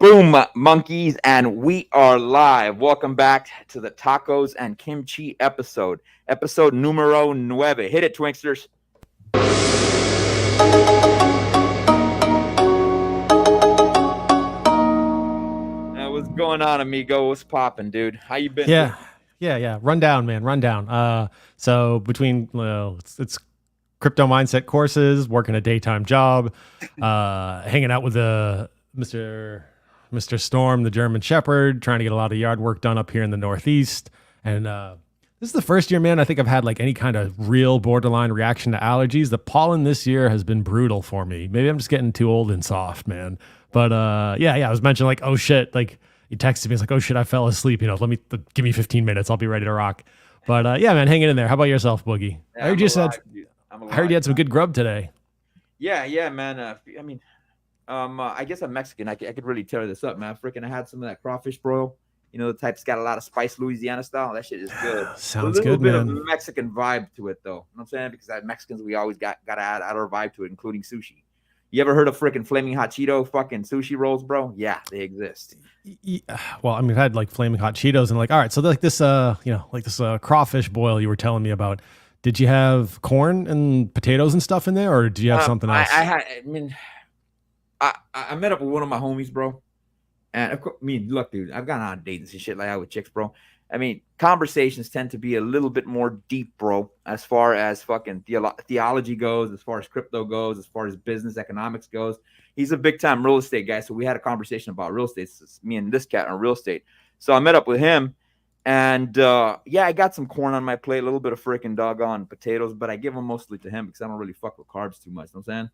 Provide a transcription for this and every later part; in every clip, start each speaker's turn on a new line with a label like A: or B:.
A: Boom, monkeys, and we are live. Welcome back to the Tacos and Kimchi episode numero nueve. Hit it, Twinksters. What's going on, amigo? What's popping, dude? How you been?
B: Yeah. Run down, man. Run down. So between it's crypto mindset courses, working a daytime job, hanging out with the Mr. Storm, the German Shepherd, trying to get a lot of yard work done up here in the Northeast. And this is the first year, man, I think I've had like any kind of real borderline reaction to allergies. The pollen this year has been brutal for me. Maybe I'm just getting too old and soft, man. But I was mentioning like, oh shit, like he texted me, it's like, oh shit, I fell asleep. Give me 15 minutes, I'll be ready to rock. But yeah, man, hanging in there. How about yourself, Boogie?
A: Yeah,
B: I heard you had some good grub today.
A: Yeah, man. I guess I'm Mexican. I could really tear this up, man. Freaking, I had some of that crawfish broil. You know, the type's got a lot of spice, Louisiana style. That shit is good.
B: Sounds good, man.
A: A little bit of Mexican vibe to it, though. You know what I'm saying? Because as Mexicans, we always got to add our vibe to it, including sushi. You ever heard of freaking flaming hot Cheeto fucking sushi rolls, bro? Yeah, they exist.
B: Well, I mean, I've had like flaming hot Cheetos and like, all right, so like this, crawfish boil you were telling me about. Did you have corn and potatoes and stuff in there, or did you have something else?
A: I met up with one of my homies, bro. And of course, look, dude, I've gone on dates and shit like that with chicks, bro. I mean, conversations tend to be a little bit more deep, bro, as far as fucking theology goes, as far as crypto goes, as far as business economics goes. He's a big time real estate guy. So we had a conversation about real estate. Me and this cat on real estate. So I met up with him. And I got some corn on my plate, a little bit of freaking doggone potatoes, but I give them mostly to him because I don't really fuck with carbs too much. You know what I'm saying?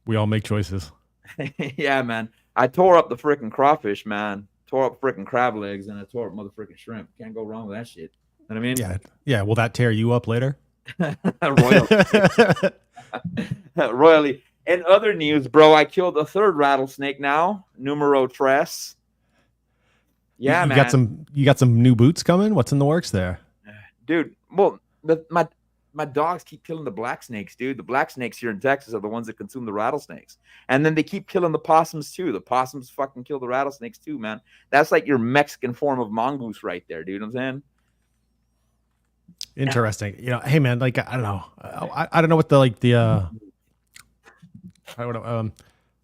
B: We all make choices.
A: Yeah, man. I tore up the freaking crawfish, man. Tore up freaking crab legs, and I tore up motherfucking shrimp. Can't go wrong with that shit. You know what I mean?
B: Yeah. Will that tear you up later?
A: Royally. In other news, bro, I killed a third rattlesnake now. Numero tres. Yeah,
B: you
A: man.
B: You got some new boots coming? What's in the works there?
A: Dude, well, my dogs keep killing the black snakes, dude. The black snakes here in Texas are the ones that consume the rattlesnakes. And then they keep killing the possums, too. The possums fucking kill the rattlesnakes, too, man. That's like your Mexican form of mongoose right there, dude. You know what I'm saying?
B: Interesting. Hey, man, like, I don't know. I don't know what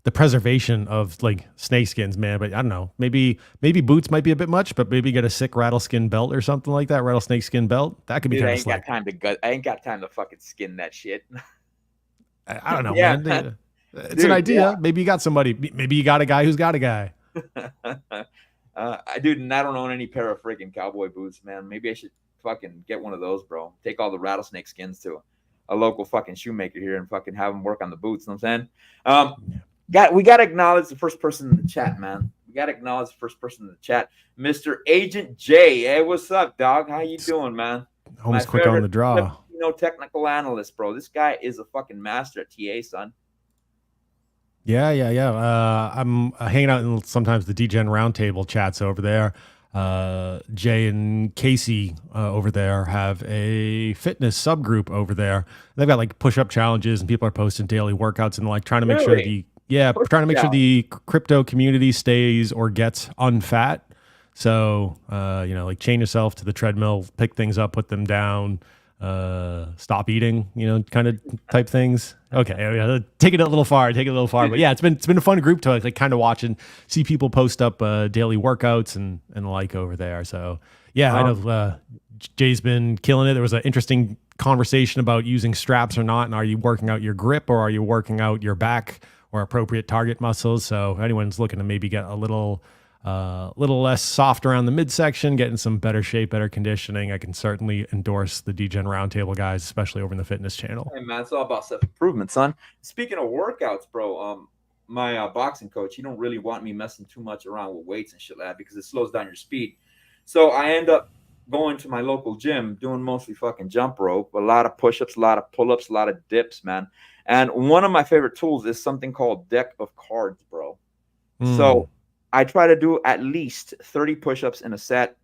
B: the preservation of like snake skins, man, but I don't know. Maybe boots might be a bit much, but maybe get a sick rattleskin belt or something like that. Rattlesnake skin belt. That could be kind of slick.
A: I ain't got time to fucking skin that shit.
B: I don't know, man. It's an idea. Yeah. Maybe you got somebody. Maybe you got a guy who's got a guy.
A: I don't own any pair of freaking cowboy boots, man. Maybe I should fucking get one of those, bro. Take all the rattlesnake skins to a local fucking shoemaker here and fucking have them work on the boots. You know what I'm saying? We got to acknowledge the first person in the chat, man. We got to acknowledge the first person in the chat, Mr. Agent J. Hey, what's up, dog? How you doing, man?
B: Almost quick on the draw.
A: Technical analyst, bro. This guy is a fucking master at TA, son.
B: Yeah. I'm hanging out in sometimes the DGen Roundtable chats over there. Jay and Casey over there have a fitness subgroup over there. They've got like push-up challenges and people are posting daily workouts and like trying to make sure sure the crypto community stays or gets unfat. So, like chain yourself to the treadmill, pick things up, put them down, stop eating, kind of type things. Okay. Take it a little far. But yeah, it's been a fun group to like kind of watch and see people post up daily workouts and the like over there. So yeah, I know Jay's been killing it. There was an interesting conversation about using straps or not. And are you working out your grip or are you working out your back or appropriate target muscles? So if anyone's looking to maybe get a little less soft around the midsection, getting some better shape, better conditioning, I can certainly endorse the DGen Roundtable guys, especially over in the fitness channel.
A: Hey, man, it's all about self-improvement, son. Speaking of workouts, bro, my boxing coach, he don't really want me messing too much around with weights and shit like that because it slows down your speed. So I end up going to my local gym, doing mostly fucking jump rope, a lot of push-ups, a lot of pull-ups, a lot of dips, man. And one of my favorite tools is something called deck of cards, bro. So I try to do at least 30 push-ups in a set.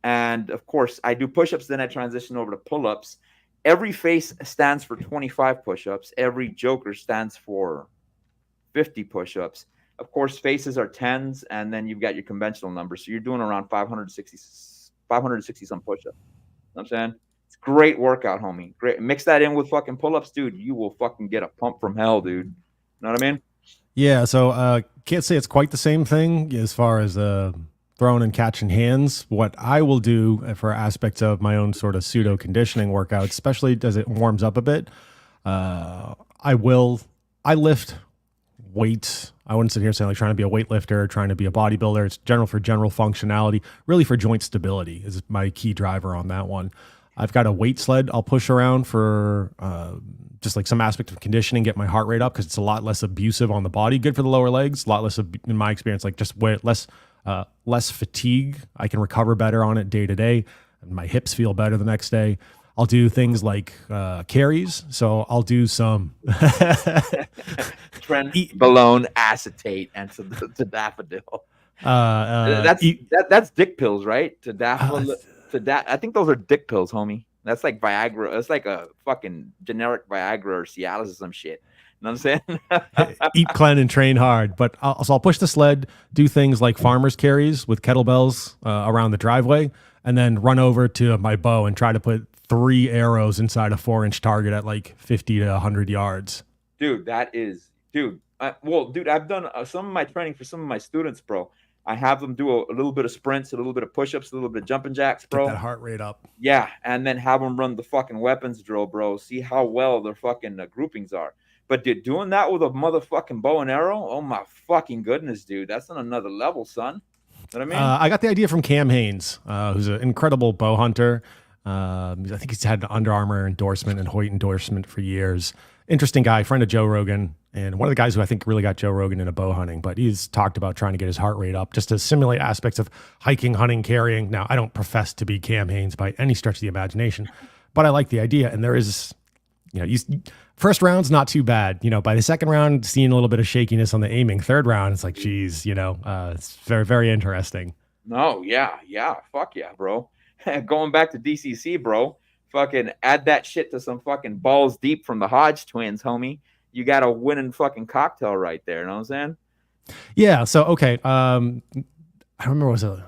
A: And of course, I do push-ups, then I transition over to pull-ups. Every face stands for 25 push-ups. Every joker stands for 50 push-ups. Of course, faces are tens, and then you've got your conventional numbers. So you're doing around 560 some push-ups. You know what I'm saying? It's great workout, homie. Great. Mix that in with fucking pull-ups, dude. You will fucking get a pump from hell, dude. You know what I mean?
B: Yeah, so can't say it's quite the same thing as far as throwing and catching hands. What I will do for aspects of my own sort of pseudo conditioning workout, especially as it warms up a bit, I lift weights. I wouldn't sit here saying like trying to be a weightlifter, trying to be a bodybuilder. It's for general functionality, really for joint stability is my key driver on that one. I've got a weight sled I'll push around for just like some aspect of conditioning, get my heart rate up because it's a lot less abusive on the body. Good for the lower legs, a lot less, in my experience, like just less fatigue. I can recover better on it day to day. My hips feel better the next day. I'll do things like carries. So I'll do some
A: trenbolone acetate and tadalafil. That's dick pills, right? I think those are dick pills, homie. That's like Viagra. That's like a fucking generic Viagra or Cialis or some shit. You know what I'm saying?
B: Eat, clean, and train hard. But I'll push the sled, do things like farmer's carries with kettlebells around the driveway, and then run over to my bow and try to put 3 arrows inside a 4-inch target at like 50 to 100 yards.
A: Dude, dude, I've done some of my training for some of my students, bro. I have them do a little bit of sprints, a little bit of push-ups, a little bit of jumping jacks, bro.
B: Get that heart rate up.
A: Yeah, and then have them run the fucking weapons drill, bro. See how well their fucking groupings are. But dude, doing that with a motherfucking bow and arrow, oh my fucking goodness, dude. That's on another level, son. You know what I mean?
B: I got the idea from Cam Haynes, who's an incredible bow hunter. I think he's had an Under Armour endorsement and Hoyt endorsement for years. Interesting guy, friend of Joe Rogan, and one of the guys who I think really got Joe Rogan into bow hunting. But he's talked about trying to get his heart rate up just to simulate aspects of hiking, hunting, carrying. Now, I don't profess to be Cam Haynes by any stretch of the imagination, but I like the idea. And there is, first round's not too bad. By the second round, seeing a little bit of shakiness on the aiming. Third round, it's like, geez, it's very, very interesting.
A: No, yeah, fuck yeah, bro. Going back to DCC, bro. Fucking add that shit to some fucking balls deep from the Hodge twins, homie. You got a winning fucking cocktail right there. You know what I'm saying?
B: Yeah. So okay. I remember was it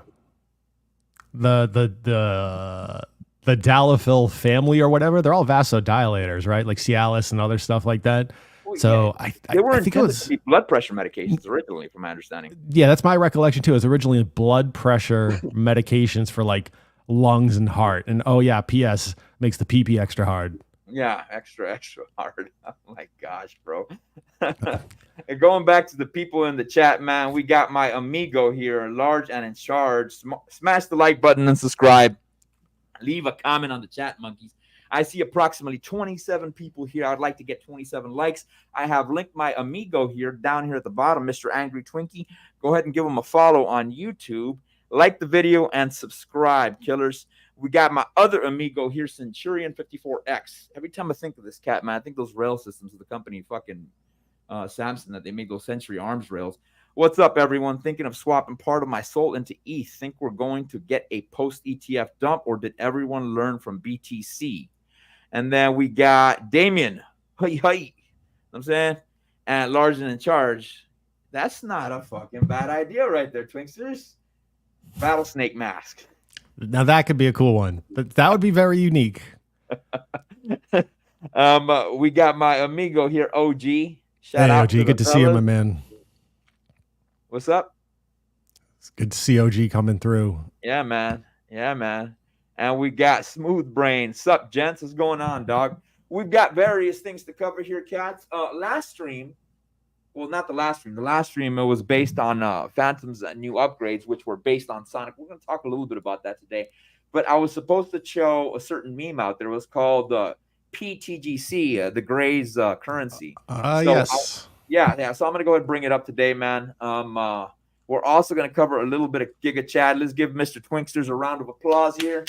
B: the Dalafil family or whatever. They're all vasodilators, right? Like Cialis and other stuff like that.
A: Oh,
B: so
A: yeah.
B: They
A: were intended to be blood pressure medications originally, from my understanding.
B: Yeah, that's my recollection too. It was originally blood pressure medications for like lungs and heart. And oh yeah, P.S. makes the pee extra hard.
A: Yeah, extra hard. Oh my gosh, bro. And going back to the people in the chat, man, we got my amigo here, large and in charge. Smash the like button and subscribe. Leave a comment on the chat, monkeys. I see approximately 27 people here. I'd like to get 27 likes. I have linked my amigo here down here at the bottom, Mr. Angry Twinkie. Go ahead and give him a follow on YouTube. Like the video and subscribe, killers. We got my other amigo here, Centurion 54X. Every time I think of this cat, man, I think those rail systems of the company fucking Samson that they made those Century Arms rails. What's up, everyone? Thinking of swapping part of my soul into ETH. Think we're going to get a post-ETF dump, or did everyone learn from BTC? And then we got Damien. Hey. You know what I'm saying? And large and in charge. That's not a fucking bad idea right there, Twinksters. Rattlesnake mask.
B: Now that could be a cool one. That would be very unique.
A: We got my amigo here, OG.
B: Shout out OG. Good to see you, my man.
A: What's up?
B: It's good to see OG coming through.
A: Yeah, man. And we got Smooth Brain. Sup, gents? What's going on, dog? We've got various things to cover here, cats. Last stream, well, not the last stream. The last stream, it was based on Phantom's new upgrades, which were based on Sonic. We're going to talk a little bit about that today. But I was supposed to show a certain meme out there. It was called PTGC, the Gray's currency.
B: Yes.
A: Yeah. So I'm going to go ahead and bring it up today, man. We're also going to cover a little bit of Giga Chad. Let's give Mr. Twinksters a round of applause here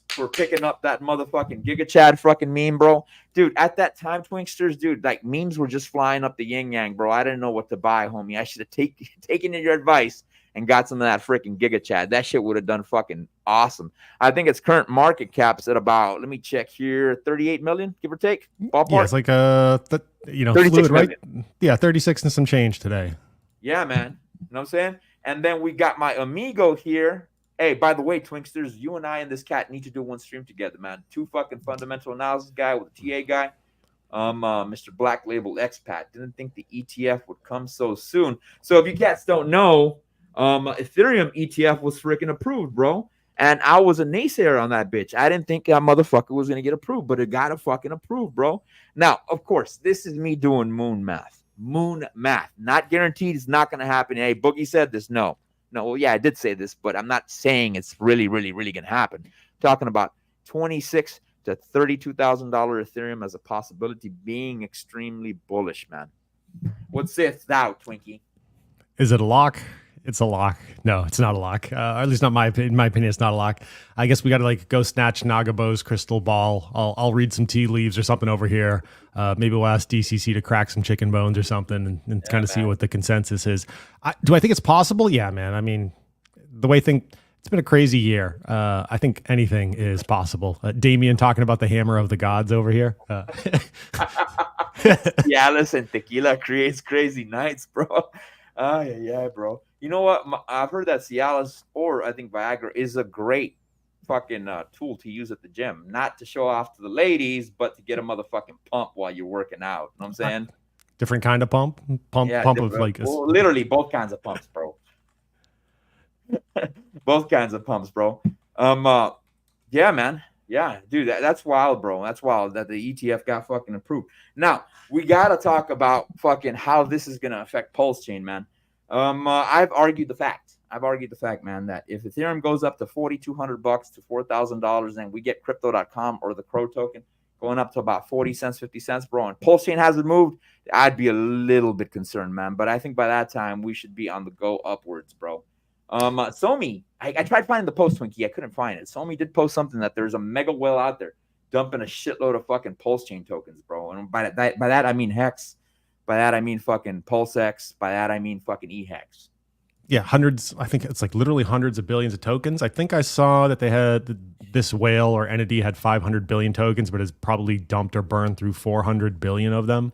A: for picking up that motherfucking Giga Chad fucking meme, bro. Dude, at that time, Twinksters, dude, like memes were just flying up the yin yang, bro. I didn't know what to buy, homie. I should have taken your advice and got some of that freaking Giga Chad. That shit would have done fucking awesome. I think its current market cap's at about, let me check here, 38 million, give or take. Ballpark.
B: Yeah, it's like fluid, right? Yeah, 36 and some change today.
A: Yeah, man. You know what I'm saying? And then we got my amigo here. Hey, by the way, Twinksters, you and I and this cat need to do one stream together, man. Two fucking fundamental analysis guy with a TA guy. Mr. Black Label Expat. Didn't think the ETF would come so soon. So if you cats don't know, Ethereum ETF was freaking approved, bro. And I was a naysayer on that bitch. I didn't think that motherfucker was gonna get approved, but it got a fucking approved, bro. Now, of course, this is me doing moon math. Moon math. Not guaranteed it's not gonna happen. Hey, Boogie said this. No. No, well, yeah, I did say this, but I'm not saying it's really, really, really gonna happen. I'm talking about 26 to $32,000 Ethereum as a possibility, being extremely bullish, man. What sayest thou, Twinkie?
B: Is it a lock? It's a lock. No, it's not a lock. Or at least not in my opinion, it's not a lock. I guess we got to like go snatch Nagabo's crystal ball. I'll read some tea leaves or something over here. Maybe we'll ask DCC to crack some chicken bones or something and kind of see what the consensus is. Do I think it's possible? Yeah, man. I mean, the way it's been a crazy year. I think anything is possible. Damien talking about the hammer of the gods over here.
A: Yeah, listen, tequila creates crazy nights, bro. Yeah, bro. You know what? I've heard that Cialis or I think Viagra is a great fucking tool to use at the gym, not to show off to the ladies, but to get a motherfucking pump while you're working out. You know what I'm saying?
B: Different kind of pump
A: Yeah,
B: of like
A: well, literally both kinds of pumps, bro. Both kinds of pumps, bro. Yeah, man. Yeah, dude, that's wild, bro. That's wild that the ETF got fucking approved. Now we gotta talk about fucking how this is gonna affect Pulse Chain, man. I've argued the fact. I've argued the fact, man, that if Ethereum goes up to $4,200 to $4,000, and we get Crypto.com or the Crow token going up to about 40 cents, 50 cents, bro, and Pulse Chain hasn't moved, I'd be a little bit concerned, man. But I think by that time we should be on the go upwards, bro. Somi, I tried finding the post, Twinkie. I couldn't find it. Somi did post something that there's a mega whale out there dumping a shitload of fucking Pulse Chain tokens, bro. And by that I mean Hex. By that I mean fucking PulseX. By that I mean fucking eHex.
B: Yeah, hundreds. I think it's like literally hundreds of billions of tokens. I think I saw that they had this whale or entity had 500 billion tokens, but has probably dumped or burned through 400 billion of them.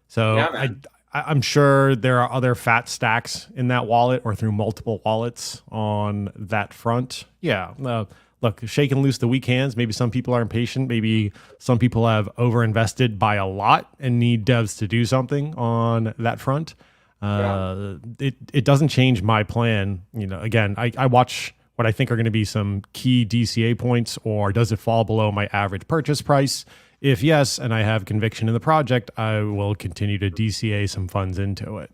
B: So yeah, I'm sure there are other fat stacks in that wallet or through multiple wallets on that front. Yeah. Look, shake and loose the weak hands. Maybe some people are impatient. Maybe some people have overinvested by a lot and need devs to do something on that front. It doesn't change my plan. You know, again, I watch what I think are going to be some key DCA points, or does it fall below my average purchase price? If yes, and I have conviction in the project, I will continue to DCA some funds into it.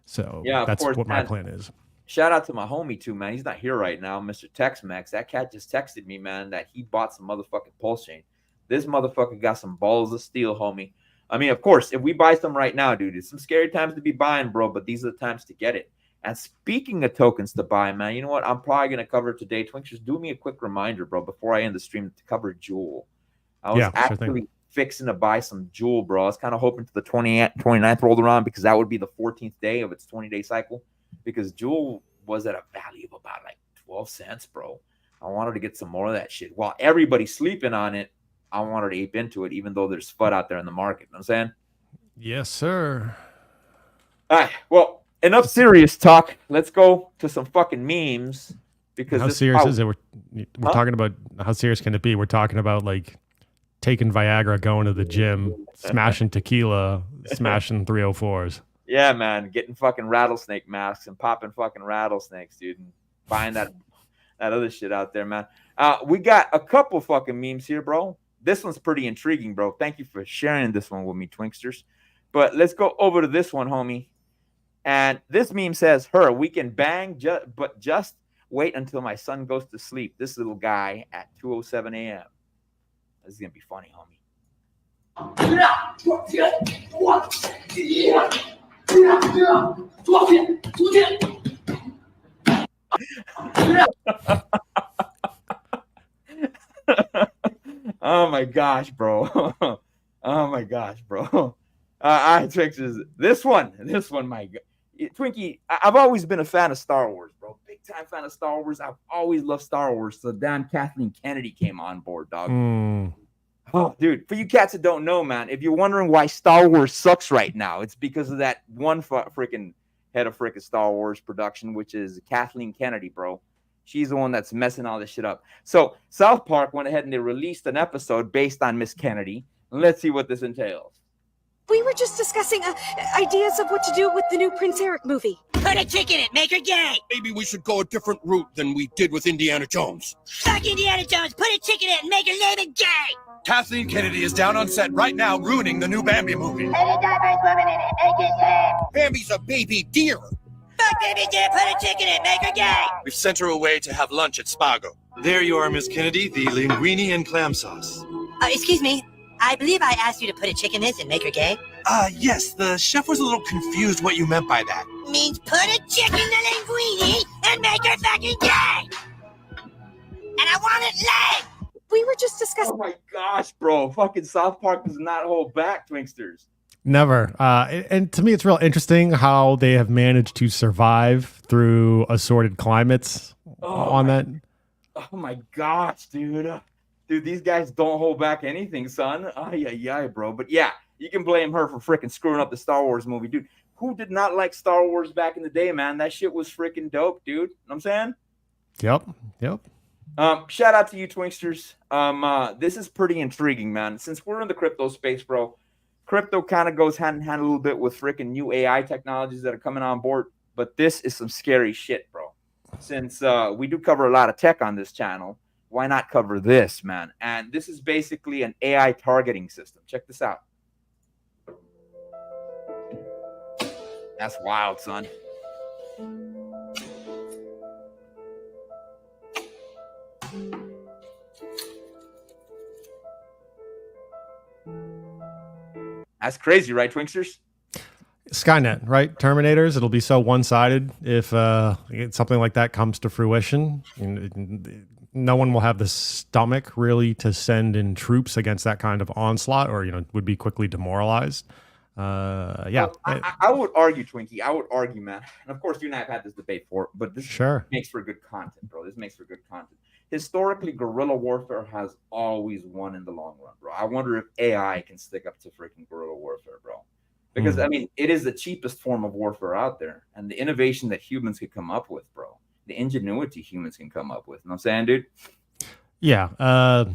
B: So yeah, that's what my plan is.
A: Shout out to my homie too, man. He's not here right now, Mr. Tex-Mex. That cat just texted me, man, that he bought some motherfucking Pulse Chain. This motherfucker got some balls of steel, homie. I mean, of course, if we buy some right now, dude, it's some scary times to be buying, bro, but these are the times to get it. And speaking of tokens to buy, man, you know what? I'm probably going to cover it today. Twink, just do me a quick reminder, bro, before I end the stream to cover Jewel. I was actually fixing to buy some Jewel, bro. I was kind of hoping to the 29th rolled around because that would be the 14th day of its 20-day cycle, because Jewel was at a value of about like 12 cents, bro. I wanted to get some more of that shit. While everybody's sleeping on it, I wanted to ape into it, even though there's FUD out there in the market. You know what I'm saying?
B: Yes, sir.
A: All right. Well, enough serious talk. Let's go to some fucking memes. Because
B: how serious is it? We're talking about how serious can it be? We're talking about like taking Viagra, going to the gym, smashing tequila, smashing 304s.
A: Yeah, man, getting fucking rattlesnake masks and popping fucking rattlesnakes, dude, and buying that other shit out there, man. We got a couple fucking memes here, bro. This one's pretty intriguing, bro. Thank you for sharing this one with me, Twinksters. But let's go over to this one, homie. And this meme says, we can bang, but just wait until my son goes to sleep. This little guy at 2:07 a.m. This is going to be funny, homie. Oh my gosh, bro. Oh my gosh, bro. This one, my God. Twinkie, I've always been a fan of Star Wars, bro. Big time fan of Star Wars. I've always loved Star Wars. So damn, Kathleen Kennedy came on board, dog. Oh, dude, for you cats that don't know, man, if you're wondering why Star Wars sucks right now, it's because of that one freaking head of frickin' Star Wars production, which is Kathleen Kennedy, bro. She's the one that's messing all this shit up. So South Park went ahead and they released an episode based on Miss Kennedy. Let's see what this entails.
C: We were just discussing ideas of what to do with the new Prince Eric movie.
D: Put a chick in it, make her gay.
E: Maybe we should go a different route than we did with Indiana Jones.
D: Fuck Indiana Jones, put a chick in it and make her name it gay.
E: Kathleen Kennedy is down on set right now ruining the new Bambi movie.
D: Put a diverse woman in it, make it gay.
E: Bambi's a baby deer.
D: Fuck baby dear, put a chick in it, make her gay.
E: We've sent her away to have lunch at Spago.
F: There you are, Miss Kennedy, the linguine and clam sauce.
D: Excuse me, I believe I asked you to put a chick in this and make her gay.
F: Yes, the chef was a little confused what you meant by that.
D: Means put a chick in the linguine and make her fucking gay. And I want it leg.
C: We were just discussing.
A: Oh my gosh, bro. Fucking South Park does not hold back, Twinksters.
B: Never. And to me, it's real interesting how they have managed to survive through assorted climates on that.
A: Oh my gosh, dude. Dude, these guys don't hold back anything, son. Ay, bro. But yeah, you can blame her for freaking screwing up the Star Wars movie, dude. Who did not like Star Wars back in the day, man? That shit was freaking dope, dude. You know what I'm saying?
B: Yep.
A: Shout out to you, Twinksters. This is pretty intriguing, man. Since we're in the crypto space, bro, crypto kind of goes hand in hand a little bit with freaking new AI technologies that are coming on board. But this is some scary shit, bro. Since we do cover a lot of tech on this channel, why not cover this, man? And this is basically an AI targeting system. Check this out. That's wild, son. That's crazy, right, Twinksters?
B: Skynet, right? Terminators. It'll be so one-sided if something like that comes to fruition. No one will have the stomach really to send in troops against that kind of onslaught, or would be quickly demoralized. Yeah,
A: well, I would argue, Twinkie. I would argue, man. And of course, you and I have had this debate for, but this makes for good content, bro. This makes for good content. Historically, guerrilla warfare has always won in the long run, bro. I wonder if AI can stick up to freaking guerrilla warfare, bro. Because, I mean, it is the cheapest form of warfare out there. And the innovation that humans could come up with, bro. The ingenuity humans can come up with. You know what I'm saying, dude?
B: Yeah.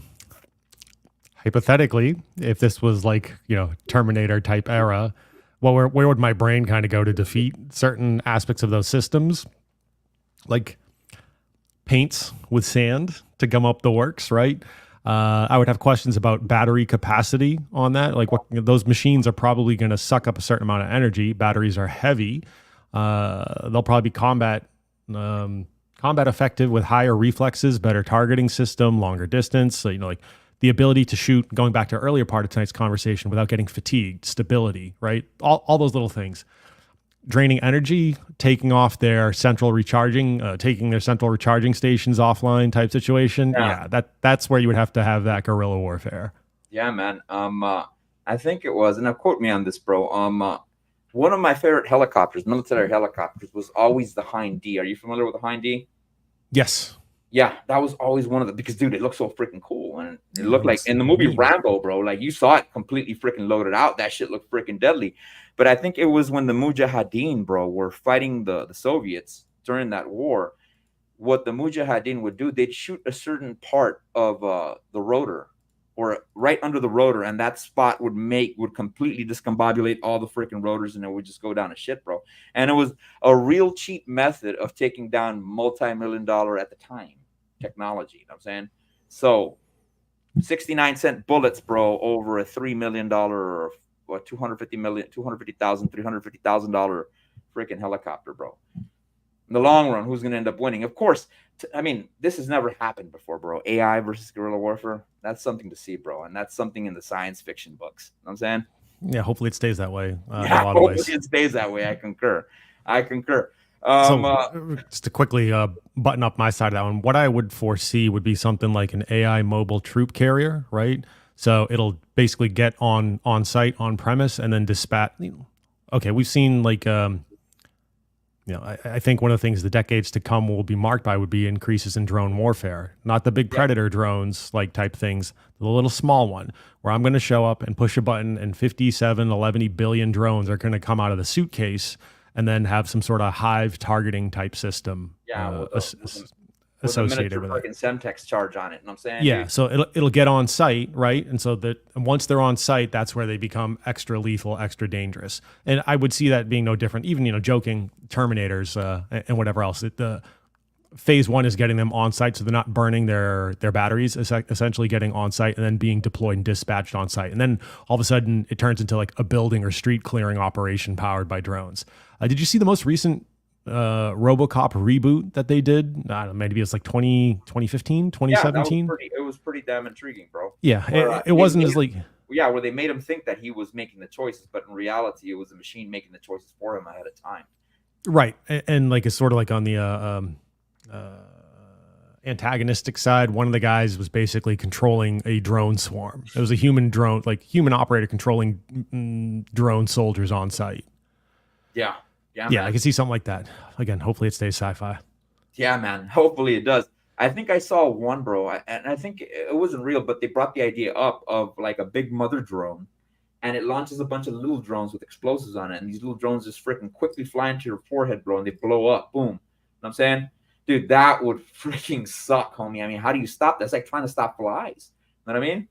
B: Hypothetically, if this was like, Terminator type era, well, where would my brain kind of go to defeat certain aspects of those systems? Like paints with sand to gum up the works, right? I would have questions about battery capacity on that. Like those machines are probably going to suck up a certain amount of energy. Batteries are heavy. They'll probably be combat effective with higher reflexes, better targeting system, longer distance. So, like the ability to shoot, going back to an earlier part of tonight's conversation, without getting fatigued, stability, right? All those little things. Draining energy, taking their central recharging stations offline type situation. Yeah, that's where you would have to have that guerrilla warfare.
A: Yeah, man. I think it was, and now quote me on this, bro. One of my favorite helicopters, military helicopters, was always the Hind D. Are you familiar with the Hind D?
B: Yes.
A: Yeah, that was always one of the, because dude, it looked so freaking cool, and it looked like in the movie Rambo, bro. Like you saw it completely freaking loaded out. That shit looked freaking deadly. But I think it was when the Mujahideen, bro, were fighting the Soviets during that war. What the Mujahideen would do, they'd shoot a certain part of the rotor, or right under the rotor, and that spot would completely discombobulate all the freaking rotors, and it would just go down to shit, bro. And it was a real cheap method of taking down multi-million-dollar at the time technology. You know what I'm saying? So 69-cent bullets, bro, over a $3 million or $350,000 freaking helicopter, bro. In the long run, who's going to end up winning? Of course, I mean, this has never happened before, bro. AI versus guerrilla warfare. That's something to see, bro. And that's something in the science fiction books. You know what I'm saying?
B: Yeah, hopefully it stays that way. In a
A: Yeah,
B: lot of ways.
A: hopefully it stays that way. I concur.
B: So just to quickly button up my side of that one, what I would foresee would be something like an AI mobile troop carrier, right? So it'll basically get on site, on premise, and then dispatch. Okay, we've seen like, I think one of the things the decades to come will be marked by would be increases in drone warfare. Not the big predator drones like type things, the little small one where I'm going to show up and push a button and 57, 11 billion drones are going to come out of the suitcase and then have some sort of hive targeting type system
A: Yeah, with a
B: associated
A: miniature
B: with it.
A: fucking Semtex charge on it. You know what I'm saying?
B: Yeah,
A: Dude?
B: so it'll get on site, right? And so that once they're on site, that's where they become extra lethal, extra dangerous. And I would see that being no different. Even joking Terminators and whatever else. The phase one is getting them on site, so they're not burning their batteries, essentially getting on site and then being deployed and dispatched on site. And then all of a sudden, it turns into like a building or street clearing operation powered by drones. Did you see the most recent RoboCop reboot that they did? I don't know, maybe it's like 2015, 2017.
A: Yeah, it was pretty damn intriguing, bro.
B: Yeah,
A: Where,
B: it wasn't as like
A: where they made him think that he was making the choices, but in reality, it was the machine making the choices for him ahead of time.
B: right, and like it's sort of like on the antagonistic side. One of the guys was basically controlling a drone swarm. It was a human drone, like human operator controlling drone soldiers on site.
A: Yeah,
B: Yeah,
A: man.
B: I can see something like that. Again, hopefully it stays sci-fi.
A: Yeah, man. Hopefully it does. I think I saw one, bro, and I think it wasn't real, but they brought the idea up of like a big mother drone, and it launches a bunch of little drones with explosives on it, and these little drones just freaking quickly fly into your forehead, bro, and they blow up. Boom. You know what I'm saying? Dude, that would freaking suck, homie. I mean, how do you stop that? It's like trying to stop flies. You know what I mean?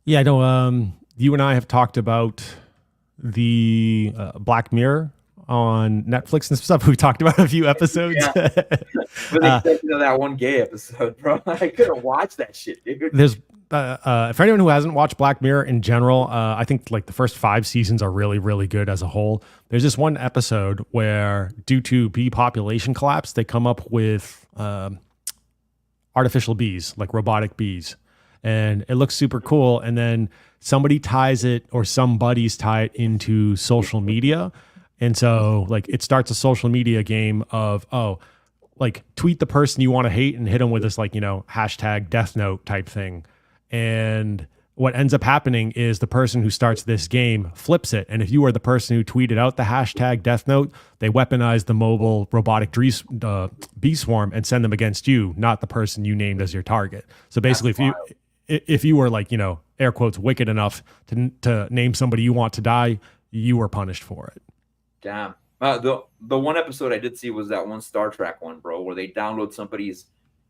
B: Yeah, I know. You and I have talked about the Black Mirror on Netflix and stuff. We talked about a few episodes.
A: Yeah. With the exception of that one gay episode, bro. I couldn't watch that shit, dude.
B: There's for anyone who hasn't watched Black Mirror in general, I think like the first 5 seasons are really, really good as a whole. There's this one episode where, due to bee population collapse, they come up with artificial bees, like robotic bees, and it looks super cool. And then somebody ties it, or some buddies tie it into social media. And so like it starts a social media game of, like tweet the person you want to hate and hit them with this like, hashtag death note type thing. And what ends up happening is the person who starts this game flips it. And if you are the person who tweeted out the hashtag death note, they weaponize the mobile robotic bee swarm and send them against you, not the person you named as your target. So basically, if you were like, air quotes, wicked enough to name somebody you want to die, you were punished for it.
A: Damn. The one episode I did see was that one Star Trek one, bro, where they download somebody's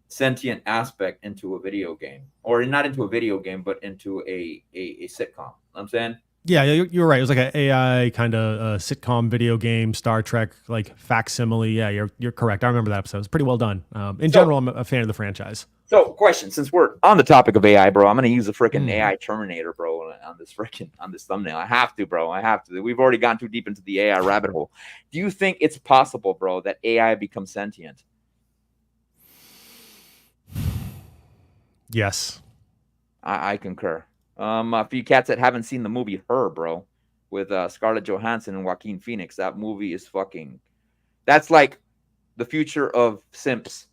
A: sentient aspect into a video game, or not into a video game, but into a sitcom. You know what I'm saying?
B: Yeah, you're right. It was like an AI kind of sitcom video game, Star Trek, like facsimile. Yeah, you're correct. I remember that episode. It was pretty well done. In general, I'm a fan of the franchise.
A: So, question: since we're on the topic of AI, bro, I'm gonna use a freaking AI Terminator, bro, on this thumbnail. I have to, bro. I have to. We've already gone too deep into the AI rabbit hole. Do you think it's possible, bro, that AI becomes sentient?
B: Yes.
A: I concur. For you cats that haven't seen the movie Her, bro, with Scarlett Johansson and Joaquin Phoenix, that movie is that's like the future of simps.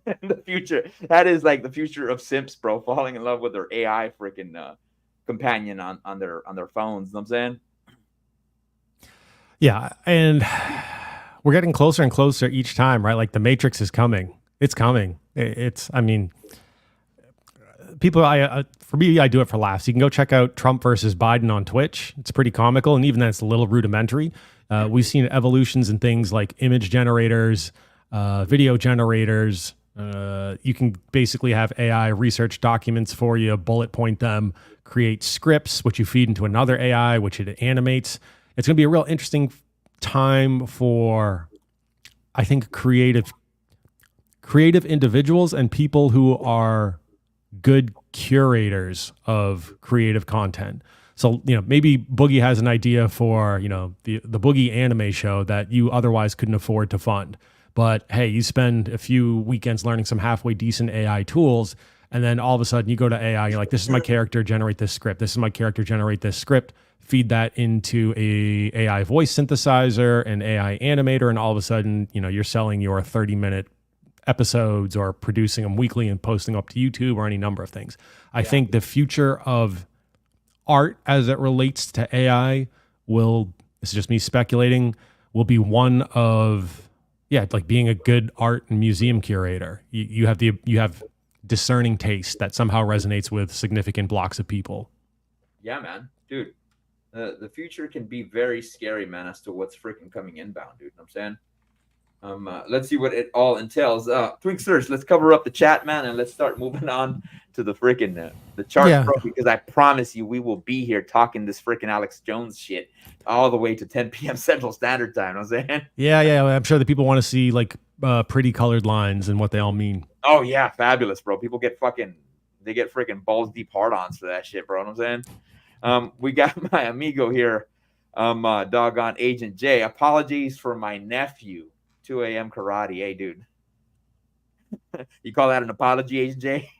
A: The future. That is like the future of simps, bro, falling in love with their AI freaking companion on their phones. You know what I'm saying?
B: Yeah, and we're getting closer and closer each time, right? Like the Matrix is coming. It's coming. I mean, people, for me, I do it for laughs. You can go check out Trump versus Biden on Twitch. It's pretty comical, and even then, it's a little rudimentary. We've seen evolutions in things like image generators, video generators. You can basically have AI research documents for you, bullet point them, create scripts, which you feed into another AI, which it animates. It's going to be a real interesting time for, I think, creative individuals and people who are good curators of creative content. So, maybe Boogie has an idea for, the Boogie anime show that you otherwise couldn't afford to fund. But hey, you spend a few weekends learning some halfway decent AI tools, and then all of a sudden you go to AI, you're like, this is my character, generate this script. This is my character, generate this script. Feed that into a AI voice synthesizer, an AI animator, and all of a sudden, you're selling your 30-minute episodes or producing them weekly and posting up to YouTube or any number of things. I think the future of art as it relates to AI this is just me speculating, will be one of, like being a good art and museum curator. You have discerning taste that somehow resonates with significant blocks of people.
A: Yeah, man. Dude, The future can be very scary, man, as to what's freaking coming inbound, dude. You know what I'm saying? Let's see what it all entails. Twinksters, let's cover up the chat, man, and let's start moving on to the freaking the charts,
B: Yeah.
A: bro. Because I promise you, we will be here talking this freaking Alex Jones shit all the way to 10 p.m. Central Standard Time. You know what I'm saying?
B: Yeah. I'm sure that people want to see like pretty colored lines and what they all mean.
A: Oh yeah, fabulous, bro. People get they get freaking balls deep hard-ons for that shit, bro. You know what I'm saying? We got my amigo here, doggone Agent J. Apologies for my nephew. 2 a.m. karate. Hey, dude. You call that an apology, Agent J?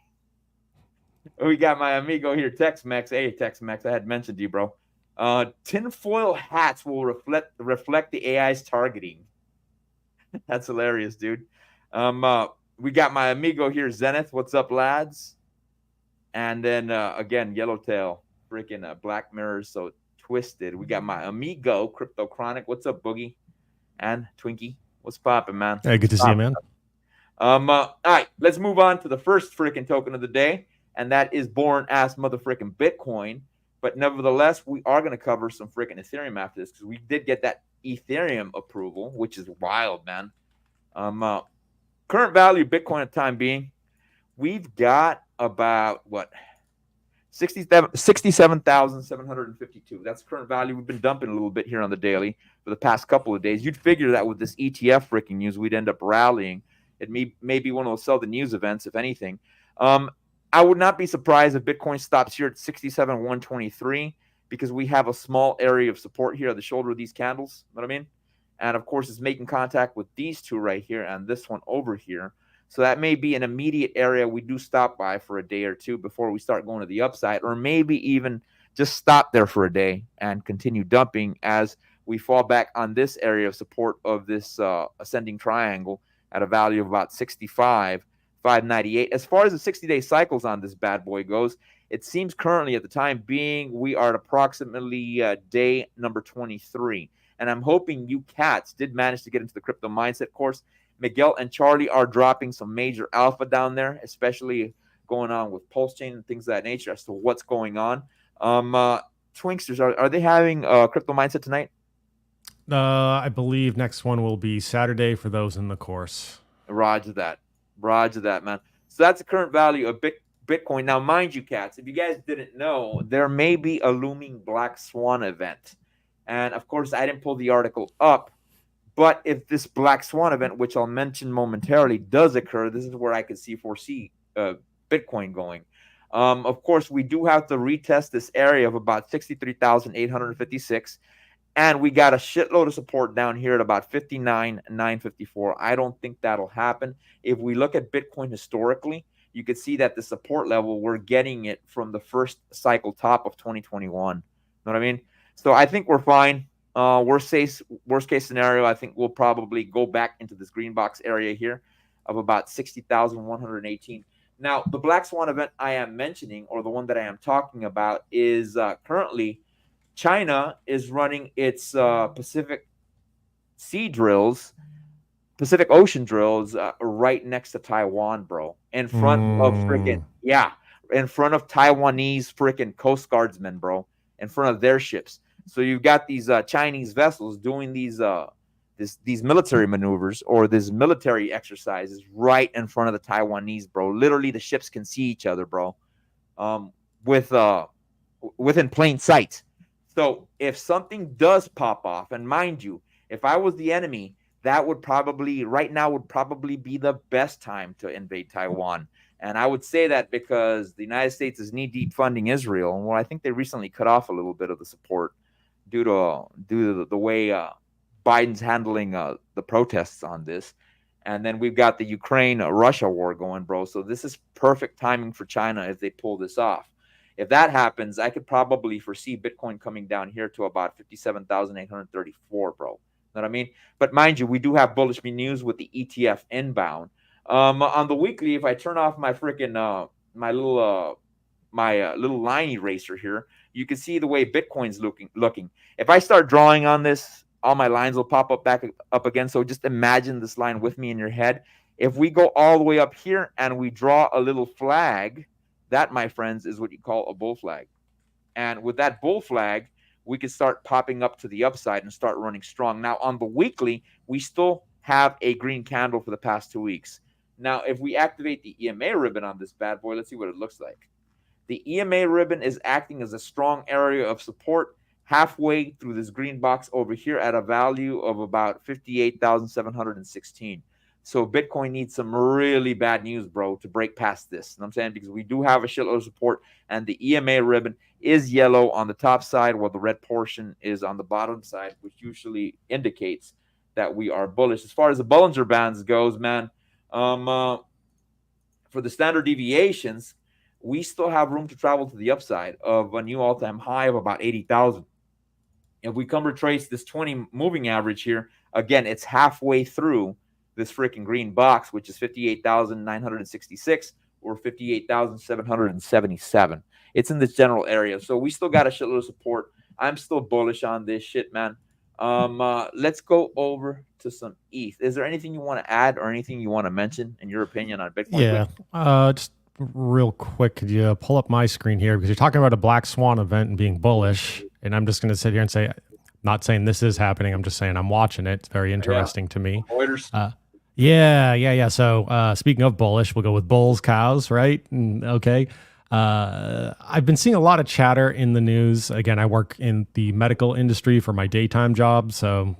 A: We got my amigo here, Tex-Mex. Hey, Tex-Mex, I had mentioned to you, bro. Tinfoil hats will reflect the AI's targeting. That's hilarious, dude. We got my amigo here, Zenith. What's up, lads? And then again, Yellowtail, freaking Black Mirrors, so twisted. We got my amigo, Crypto Chronic. What's up, Boogie? And Twinkie. What's poppin', man?
B: Hey, good to see you, man.
A: All right, let's move on to the first freaking token of the day, and that is born ass motherfucking Bitcoin. But nevertheless, we are going to cover some freaking Ethereum after this because we did get that Ethereum approval, which is wild, man. Current value of Bitcoin at the time being, we've got about what 67,752. That's current value. We've been dumping a little bit here on the daily for the past couple of days. You'd figure that with this ETF freaking news, we'd end up rallying. It may be one of those sell the news events, if anything. I would not be surprised if Bitcoin stops here at 67,123 because we have a small area of support here at the shoulder of these candles. You know what I mean? And of course, it's making contact with these two right here and this one over here. So that may be an immediate area we do stop by for a day or two before we start going to the upside, or maybe even just stop there for a day and continue dumping as we fall back on this area of support of this ascending triangle at a value of about 65,598. As far as the 60-day cycles on this bad boy goes, it seems currently at the time being we are at approximately day number 23. And I'm hoping you cats did manage to get into the crypto mindset course. Miguel and Charlie are dropping some major alpha down there, especially going on with Pulse Chain and things of that nature as to what's going on. Twinksters, are they having crypto mindset tonight?
B: I believe next one will be Saturday for those in the course.
A: Roger that, man. So that's the current value of Bitcoin. Now, mind you, cats, if you guys didn't know, there may be a looming Black Swan event. And of course, I didn't pull the article up. But if this Black Swan event, which I'll mention momentarily, does occur, this is where I could foresee Bitcoin going. Of course, we do have to retest this area of about 63,856. And we got a shitload of support down here at about 59,954. I don't think that'll happen. If we look at Bitcoin historically, you can see that the support level, we're getting it from the first cycle top of 2021. You know what I mean? So I think we're fine. Worst case scenario, I think we'll probably go back into this green box area here of about 60,118. Now, the Black Swan event I am mentioning, or the one that I am talking about, is currently China is running its Pacific Ocean drills right next to Taiwan, bro. In front of in front of Taiwanese freaking Coast Guardsmen, bro. In front of their ships. So you've got these Chinese vessels doing these military maneuvers or these military exercises right in front of the Taiwanese, bro. Literally, the ships can see each other, bro, within plain sight. So if something does pop off, and mind you, if I was the enemy, that would probably be the best time to invade Taiwan. And I would say that because the United States is knee-deep funding Israel, and I think they recently cut off a little bit of the support due to the way Biden's handling the protests on this. And then we've got the Ukraine-Russia war going, bro. So this is perfect timing for China if they pull this off. If that happens, I could probably foresee Bitcoin coming down here to about 57,834, bro. Know what I mean? But mind you, we do have bullish news with the ETF inbound. On the weekly, if I turn off my freaking my little line eraser here, you can see the way Bitcoin's looking. If I start drawing on this, all my lines will pop back up again. So just imagine this line with me in your head. If we go all the way up here and we draw a little flag, that, my friends, is what you call a bull flag. And with that bull flag, we could start popping up to the upside and start running strong. Now, on the weekly, we still have a green candle for the past 2 weeks. Now, if we activate the EMA ribbon on this bad boy, let's see what it looks like. The EMA ribbon is acting as a strong area of support halfway through this green box over here at a value of about 58,716. So Bitcoin needs some really bad news, bro, to break past this. You know what I'm saying? Because we do have a shitload of support, and the EMA ribbon is yellow on the top side, while the red portion is on the bottom side, which usually indicates that we are bullish. As far as the Bollinger Bands goes, man, for the standard deviations, we still have room to travel to the upside of a new all-time high of about 80,000. If we come retrace this 20 moving average here, again, it's halfway through this freaking green box, which is 58,966 or 58,777. It's in this general area. So we still got a shitload of support. I'm still bullish on this shit, man. Let's go over to some ETH. Is there anything you want to add or anything you want to mention in your opinion on Bitcoin?
B: Yeah. Just real quick, could you pull up my screen here? Because you're talking about a black swan event and being bullish. And I'm just going to sit here and say, not saying this is happening. I'm just saying I'm watching it. It's very interesting to me. Yeah. So speaking of bullish, we'll go with bulls, cows, right? Okay. I've been seeing a lot of chatter in the news. Again, I work in the medical industry for my daytime job, so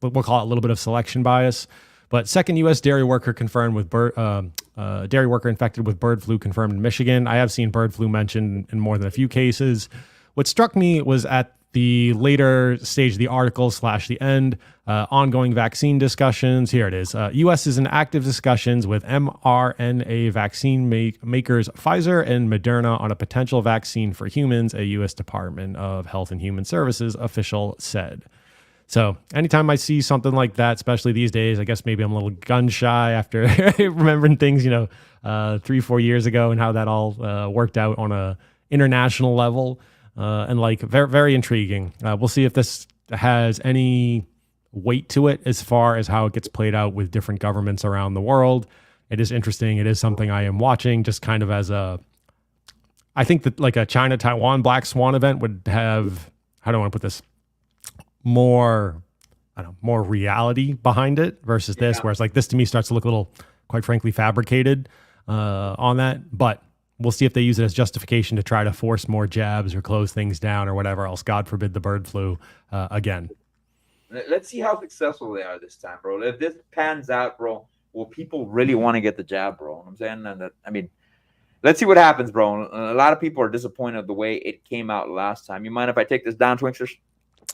B: we'll call it a little bit of selection bias. But second U.S. dairy worker confirmed with dairy worker infected with bird flu confirmed in Michigan. I have seen bird flu mentioned in more than a few cases. What struck me was at the later stage of the article / the end, ongoing vaccine discussions. Here it is. U.S. is in active discussions with mRNA vaccine makers Pfizer and Moderna on a potential vaccine for humans, a U.S. Department of Health and Human Services official said. So anytime I see something like that, especially these days, I guess maybe I'm a little gun shy after remembering things, 3-4 years ago and how that all worked out on a international level. And very, very intriguing. We'll see if this has any weight to it as far as how it gets played out with different governments around the world. It is interesting. It is something I am watching just kind of as I think that like a China-Taiwan Black Swan event would have, how do I want to put this, more reality behind it versus this, whereas like this to me starts to look a little, quite frankly, fabricated on that. But we'll see if they use it as justification to try to force more jabs or close things down or whatever else. God forbid the bird flu again.
A: Let's see how successful they are this time, bro. If this pans out, bro, will people really want to get the jab, bro? You know what I'm saying? And let's see what happens, bro. A lot of people are disappointed the way it came out last time. You mind if I take this down, Twinsters?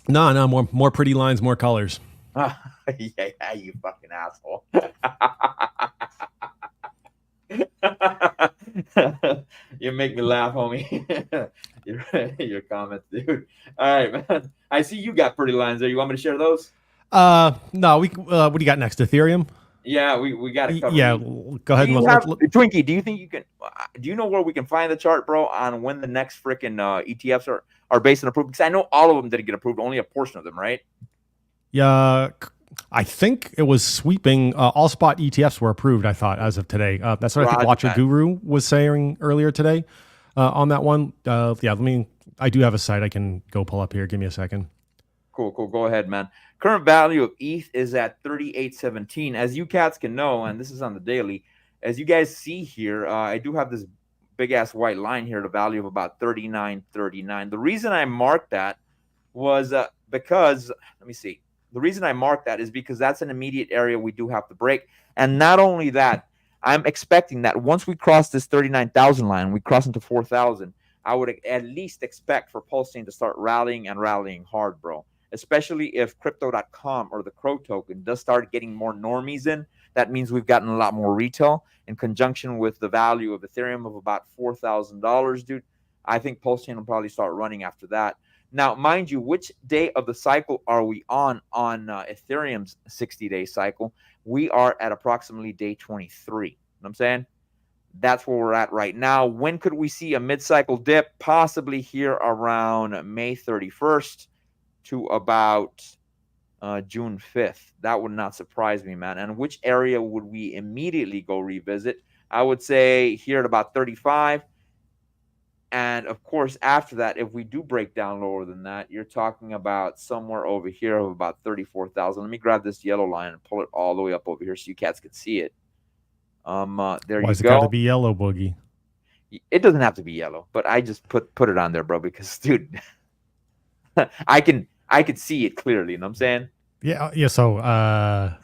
B: No, more pretty lines, more colors.
A: Yeah, you fucking asshole. You make me laugh, homie. your comments, dude. All right, man. I see you got pretty lines there. You want me to share those?
B: No. We what do you got next? Ethereum?
A: Yeah, we got it covered.
B: Yeah, go ahead and
A: Twinkie, do you think you can? Do you know where we can find the chart, bro, on when the next freaking ETFs are based and approved? Because I know all of them didn't get approved, only a portion of them, right?
B: Yeah, I think it was sweeping. All spot ETFs were approved, I thought, as of today. That's what I think Watcher Guru was saying earlier today on that one. I do have a site I can go pull up here. Give me a second.
A: Cool. Go ahead, man. Current value of ETH is at 38.17. As you cats can know, and this is on the daily, as you guys see here, I do have this big-ass white line here, the value of about 39.39. The reason I marked that was because, let me see. The reason I marked that is because that's an immediate area we do have to break. And not only that, I'm expecting that once we cross this 39,000 line, we cross into 4,000, I would at least expect for Pulsing to start rallying and rallying hard, bro. Especially if crypto.com or the Crow token does start getting more normies in. That means we've gotten a lot more retail in conjunction with the value of Ethereum of about $4,000, dude. I think Pulsing will probably start running after that. Now, mind you, which day of the cycle are we on Ethereum's 60-day cycle? We are at approximately day 23. You know what I'm saying? That's where we're at right now. When could we see a mid-cycle dip? Possibly here around May 31st to about June 5th. That would not surprise me, man. And which area would we immediately go revisit? I would say here at about 35. And of course, after that, if we do break down lower than that, you're talking about somewhere over here of about 34,000. Let me grab this yellow line and pull it all the way up over here so you cats can see it. There you
B: Why's it got to
A: go.
B: be yellow, Boogie?
A: It doesn't have to be yellow, but I just put it on there, bro, because dude, I could see it clearly. You know what I'm saying?
B: Yeah. So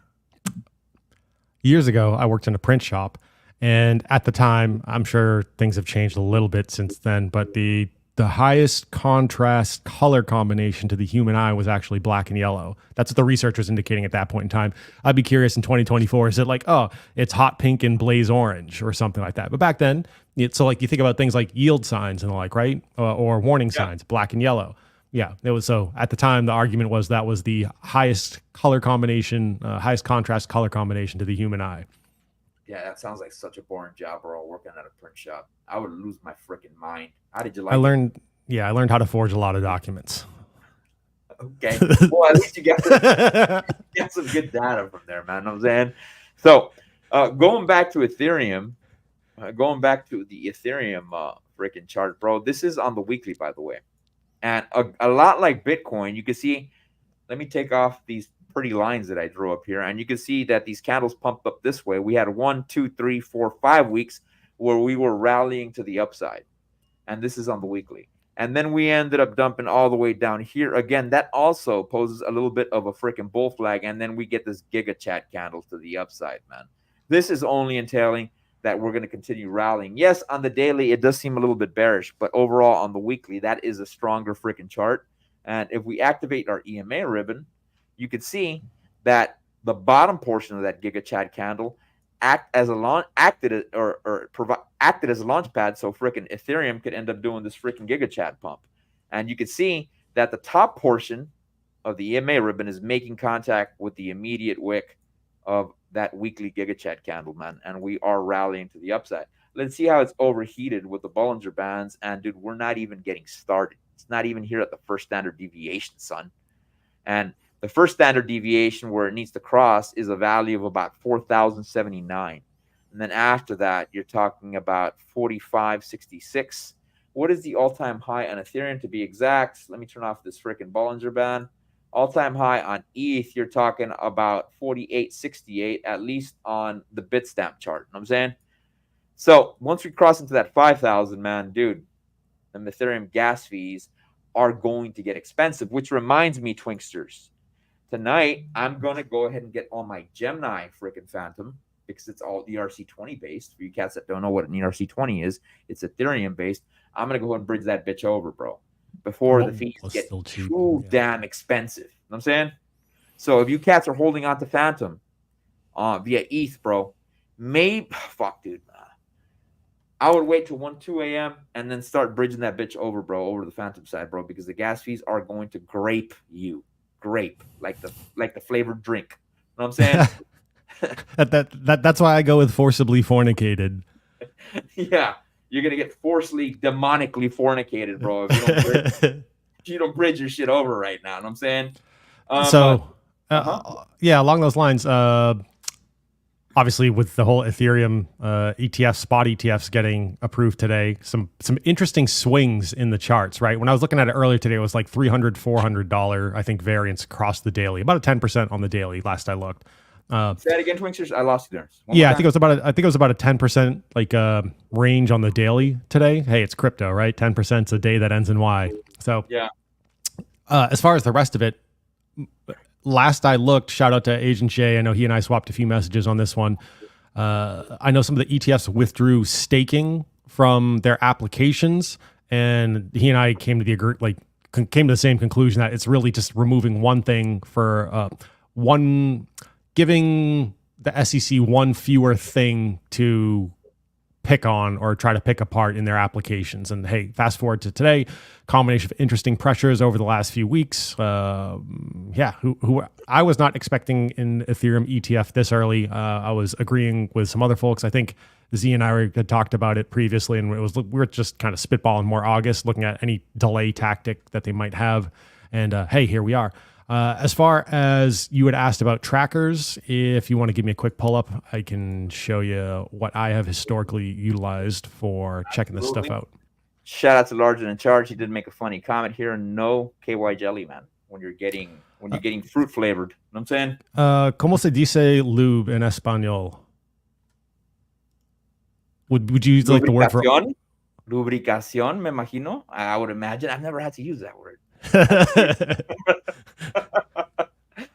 B: years ago, I worked in a print shop, and at the time, I'm sure things have changed a little bit since then, but the highest contrast color combination to the human eye was actually black and yellow. That's what the research was indicating at that point in time. I'd be curious in 2024, is it like, oh, it's hot pink and blaze orange or something like that? But back then, so like you think about things like yield signs and the like, right? Or warning signs, black and yellow. Yeah, it was. So at the time, the argument was that was the highest color combination, highest contrast color combination to the human eye.
A: Yeah, that sounds like such a boring job, bro. Working at a print shop, I would lose my freaking mind. How did you like?
B: I learned how to forge a lot of documents.
A: Okay, well, at least you got some good data from there, man. You know what I'm saying? So, going back to Ethereum, going back to the Ethereum freaking chart, bro. This is on the weekly, by the way, and a lot like Bitcoin, you can see. Let me take off these pretty lines that I drew up here, and you can see that these candles pumped up this way. We had 1, 2, 3, 4, 5 weeks where we were rallying to the upside, and this is on the weekly. And then we ended up dumping all the way down here again. That also poses a little bit of a freaking bull flag, and then we get this giga chat candle to the upside, man. This is only entailing that we're going to continue rallying. Yes, on the daily it does seem a little bit bearish, but overall on the weekly that is a stronger freaking chart. And if we activate our EMA ribbon, you can see that the bottom portion of that Giga Chad candle acted as a launch pad, so freaking Ethereum could end up doing this freaking Giga Chad pump. And you can see that the top portion of the EMA ribbon is making contact with the immediate wick of that weekly Giga Chad candle, man. And we are rallying to the upside. Let's see how it's overheated with the Bollinger Bands. And dude, we're not even getting started. It's not even here at the first standard deviation, son. And the first standard deviation where it needs to cross is a value of about 4,079. And then after that, you're talking about 45.66. What is the all-time high on Ethereum to be exact? Let me turn off this freaking Bollinger Band. All-time high on ETH, you're talking about 48.68, at least on the Bitstamp chart. You know what I'm saying? So once we cross into that 5,000, man, dude, the Ethereum gas fees are going to get expensive, which reminds me, Twinksters, tonight I'm going to go ahead and get on my Gemini freaking Phantom because it's all ERC20 based. For you cats that don't know what an ERC20 is, it's Ethereum based. I'm going to go ahead and bridge that bitch over, bro, before the fees get too damn expensive. You know what I'm saying? So if you cats are holding on to Phantom via ETH, bro, fuck, dude, I would wait till 1, 2 a.m. and then start bridging that bitch over, bro, over to the Phantom side, bro, because the gas fees are going to grape you. Grape, like the flavored drink. You know what I'm
B: saying? That's why I go with forcibly fornicated.
A: Yeah, you're going to get forcibly, demonically fornicated, bro, if you don't bridge your shit over right now. You know what I'm saying?
B: Yeah, along those lines, obviously, with the whole Ethereum ETF, spot ETFs getting approved today, some interesting swings in the charts, right? When I was looking at it earlier today, it was like $300, $400, I think, variance across the daily, about a 10% on the daily. Last I looked.
A: Say that again, Twinksters. I lost you there.
B: Yeah, I think it was about a 10% like range on the daily today. Hey, it's crypto, right? 10% is a day that ends in Y. So
A: yeah.
B: As far as the rest of it. Last I looked, shout out to Agent Jay. I know he and I swapped a few messages on this one. I know some of the ETFs withdrew staking from their applications, and he and I came to the same conclusion that it's really just removing one thing for giving the SEC one fewer thing to pick on or try to pick apart in their applications. And hey, fast forward to today, combination of interesting pressures over the last few weeks. Who I was not expecting in Ethereum ETF this early. I was agreeing with some other folks. I think Z and I had talked about it previously, and we were just kind of spitballing more August, looking at any delay tactic that they might have. And hey, here we are. As far as you had asked about trackers, if you want to give me a quick pull up, I can show you what I have historically utilized for checking this stuff out.
A: Shout out to Larger Than Charge. He did make a funny comment here. No KY jelly, man. When you're getting fruit flavored. You know what I'm saying?
B: ¿Cómo se dice lube en español? Would you use like the word for
A: Lubricación, me imagino. I would imagine. I've never had to use that word.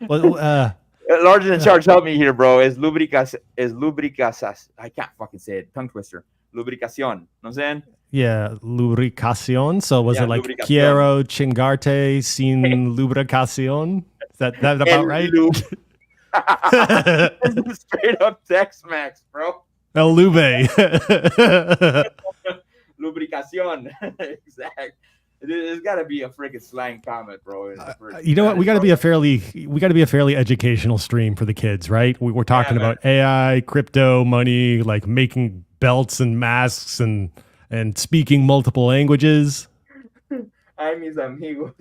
B: well,
A: Larger Than Charge, help me here, bro. Is lubricasas. I can't fucking say it. Tongue twister. Lubricación. You know what I'm saying?
B: Yeah, lubricación. So was it like quiero chingarte sin lubricación? Is that about right?
A: Straight up Tex-Mex, bro.
B: El lube.
A: Lubricación. Exactly. There's got to be a freaking slang comment, bro.
B: You know what? We got to be a fairly educational stream for the kids, right? We're talking about AI, crypto, money, like making belts and masks and speaking multiple languages.
A: Ay, mis amigos.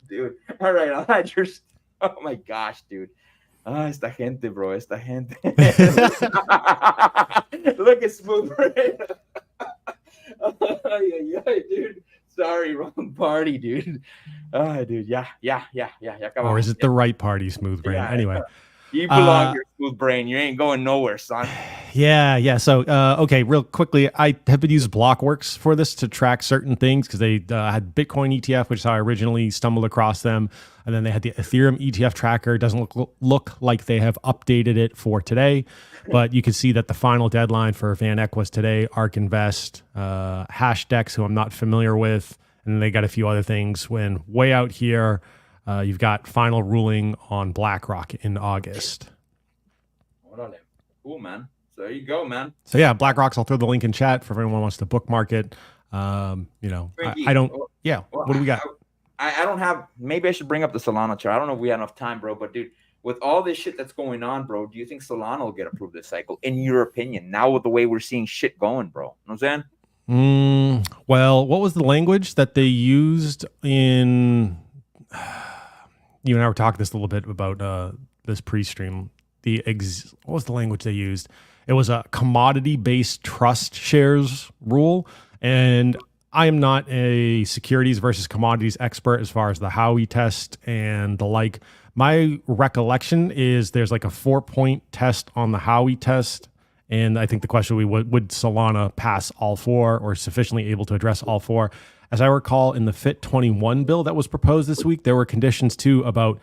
A: Dude. All right, I'll add your. Oh my gosh, dude. Esta gente, bro. Esta gente. Look at Smooth Brain. Dude. Sorry, wrong party, dude. Dude. Yeah. Come on.
B: Or is it the right party, Smooth Brain?
A: Yeah,
B: anyway.
A: You belong here, Smooth Brain. You ain't going nowhere, son.
B: Yeah. So, okay, real quickly, I have been using Blockworks for this to track certain things because they had Bitcoin ETF, which is how I originally stumbled across them. And then they had the Ethereum ETF tracker. It doesn't look like they have updated it for today, but you can see that the final deadline for Van Eck was today. ARK Invest, Hashdex, who I'm not familiar with, and they got a few other things. When way out here, you've got final ruling on BlackRock in August.
A: Cool, man. So there you go, man.
B: So yeah, BlackRock's. I'll throw the link in chat for everyone who wants to bookmark it. I don't. Yeah. What do we got?
A: I don't have. Maybe I should bring up the Solana chart. I don't know if we have enough time, bro. But dude, with all this shit that's going on, bro, do you think Solana will get approved this cycle? In your opinion, now with the way we're seeing shit going, bro. You know what I'm saying?
B: Well, what was the language that they used in? You and I were talking this a little bit about this pre-stream. What was the language they used? It was a commodity-based trust shares rule, and I am not a securities versus commodities expert as far as the Howey test and the like. My recollection is there's like a 4-point test on the Howey test, and I think the question would Solana pass all 4 or sufficiently able to address all 4? As I recall, in the FIT 21 bill that was proposed this week, there were conditions too about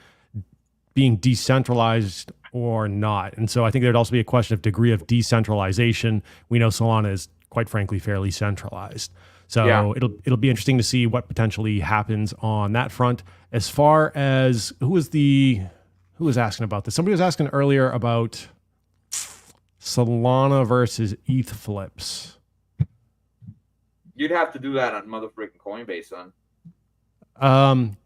B: being decentralized or not. And so I think there'd also be a question of degree of decentralization. We know Solana is, quite frankly, fairly centralized. So it'll be interesting to see what potentially happens on that front. As far as who was asking about this? Somebody was asking earlier about Solana versus ETH flips.
A: You'd have to do that on motherfucking Coinbase, son.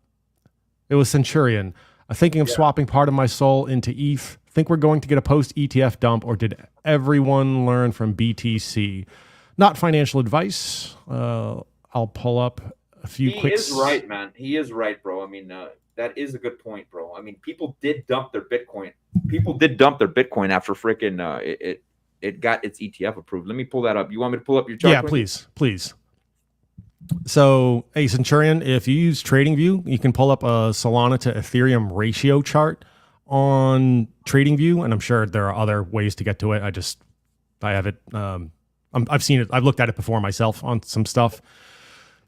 B: It was Centurion. I'm thinking of swapping part of my soul into ETH. Think we're going to get a post ETF dump, or did everyone learn from BTC? Not financial advice. I'll pull up a few quick.
A: He is right, man. He is right, bro. I mean, that is a good point, bro. I mean, people did dump their Bitcoin. People did dump their Bitcoin after freaking it got its ETF approved. Let me pull that up. You want me to pull up your chart?
B: Yeah, please. So, hey, Centurion, if you use TradingView, you can pull up a Solana to Ethereum ratio chart on TradingView, and I'm sure there are other ways to get to it. I have it. I've seen it. I've looked at it before myself on some stuff.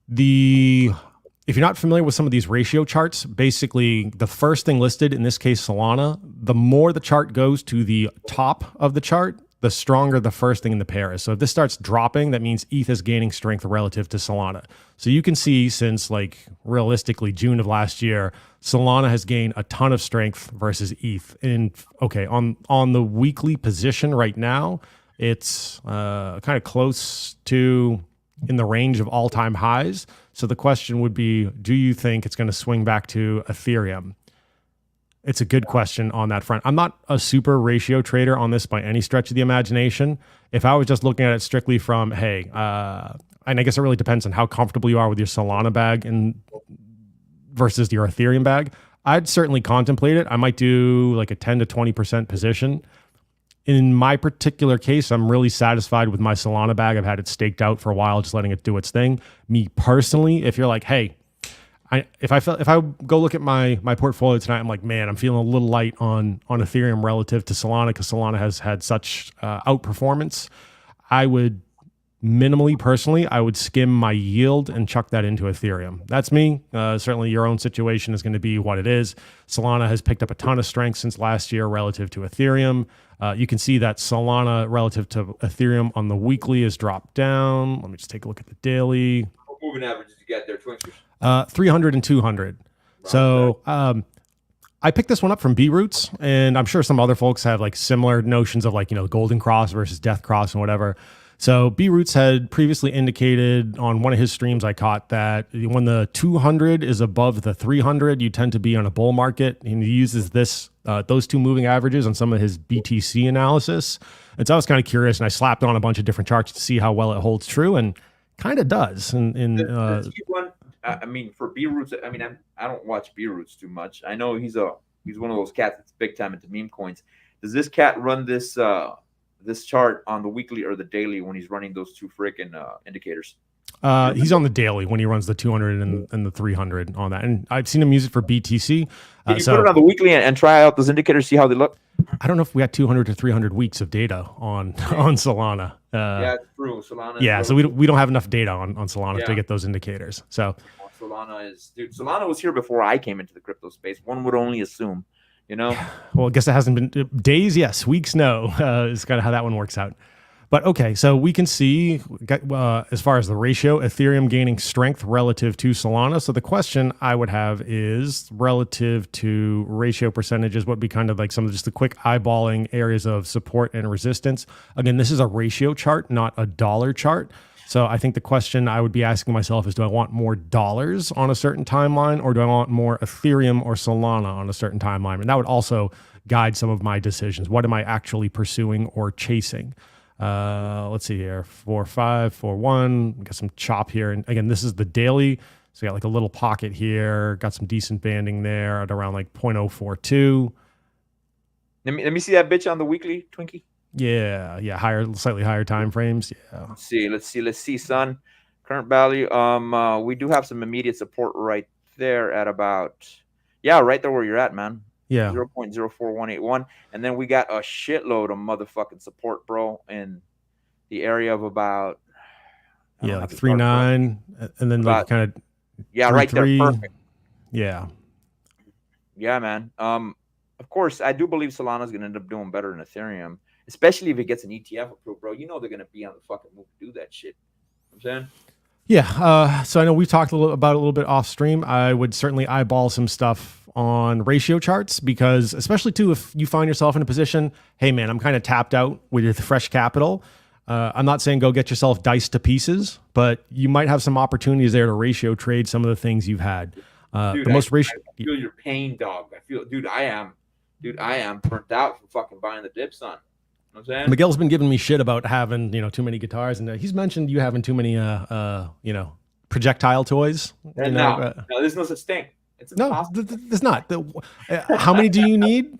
B: If you're not familiar with some of these ratio charts, basically the first thing listed, in this case Solana, the more the chart goes to the top of the chart, the stronger the first thing in the pair is. So if this starts dropping, that means ETH is gaining strength relative to Solana. So you can see since realistically June of last year, Solana has gained a ton of strength versus ETH. And on the weekly position right now, it's kind of close to in the range of all-time highs. So the question would be, do you think it's going to swing back to Ethereum? It's a good question on that front. I'm not a super ratio trader on this by any stretch of the imagination. If I was just looking at it strictly from, and I guess it really depends on how comfortable you are with your Solana bag and versus your Ethereum bag, I'd certainly contemplate it. I might do like a 10 to 20% position in my particular case, I'm really satisfied with my Solana bag. I've had it staked out for a while, just letting it do its thing. Me personally, if you're like, hey, if I go look at my portfolio tonight, I'm like, man, I'm feeling a little light on Ethereum relative to Solana because Solana has had such outperformance. I would minimally, personally, I would skim my yield and chuck that into Ethereum. That's me. Certainly your own situation is going to be what it is. Solana has picked up a ton of strength since last year relative to Ethereum. You can see that Solana relative to Ethereum on the weekly has dropped down. Let me just take a look at the daily.
A: What moving average did you get there, Twinsters?
B: 300 and 200. So I picked this one up from B Roots, and I'm sure some other folks have like similar notions of like, Golden Cross versus Death Cross and whatever. So B Roots had previously indicated on one of his streams I caught that when the 200 is above the 300, you tend to be on a bull market. And he uses those two moving averages on some of his BTC analysis. And so I was kind of curious, and I slapped on a bunch of different charts to see how well it holds true, and kind of does.
A: I mean, for B Roots, I mean, I don't watch B Roots too much. I know he's one of those cats that's big time into meme coins. Does this cat run this chart on the weekly or the daily when he's running those two freaking indicators?
B: He's on the daily when he runs the 200 and the 300 on that. And I've seen him use it for BTC.
A: Can you put it on the weekly and try out those indicators, see how they look?
B: I don't know if we got 200 to 300 weeks of data on Solana.
A: Yeah, it's true. Solana.
B: Yeah, so we don't have enough data on Solana to get those indicators. So
A: Solana was here before I came into the crypto space. One would only assume.
B: Well, I guess it hasn't been days. Yes, weeks. No, is kind of how that one works out. But okay, so we can see as far as the ratio, Ethereum gaining strength relative to Solana. So the question I would have is relative to ratio percentages, what would be kind of like some of just the quick eyeballing areas of support and resistance. Again, this is a ratio chart, not a dollar chart. So I think the question I would be asking myself is, do I want more dollars on a certain timeline, or do I want more Ethereum or Solana on a certain timeline? And that would also guide some of my decisions. What am I actually pursuing or chasing? Let's see here, 4.5, 4.1. We got some chop here. And again, this is the daily. So we got like a little pocket here, got some decent banding there at around like 0.042.
A: Let me see that bitch on the weekly, Twinkie.
B: Yeah, slightly higher time frames. Yeah.
A: Let's see, son. Current value. We do have some immediate support right there at about, right there where you're at, man.
B: Yeah.
A: 0.04181. And then we got a shitload of motherfucking support, bro, in the area of about
B: like 3.9, and then like kind of
A: right there, perfect.
B: Yeah.
A: Yeah, man. Of course, I do believe Solana's gonna end up doing better than Ethereum, especially if it gets an ETF approved, bro. They're gonna be on the fucking move to do that shit. You know what I'm saying?
B: Yeah. So I know we've talked about it a little bit off stream. I would certainly eyeball some stuff on ratio charts, because especially too, if you find yourself in a position, hey man, I'm kind of tapped out with your fresh capital. I'm not saying go get yourself diced to pieces, but you might have some opportunities there to ratio trade some of the things you've had.
A: Dude, I feel your pain, dog. I am burnt out from fucking buying the dips on. You know what I'm saying?
B: Miguel's been giving me shit about having, too many guitars, and he's mentioned you having too many, projectile toys.
A: No, there's no such thing. It's impossible.
B: No, there's not. How many do you need?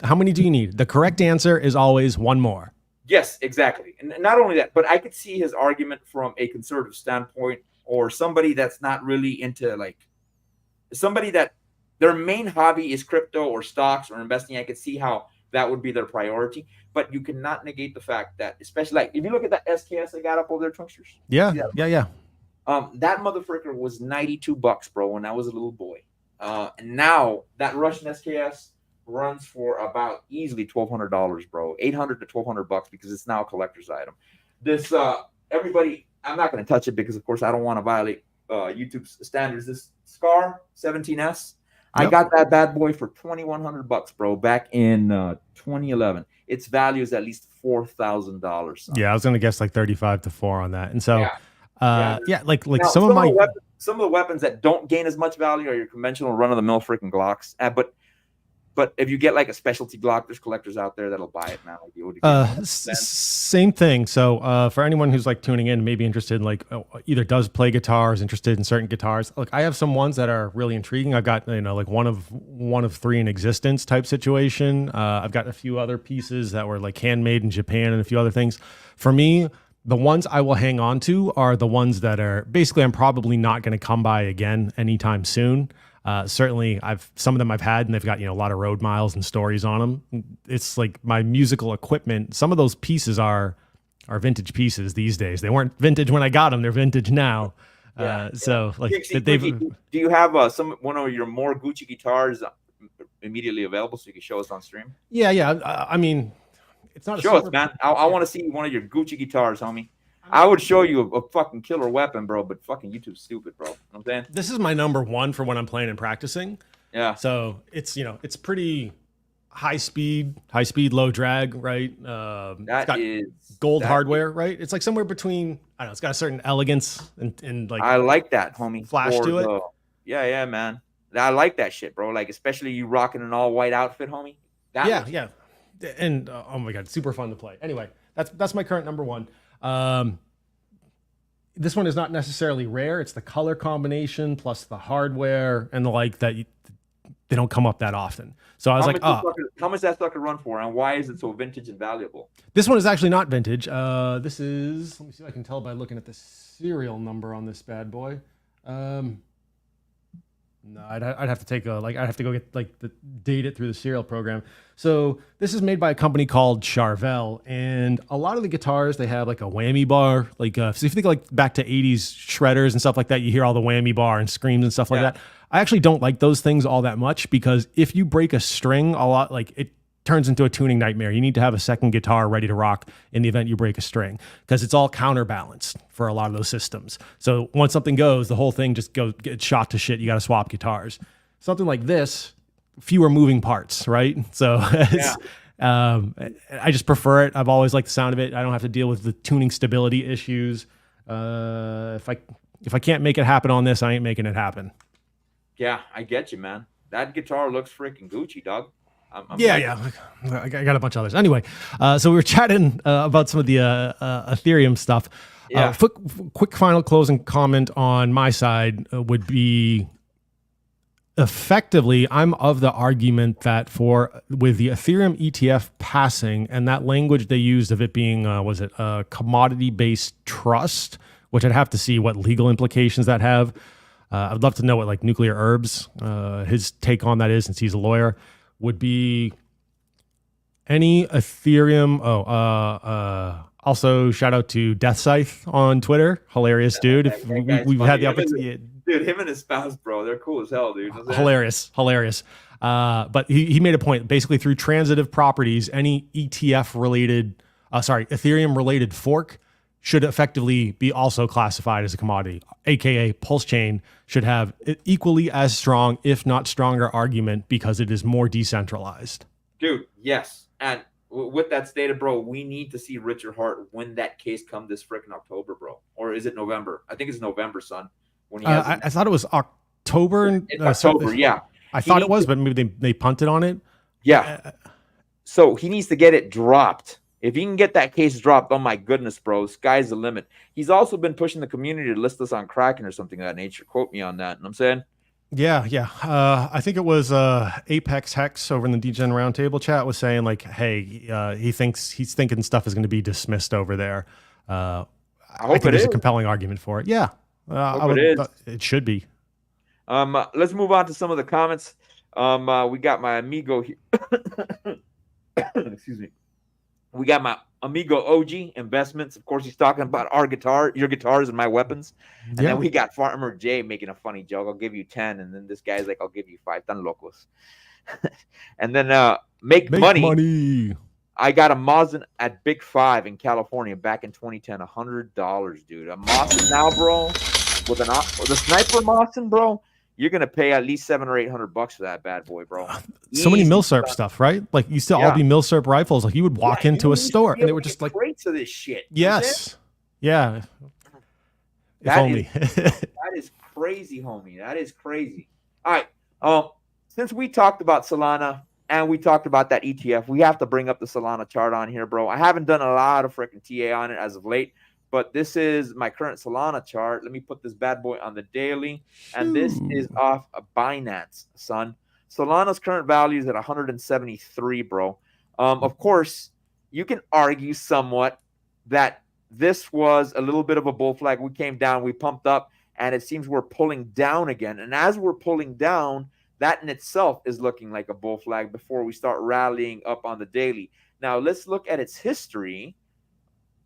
B: The correct answer is always one more.
A: Yes, exactly. And not only that, but I could see his argument from a conservative standpoint, or somebody that's not really into somebody that their main hobby is crypto or stocks or investing. I could see how that would be their priority. But you cannot negate the fact that, especially if you look at that SKS I got up over there, Twinsters.
B: Yeah.
A: That motherfucker was $92, bro, when I was a little boy. And now that Russian SKS runs for about easily $1,200, bro, $800 to $1,200 because it's now a collector's item. This everybody, I'm not going to touch it because, of course, I don't want to violate YouTube's standards. This Scar 17S, I got that bad boy for $2,100, bro, back in 2011. Its value is at least $4,000.
B: Yeah, I was going to guess like 35 to 4 on that, and so like
A: now,
B: some of
A: the weapons that don't gain as much value are your conventional run-of-the-mill freaking Glocks. But But if you get like a specialty Glock, there's collectors out there that'll buy it, man. Like you would.
B: Same thing. So for anyone who's like tuning in, maybe interested in like either does play guitars, interested in certain guitars. Look, I have some ones that are really intriguing. I've got like one of three in existence type situation. I've got a few other pieces that were like handmade in Japan and a few other things. For me, the ones I will hang on to are the ones that are basically I'm probably not going to come by again anytime soon. Certainly, some of them I've had, and they've got a lot of road miles and stories on them. It's like my musical equipment. Some of those pieces are vintage pieces these days. They weren't vintage when I got them; they're vintage now. So, like,
A: do you have one of your more Gucci guitars immediately available so you can show us on stream?
B: Yeah. I mean, it's not
A: show us, man. I want to see one of your Gucci guitars, homie. I would show you a fucking killer weapon, bro, but fucking YouTube's stupid, bro. You know what I'm saying?
B: This is my number one for when I'm playing and practicing.
A: Yeah.
B: So it's it's pretty high speed, low drag, right? It's got gold hardware, right? It's like somewhere between, I don't know, it's got a certain elegance and like
A: I like that, homie.
B: Flash to it.
A: Yeah, man. I like that shit, bro. Like especially you rocking an all white outfit, homie.
B: Yeah. And oh my god, super fun to play. Anyway, that's my current number one. This one is not necessarily rare. It's the color combination plus the hardware and the like that they don't come up that often. So I was
A: how much that sucker run for, and why is it so vintage and valuable?
B: This one is actually not vintage. This is, let me see if I can tell by looking at the serial number on this bad boy. No, I'd have to take I'd have to go get date it through the serial program. So this is made by a company called Charvel, and a lot of the guitars, they have like a whammy bar. So if you think like back to 80s shredders and stuff like that, you hear all the whammy bar and screams and stuff like that. I actually don't like those things all that much because if you break a string a lot, like it turns into a tuning nightmare. You need to have a second guitar ready to rock in the event you break a string because it's all counterbalanced for a lot of those systems. So once something goes, the whole thing just gets shot to shit. You got to swap guitars. Something like this, fewer moving parts, right? So I just prefer it. I've always liked the sound of it. I don't have to deal with the tuning stability issues. If I can't make it happen on this, I ain't making it happen.
A: Yeah, I get you, man. That guitar looks freaking Gucci, dog.
B: Yeah. I got a bunch of others. Anyway, so we were chatting about some of the Ethereum stuff.
A: Yeah.
B: Quick final closing comment on my side would be effectively, I'm of the argument that with the Ethereum ETF passing and that language they used of it being, was it a commodity-based trust, which I'd have to see what legal implications that have. I'd love to know what like Nuclear Herbs, his take on that is since he's a lawyer. Would be any Ethereum. Also shout out to Death Scythe on Twitter. Hilarious dude. If we've had the opportunity.
A: Dude, him and his spouse, bro, they're cool as hell, dude.
B: Hilarious. But he made a point. Basically, through transitive properties, any Ethereum related fork should effectively be also classified as a commodity, aka Pulse Chain should have equally as strong, if not stronger, argument because it is more decentralized.
A: Dude, yes. And with that stated, bro, we need to see Richard Hart win that case come this freaking October, bro. Or is it November? I think it's November, son. When he
B: I thought it was October.
A: It's October, yeah.
B: I thought it was, but maybe they punted on it.
A: Yeah. So he needs to get it dropped. If he can get that case dropped, oh my goodness, bro, sky's the limit. He's also been pushing the community to list us on Kraken or something of that nature. Quote me on that. You know what I'm saying?
B: Yeah. I think it was Apex Hex over in the DGen Roundtable chat was saying like, hey, he's thinking stuff is going to be dismissed over there. I think there's a compelling argument for it. Yeah, it should be.
A: Let's move on to some of the comments. We got my amigo here. Excuse me. We got my amigo OG Investments. Of course, he's talking about your guitars and my weapons. And then we got Farmer J making a funny joke. I'll give you 10. And then this guy's like, I'll give you 5. Tan locos. And then make money. I got a Mosin at Big 5 in California back in 2010. $100, dude. A Mosin now, bro, with a sniper Mosin, bro. You're gonna pay at least $700 or $800 for that bad boy, bro.
B: So many Milsurp stuff, right? Like used to all be Milsurp rifles. Like you would walk into a store and they were just like
A: crates of this shit.
B: Yes, yeah.
A: That is crazy, homie. That is crazy. All right. Since we talked about Solana, And we talked about that ETF. We have to bring up the Solana chart on here, bro. I haven't done a lot of freaking TA on it as of late, but this is my current Solana chart. Let me put this bad boy on the daily. And this is off of Binance, son. Solana's current value is at 173, bro. Of course, you can argue somewhat that this was a little bit of a bull flag. We came down, we pumped up, and it seems we're pulling down again. And as we're pulling down, that in itself is looking like a bull flag before we start rallying up on the daily. Now, let's look at its history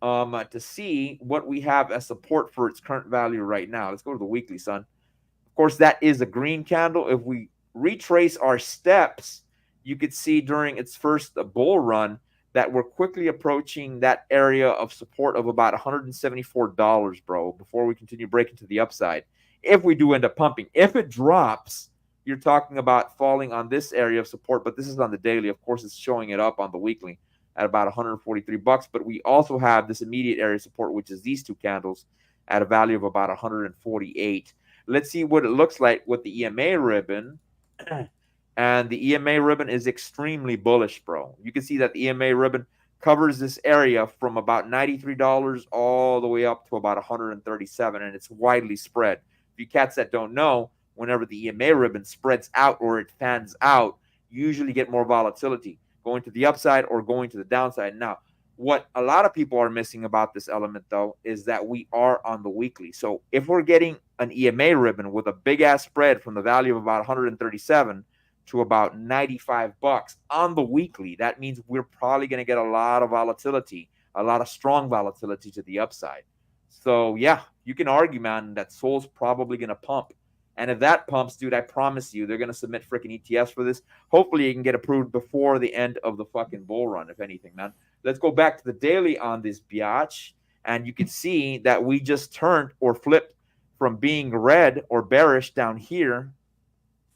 A: to see what we have as support for its current value right now. Let's go to the weekly, son. Of course, that is a green candle. If we retrace our steps, you could see during its first bull run that we're quickly approaching that area of support of about $174, bro, before we continue breaking to the upside. If we do end up pumping, if it drops, you're talking about falling on this area of support, but this is on the daily. Of course, it's showing it up on the weekly at about 143 bucks. But we also have this immediate area of support, which is these two candles at a value of about 148. Let's see what it looks like with the EMA ribbon. And the EMA ribbon is extremely bullish, bro. You can see that the EMA ribbon covers this area from about $93 all the way up to about 137, and it's widely spread. If you cats that don't know, whenever the EMA ribbon spreads out or it fans out, you usually get more volatility going to the upside or going to the downside. Now, what a lot of people are missing about this element, though, is that we are on the weekly. So if we're getting an EMA ribbon with a big ass spread from the value of about 137 to about 95 bucks on the weekly, that means we're probably going to get a lot of volatility, a lot of strong volatility to the upside. So yeah, you can argue, man, that Sol's probably going to pump. And if that pumps, dude, I promise you, they're going to submit freaking ETFs for this. Hopefully, it can get approved before the end of the fucking bull run, if anything, man. Let's go back to the daily on this biatch. And you can see that we just turned or flipped from being red or bearish down here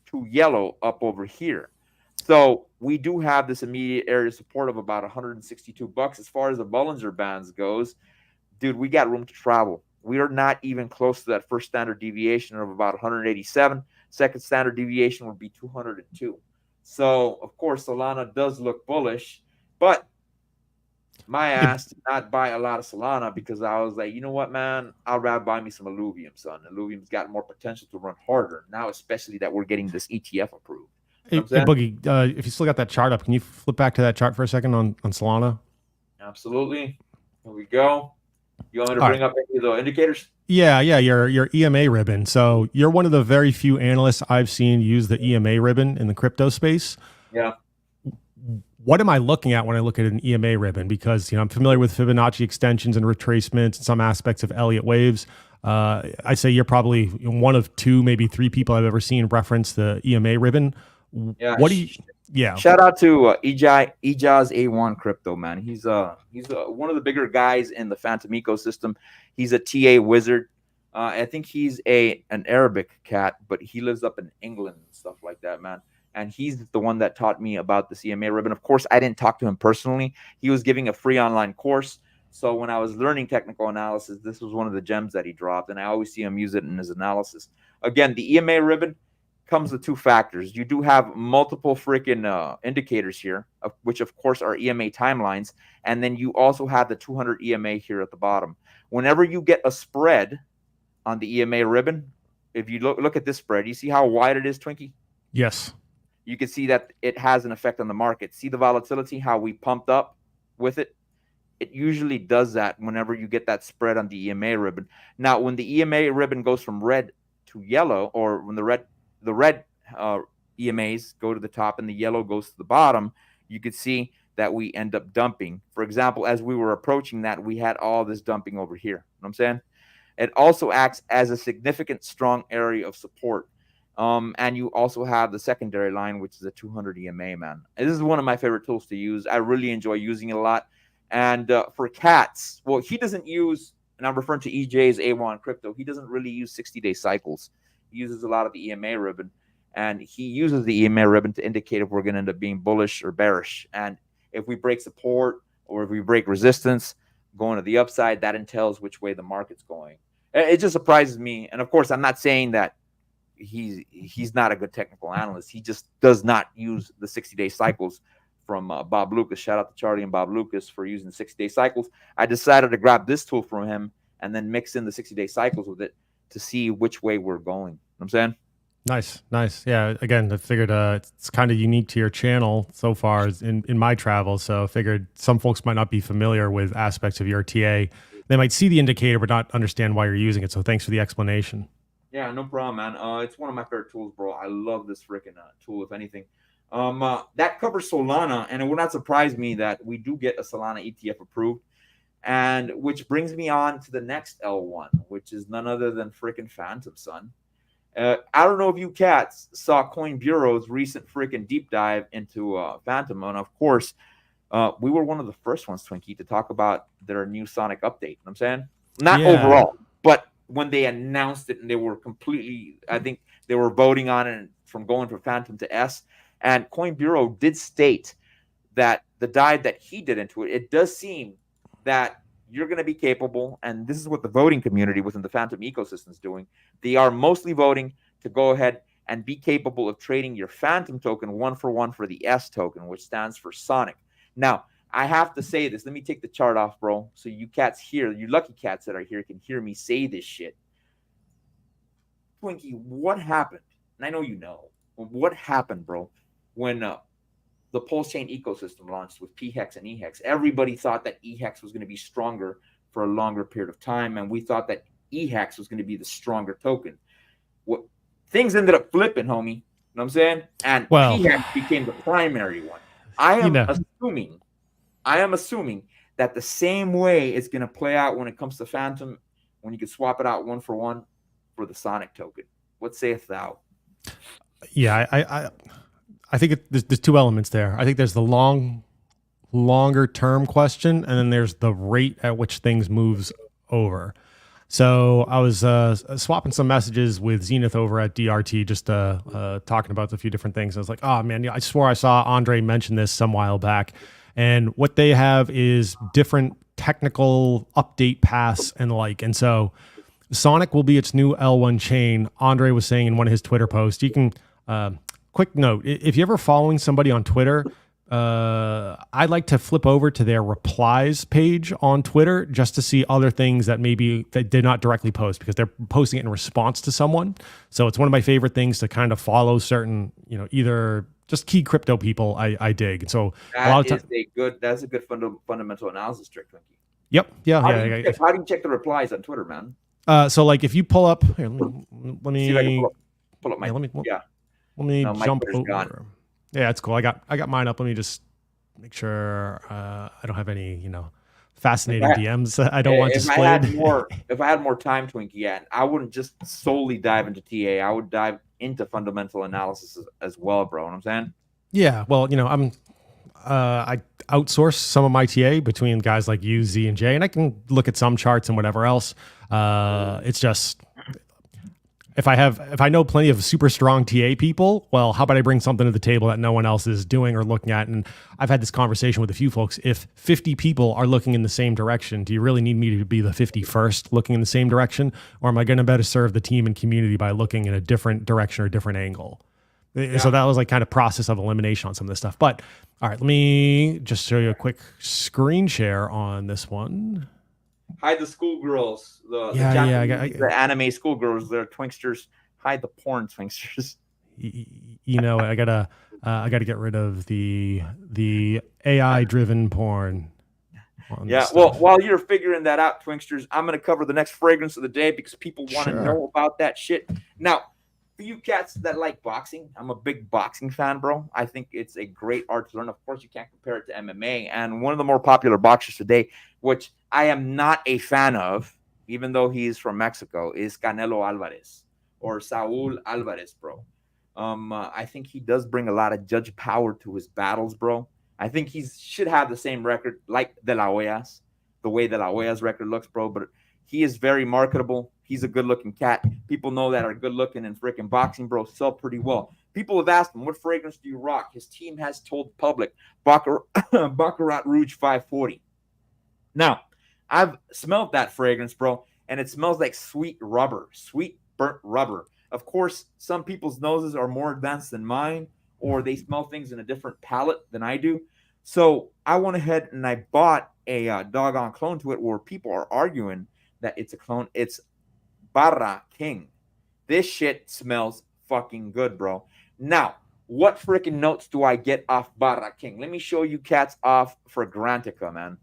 A: to yellow up over here. So we do have this immediate area of support of about 162 bucks. As far as the Bollinger Bands goes, dude, we got room to travel. We are not even close to that first standard deviation of about 187. Second standard deviation would be 202. So, of course, Solana does look bullish, but my ass did not buy a lot of Solana because I was like, you know what, man? I'd rather buy me some Illuvium, son. Illuvium's got more potential to run harder now, especially that we're getting this ETF approved.
B: Hey, Boogie, if you still got that chart up, can you flip back to that chart for a second on Solana?
A: Absolutely. Here we go. You want me to bring up any of the indicators?
B: Yeah, your EMA ribbon. So you're one of the very few analysts I've seen use the EMA ribbon in the crypto space.
A: Yeah.
B: What am I looking at when I look at an EMA ribbon? Because I'm familiar with Fibonacci extensions and retracements and some aspects of Elliott waves. I say you're probably one of two, maybe three people I've ever seen reference the EMA ribbon.
A: Yeah.
B: What do you? Yeah.
A: Shout out to Ijaz A1 Crypto, man. He's one of the bigger guys in the Phantom ecosystem. He's a TA wizard. I think he's an Arabic cat, but he lives up in England and stuff like that, man. And he's the one that taught me about the CMA ribbon. Of course, I didn't talk to him personally. He was giving a free online course. So when I was learning technical analysis, this was one of the gems that he dropped, and I always see him use it in his analysis. Again, the EMA ribbon comes with two factors. You do have multiple freaking indicators here, which of course are EMA timelines, and then you also have the 200 EMA here at the bottom. Whenever you get a spread on the EMA ribbon, if you look at this spread, you see how wide it is, Twinkie?
B: Yes.
A: You can see that it has an effect on the market. See the volatility, how we pumped up with it? It usually does that whenever you get that spread on the EMA ribbon. Now, when the EMA ribbon goes from red to yellow, or when the red EMAs go to the top and the yellow goes to the bottom, you could see that we end up dumping. For example, as we were approaching that, we had all this dumping over here. You know what I'm saying? It also acts as a significant strong area of support. And you also have the secondary line, which is a 200 EMA, man. And this is one of my favorite tools to use. I really enjoy using it a lot. And for cats, well, he doesn't use, and I'm referring to EJ's A1 Crypto, he doesn't really use 60-day cycles. He uses a lot of the EMA ribbon, and he uses the EMA ribbon to indicate if we're going to end up being bullish or bearish. And if we break support or if we break resistance going to the upside, that entails which way the market's going. It just surprises me. And of course, I'm not saying that he's not a good technical analyst. He just does not use the 60-day cycles from Bob Lucas. Shout out to Charlie and Bob Lucas for using 60-day cycles. I decided to grab this tool from him and then mix in the 60-day cycles with it to see which way we're going. You know what I'm saying?
B: Nice. Yeah. Again, I figured it's kind of unique to your channel so far in my travels. So I figured some folks might not be familiar with aspects of your TA. They might see the indicator but not understand why you're using it. So thanks for the explanation.
A: Yeah, no problem, man. It's one of my favorite tools, bro. I love this freaking tool, if anything. That covers Solana, and it would not surprise me that we do get a Solana ETF approved. And which brings me on to the next L1, which is none other than freaking Phantom, son. I don't know if you cats saw Coin Bureau's recent freaking deep dive into Phantom. And of course, we were one of the first ones, Twinkie, to talk about their new Sonic update. You know what I'm saying? Not overall, but when they announced it and they were completely, I think they were voting on it from going from Phantom to S. And Coin Bureau did state that the dive that he did into it, it does seem that you're going to be capable, and this is what the voting community within the Phantom ecosystem is doing. They are mostly voting to go ahead and be capable of trading your Phantom token 1-for-1 for the S token, which stands for Sonic. Now, I have to say this. Let me take the chart off, bro, so you cats here, you lucky cats that are here, can hear me say this shit. Twinkie, what happened? And I know you know. What happened, bro, when the Pulse Chain ecosystem launched with PHEX and EHEX? Everybody thought that EHEX was going to be stronger for a longer period of time, and we thought that EHEX was going to be the stronger token. What things ended up flipping, homie. You know what I'm saying? And PHEX became the primary one. I am assuming that the same way it's going to play out when it comes to Phantom, when you can swap it out 1-for-1 for the Sonic token. What sayest thou?
B: Yeah, I think there's two elements there. I think there's the longer term question, and then there's the rate at which things moves over. So I was swapping some messages with Zenith over at DRT, just talking about a few different things. I was like, oh man, I swore I saw Andre mention this some while back. And what they have is different technical update paths and the like. And so Sonic will be its new L1 chain. Andre was saying in one of his Twitter posts, you can, quick note, if you're ever following somebody on Twitter, I like to flip over to their replies page on Twitter just to see other things that maybe they did not directly post because they're posting it in response to someone. So it's one of my favorite things to kind of follow certain, either just key crypto people I dig. And so that's
A: a good fundamental analysis trick, Twinkie.
B: Yep. Yeah.
A: How do you check the replies on Twitter, man?
B: So like if you pull up, here, let me
A: see if I can pull up my,
B: let me jump over.
A: Gone.
B: Yeah, it's cool. I got mine up. Let me just make sure I don't have any, fascinating DMs. I don't want displayed.
A: If I had more time, Twinkie, I wouldn't just solely dive into TA. I would dive into fundamental analysis as well, bro. You know what I'm saying?
B: Yeah. Well, I outsource some of my TA between guys like you, Z, and J, and I can look at some charts and whatever else. It's just if I know plenty of super strong TA people, well, how about I bring something to the table that no one else is doing or looking at? And I've had this conversation with a few folks. If 50 people are looking in the same direction, do you really need me to be the 51st looking in the same direction? Or am I going to better serve the team and community by looking in a different direction or different angle? Yeah. So that was like kind of process of elimination on some of this stuff. But all right, let me just show you a quick screen share on this one.
A: Hide the schoolgirls. The anime schoolgirls. They're twinksters. Hide the porn twinksters.
B: I gotta get rid of the AI driven porn.
A: Yeah. Well, while you're figuring that out, twinksters, I'm gonna cover the next fragrance of the day because people want to know about that shit. Now, for you cats that like boxing, I'm a big boxing fan, bro. I think it's a great art to learn. Of course, you can't compare it to MMA. And one of the more popular boxers today, which I am not a fan of, even though he's from Mexico, is Canelo Alvarez or Saul Alvarez, bro. I think he does bring a lot of judge power to his battles, bro. I think he should have the same record like De La Hoya's, the way De La Hoya's record looks, bro. But he is very marketable. He's a good-looking cat. People know that are good-looking in freaking boxing, bro, sell pretty well. People have asked him, what fragrance do you rock? His team has told the public, Baccarat Rouge 540. Now, I've smelled that fragrance, bro, and it smells like sweet rubber, sweet burnt rubber. Of course, some people's noses are more advanced than mine, or they smell things in a different palate than I do. So I went ahead and I bought a doggone clone to it where people are arguing that it's a clone. It's Barra King. This shit smells fucking good, bro. Now, what freaking notes do I get off Barra King? Let me show you cats off for Grantica, man.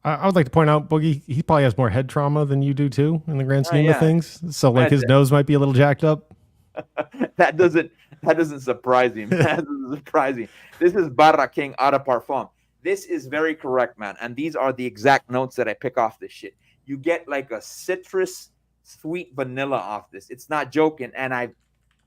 B: I would like to point out, Boogie, he probably has more head trauma than you do too, in the grand scheme of things. So, like, his nose might be a little jacked up.
A: that doesn't surprise me, man. That doesn't surprise me. This is Barra King Eau de Parfum. This is very correct, man. And these are the exact notes that I pick off this shit. You get like a citrus, sweet vanilla off this. It's not joking. And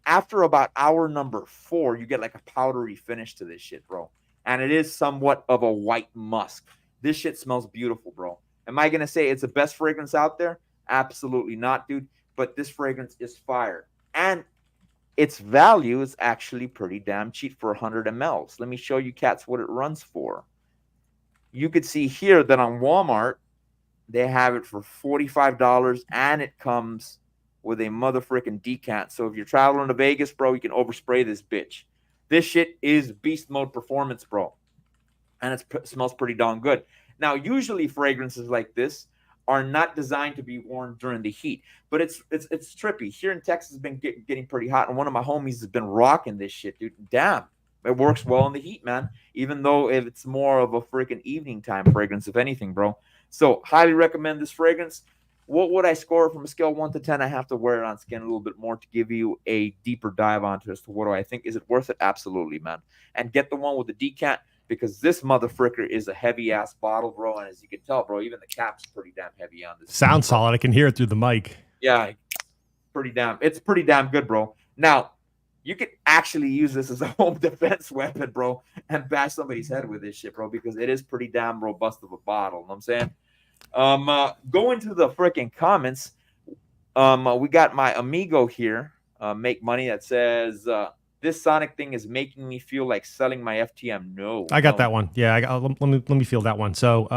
A: after about hour number 4, you get like a powdery finish to this shit, bro. And it is somewhat of a white musk. This shit smells beautiful, bro. Am I going to say it's the best fragrance out there? Absolutely not, dude. But this fragrance is fire. And its value is actually pretty damn cheap for 100 mLs. Let me show you cats what it runs for. You could see here that on Walmart, they have it for $45, and it comes with a motherfucking decant. So if you're traveling to Vegas, bro, you can overspray this bitch. This shit is beast mode performance, bro. And it smells pretty darn good. Now, usually fragrances like this are not designed to be worn during the heat, but it's trippy. Here in Texas, it's been getting pretty hot, and one of my homies has been rocking this shit, dude. Damn, it works well in the heat, man. Even though it's more of a freaking evening time fragrance, if anything, bro. So, highly recommend this fragrance. What would I score from a scale 1 to 10? I have to wear it on skin a little bit more to give you a deeper dive onto as to what do I think. Is it worth it? Absolutely, man. And get the one with the decant, because this motherfucker is a heavy-ass bottle, bro. And as you can tell, bro, even the cap's pretty damn heavy on this.
B: Sounds solid. I can hear it through the mic.
A: Yeah, it's pretty damn good, bro. Now, you can actually use this as a home defense weapon, bro, and bash somebody's head with this shit, bro, because it is pretty damn robust of a bottle. You know what I'm saying? Going to the freaking comments, we got my amigo here, Make Money, that says, this Sonic thing is making me feel like selling my FTM. No,
B: I got that one. Yeah, let me feel that one. So,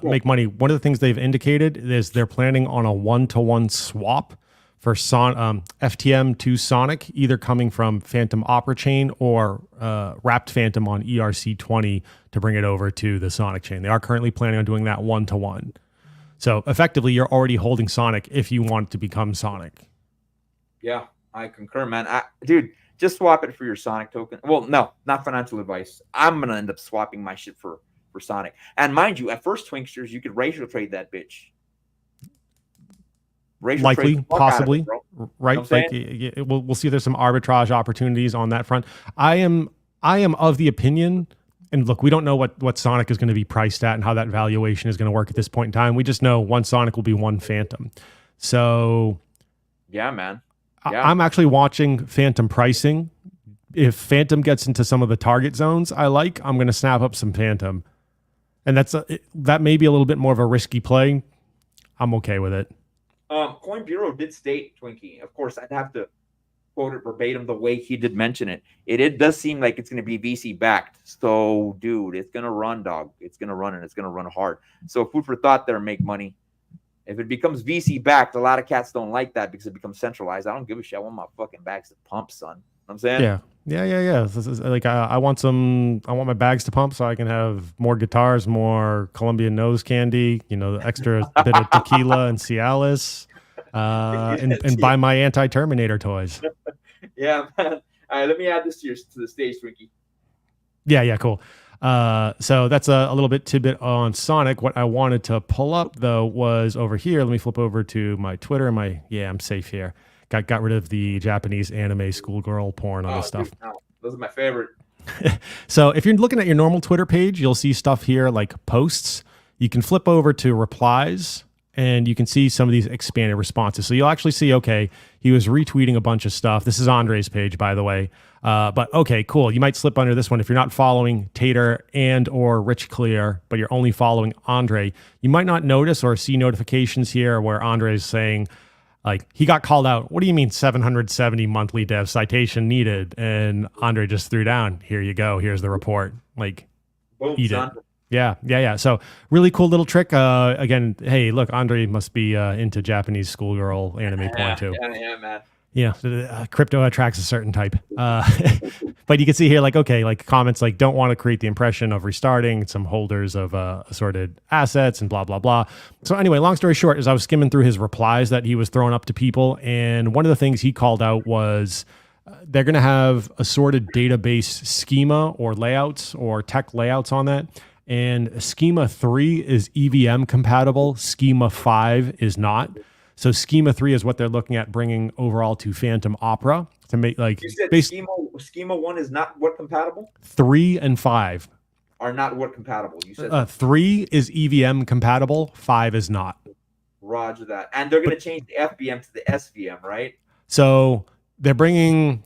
B: cool. Make Money. One of the things they've indicated is they're planning on a 1-to-1 swap for FTM to Sonic, either coming from Phantom Opera chain or Wrapped Phantom on ERC20 to bring it over to the Sonic chain. They are currently planning on doing that 1-to-1. So effectively, you're already holding Sonic if you want to become Sonic.
A: Yeah, I concur, man. Dude, just swap it for your Sonic token. Well, no, not financial advice. I'm going to end up swapping my shit for Sonic. And mind you, at first Twinksters, you could racial trade that bitch.
B: Likely, possibly, right? Like, we'll see. There's some arbitrage opportunities on that front. I am of the opinion, and look, we don't know what Sonic is going to be priced at and how that valuation is going to work at this point in time. We just know one Sonic will be one Phantom. So,
A: yeah, man. Yeah.
B: I'm actually watching Phantom pricing. If Phantom gets into some of the target zones I'm going to snap up some Phantom, and that may be a little bit more of a risky play. I'm okay with it.
A: Coin Bureau did state, Twinkie, of course, I'd have to quote it verbatim the way he did mention it. It does seem like it's going to be VC backed. So, dude, it's going to run, dog. It's going to run, and it's going to run hard. So, food for thought there, Make Money. If it becomes VC backed, a lot of cats don't like that because it becomes centralized. I don't give a shit. I want my fucking bags to pump, son. You know what I'm saying?
B: Yeah. This is, like, I want my bags to pump so I can have more guitars, more Colombian nose candy, the extra bit of tequila and Cialis, and buy my anti-Terminator toys.
A: Yeah, man. All right, let me add this to the stage, Twinkie.
B: Yeah, cool. So that's a little bit tidbit on Sonic. What I wanted to pull up though was over here. Let me flip over to my Twitter. I'm safe here. Got rid of the Japanese anime schoolgirl porn on this stuff.
A: Dude, no, those are my favorite.
B: So if you're looking at your normal Twitter page, you'll see stuff here like posts. You can flip over to replies, and you can see some of these expanded responses. So you'll actually see, okay, he was retweeting a bunch of stuff. This is Andre's page, by the way. But okay, cool. You might slip under this one. If you're not following Tater and or Rich Clear, but you're only following Andre, you might not notice or see notifications here where Andre is saying, like, he got called out. What do you mean 770 monthly dev citation needed? And Andre just threw down, here you go. Here's the report. Like,
A: boom,
B: eat
A: son.
B: it. Yeah. So really cool little trick. Again, hey, look, Andre must be into Japanese schoolgirl anime porn too.
A: Yeah, man.
B: Crypto attracts a certain type. But you can see here, like, okay, like comments like don't want to create the impression of restarting some holders of assorted assets and blah, blah, blah. So anyway, long story short, as I was skimming through his replies that he was throwing up to people, and one of the things he called out was they're going to have assorted database schema or layouts or tech layouts on that. And schema 3 is EVM compatible. Schema 5 is not. So schema 3 is what they're looking at bringing overall to Phantom Opera to make like
A: You said schema 1 is not what compatible?
B: 3 and 5
A: are not what compatible. You said
B: 3 is EVM compatible, 5 is not.
A: Roger that. And they're going to change the FVM to the SVM, right?
B: So they're bringing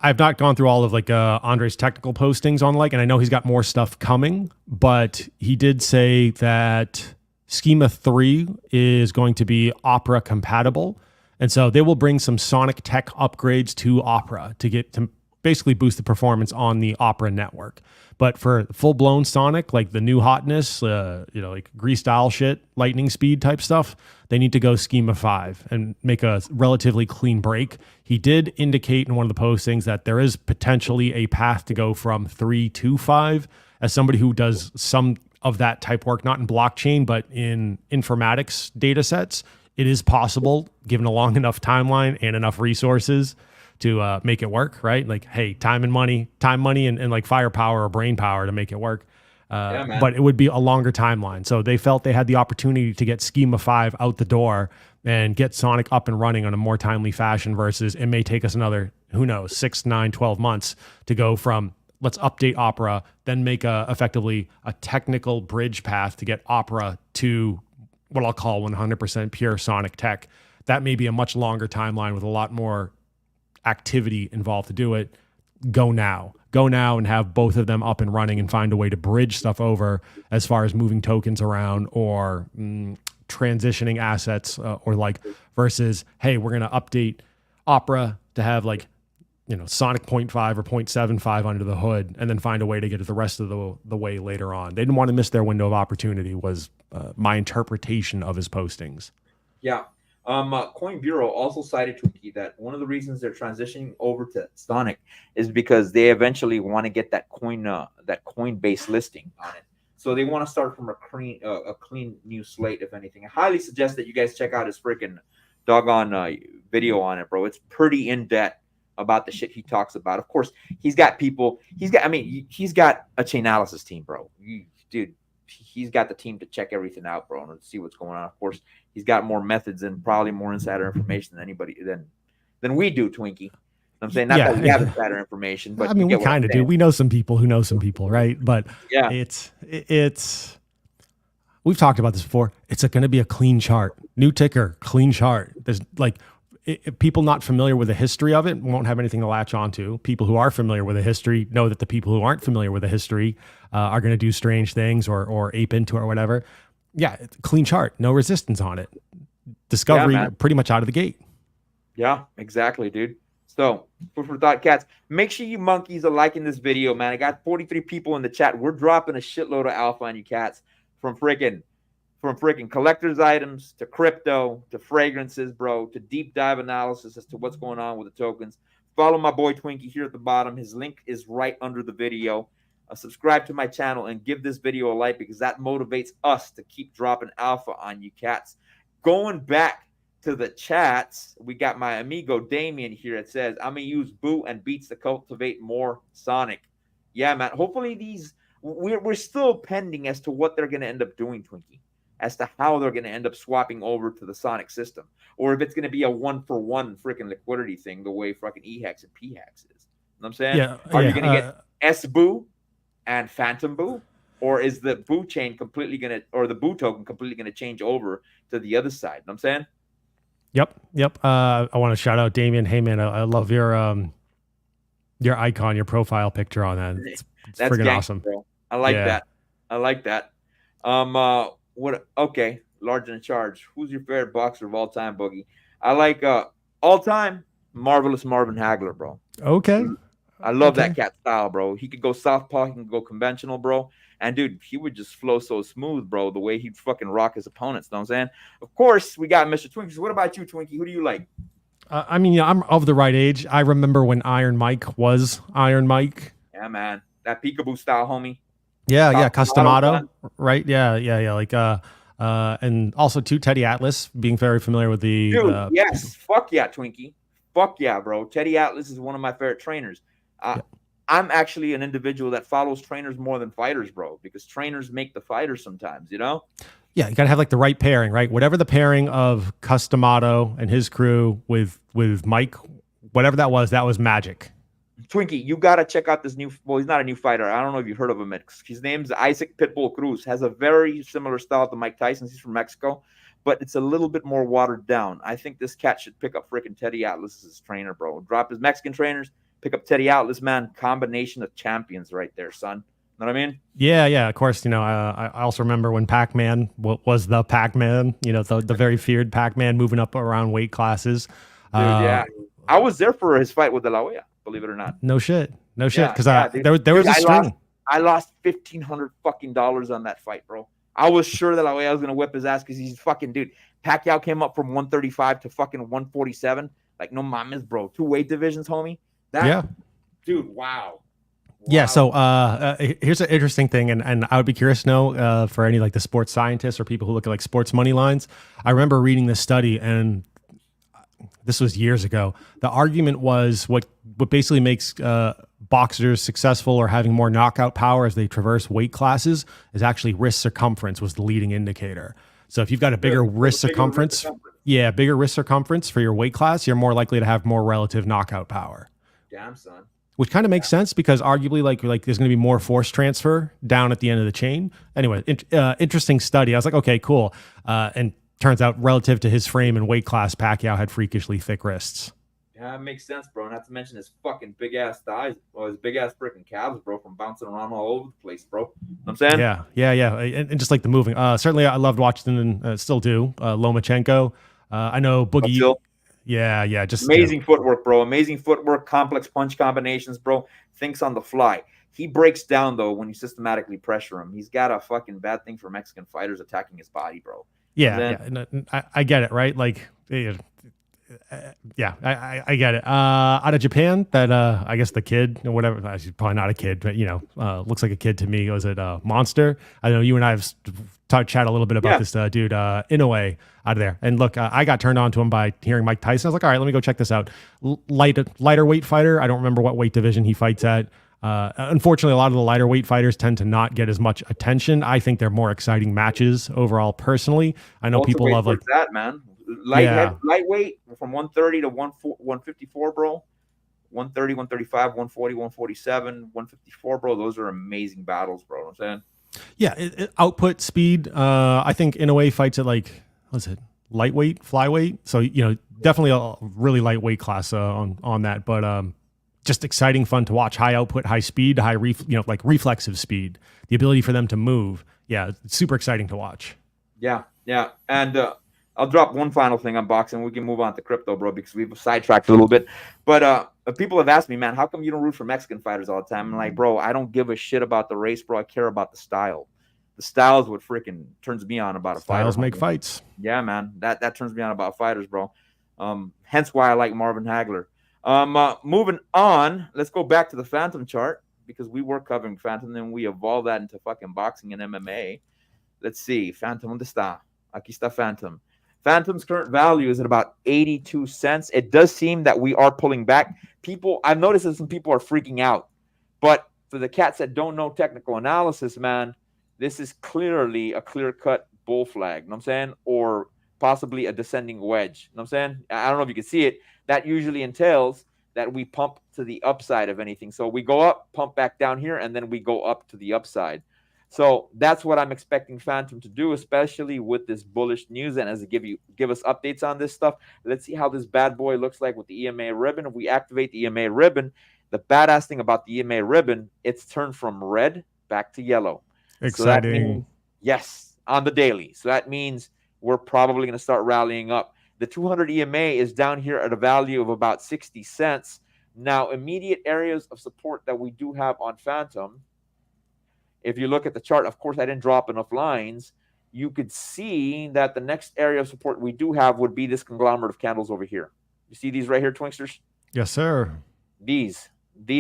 B: I've not gone through all of like Andre's technical postings on and I know he's got more stuff coming, but he did say that Schema 3 is going to be Opera compatible. And so they will bring some Sonic tech upgrades to Opera to basically boost the performance on the Opera network. But for full-blown Sonic, like the new hotness, like grease style shit, lightning speed type stuff, they need to go Schema 5 and make a relatively clean break. He did indicate in one of the postings that there is potentially a path to go from 3 to 5. As somebody who does some of that type work, not in blockchain, but in informatics data sets, it is possible, given a long enough timeline and enough resources to make it work, right? Like, hey, time, money, and like firepower or brain power to make it work. But it would be a longer timeline. So they felt they had the opportunity to get Schema 5 out the door and get Sonic up and running on a more timely fashion versus it may take us another, 6, 9, 12 months to go from let's update Opera, then make effectively a technical bridge path to get Opera to what I'll call 100% pure Sonic tech. That may be a much longer timeline with a lot more activity involved to do it. Go now and have both of them up and running and find a way to bridge stuff over as far as moving tokens around or transitioning assets versus, hey, we're going to update Opera to have Sonic 0.5 or 0.75 under the hood and then find a way to get it the rest of the way later on. They didn't want to miss their window of opportunity was my interpretation of his postings.
A: Yeah. Coin Bureau also cited Twinkie that one of the reasons they're transitioning over to Sonic is because they eventually want to get that Coinbase listing on it. So they want to start from a clean new slate, if anything. I highly suggest that you guys check out his freaking doggone video on it, bro. It's pretty in depth about the shit he talks about. Of course, he's got a chain analysis team, bro. Dude, he's got the team to check everything out, bro, and see what's going on. Of course, he's got more methods and probably more insider information than anybody than we do, Twinkie. I'm saying not that we have insider information, but
B: we kind of do. We know some people who know some people, right? But
A: yeah,
B: it's we've talked about this before. It's going to be a clean chart, new ticker, clean chart. There's people not familiar with the history of it won't have anything to latch onto. People who are familiar with the history know that the people who aren't familiar with the history are going to do strange things or ape into it or whatever. Yeah, clean chart, no resistance on it. Discovery pretty much out of the gate.
A: Yeah, exactly, dude. So, food for thought, cats. Make sure you monkeys are liking this video, man. I got 43 people in the chat. We're dropping a shitload of alpha on you cats from freaking collector's items to crypto to fragrances, bro, to deep dive analysis as to what's going on with the tokens. Follow my boy Twinkie here at the bottom. His link is right under the video. Subscribe to my channel and give this video a like because that motivates us to keep dropping alpha on you cats. Going back to the chats, we got my amigo Damien here. It says, I'm going to use Boo and Beats to cultivate more Sonic. Yeah, man. Hopefully we're still pending as to what they're going to end up doing, Twinkie, as to how they're going to end up swapping over to the Sonic system, or if it's going to be a 1-for-1 freaking liquidity thing, the way fucking EHEX and PHEX is. You know what I'm saying?
B: Yeah,
A: Are you going to get S-Boo and Phantom Boo, or is the Boo chain completely going to, or the Boo token completely going to change over to the other side? You know what I'm saying?
B: Yep. I want to shout out Damien. Hey, man, I love your icon, your profile picture on that. It's friggin' awesome.
A: Bro. I like that. Okay, large in charge. Who's your favorite boxer of all time, Boogie? I like all time Marvelous Marvin Hagler, bro.
B: Okay.
A: I love that cat style, bro. He could go southpaw, he can go conventional, bro. And dude, he would just flow so smooth, bro, the way he'd fucking rock his opponents. Know what I'm saying? Of course, we got Mr. Twinkie. So what about you, Twinkie? Who do you like?
B: I mean, yeah, I'm of the right age. I remember when Iron Mike was Iron Mike.
A: Yeah, man. That peekaboo style, homie.
B: Yeah, yeah,
A: Customato,
B: Customato,
A: son.
B: right? Yeah, yeah, yeah. Like, and also too Teddy Atlas, being very familiar with the
A: Dude, yes. Fuck yeah, Twinkie. Fuck yeah, bro. Teddy Atlas is one of my favorite trainers.
B: Yeah.
A: I'm actually an individual that follows trainers more than fighters, bro, because trainers make the fighters sometimes, you know?
B: Yeah, you gotta have like the right pairing, right? Whatever the pairing of Customato and his crew with Mike, whatever that was magic.
A: Twinkie, you got to check out this new. Well, he's not a new fighter. I don't know if you've heard of him. His name's Isaac Pitbull Cruz. Has a very similar style to Mike Tyson's. He's from Mexico, but it's a little bit more watered down. I think this cat should pick up freaking Teddy Atlas as his trainer, bro. Drop his Mexican trainers, pick up Teddy Atlas, man. Combination of champions right there, son. Know what I mean?
B: Yeah, yeah. Of course, I also remember when Pac-Man was the Pac-Man. The very feared Pac-Man moving up around weight classes.
A: Dude, yeah. I was there for his fight with De La Hoya, believe it or not.
B: No shit,
A: Yeah,
B: because there was
A: dude,
B: a string.
A: I lost $1,500 fucking dollars on that fight, bro. I was sure that I was gonna whip his ass because he's fucking dude. Pacquiao came up from 135 to fucking 147. Like, no mames, bro. 2 weight divisions, homie.
B: Yeah.
A: Dude, wow.
B: Yeah, so here's an interesting thing, and I would be curious to know for any like the sports scientists or people who look at like sports money lines. I remember reading this study, and this was years ago. The argument was what basically makes boxers successful or having more knockout power as they traverse weight classes is actually wrist circumference was the leading indicator. So if you've got a bigger wrist circumference, bigger wrist circumference for your weight class, you're more likely to have more relative knockout power.
A: Damn, son.
B: Which kind of makes sense because arguably like there's going to be more force transfer down at the end of the chain. Anyway, interesting study. I was like, okay, cool. And turns out relative to his frame and weight class, Pacquiao had freakishly thick wrists.
A: Yeah, it makes sense, bro. Not to mention his fucking big ass thighs, or his big ass freaking calves, bro, from bouncing around all over the place, bro. You know what I'm saying?
B: Yeah. And just like the moving. Certainly, I loved watching and still do Lomachenko. I know Boogie.
A: Still.
B: Yeah. Just
A: amazing footwork, bro. Amazing footwork, complex punch combinations, bro. Thinks on the fly. He breaks down though when you systematically pressure him. He's got a fucking bad thing for Mexican fighters attacking his body, bro.
B: Yeah. I get it, right? Like, yeah, I get it. Out of Japan, that I guess the kid or whatever, she's probably not a kid, but looks like a kid to me. Was it Monster? I know you and I have chat a little bit about this dude Inoue out of there. And look, I got turned on to him by hearing Mike Tyson. I was like, all right, let me go check this out. Lighter weight fighter. I don't remember what weight division he fights at. Unfortunately, a lot of the lighter weight fighters tend to not get as much attention. I think they're more exciting matches overall. Personally, I know people love like
A: that, man. Lightweight from 130 to 154, bro. 130, 135, 140, 147, 154, bro. Those are amazing battles, bro. You know what I'm saying?
B: Yeah, output speed. I think in a way fights at like, what's it, lightweight, flyweight. So definitely a really lightweight class on that. But just exciting, fun to watch. High output, high speed, like reflexive speed. The ability for them to move. Yeah, it's super exciting to watch.
A: Yeah, and I'll drop one final thing on boxing. We can move on to crypto, bro, because we've sidetracked a little bit. But people have asked me, man, how come you don't root for Mexican fighters all the time? I'm like, bro, I don't give a shit about the race, bro. I care about the style. The style is what freaking turns me on about a fighter.
B: Styles make fights.
A: Yeah, man. That turns me on about fighters, bro. Hence why I like Marvin Hagler. Moving on, let's go back to the Phantom chart because we were covering Phantom, then we evolved that into fucking boxing and MMA. Let's see. Phantom, ¿dónde está? Aquí está Phantom. Phantom's current value is at about 82 cents. It does seem that we are pulling back. I've noticed that some people are freaking out. But for the cats that don't know technical analysis, man, this is clearly a clear-cut bull flag. You know what I'm saying? Or possibly a descending wedge. You know what I'm saying? I don't know if you can see it. That usually entails that we pump to the upside of anything. So we go up, pump back down here, and then we go up to the upside. So that's what I'm expecting Phantom to do, especially with this bullish news. And as they give us updates on this stuff, let's see how this bad boy looks like with the EMA ribbon. If we activate the EMA ribbon, the badass thing about the EMA ribbon, it's turned from red back to yellow.
B: Exciting.
A: So that means, yes, on the daily. So that means we're probably going to start rallying up. The 200 EMA is down here at a value of about 60 cents. Now, immediate areas of support that we do have on Phantom, if you look at the chart, of course, I didn't drop enough lines. You could see that the next area of support we do have would be this conglomerate of candles over here. You see these right here, Twinksters?
B: Yes, sir.
A: These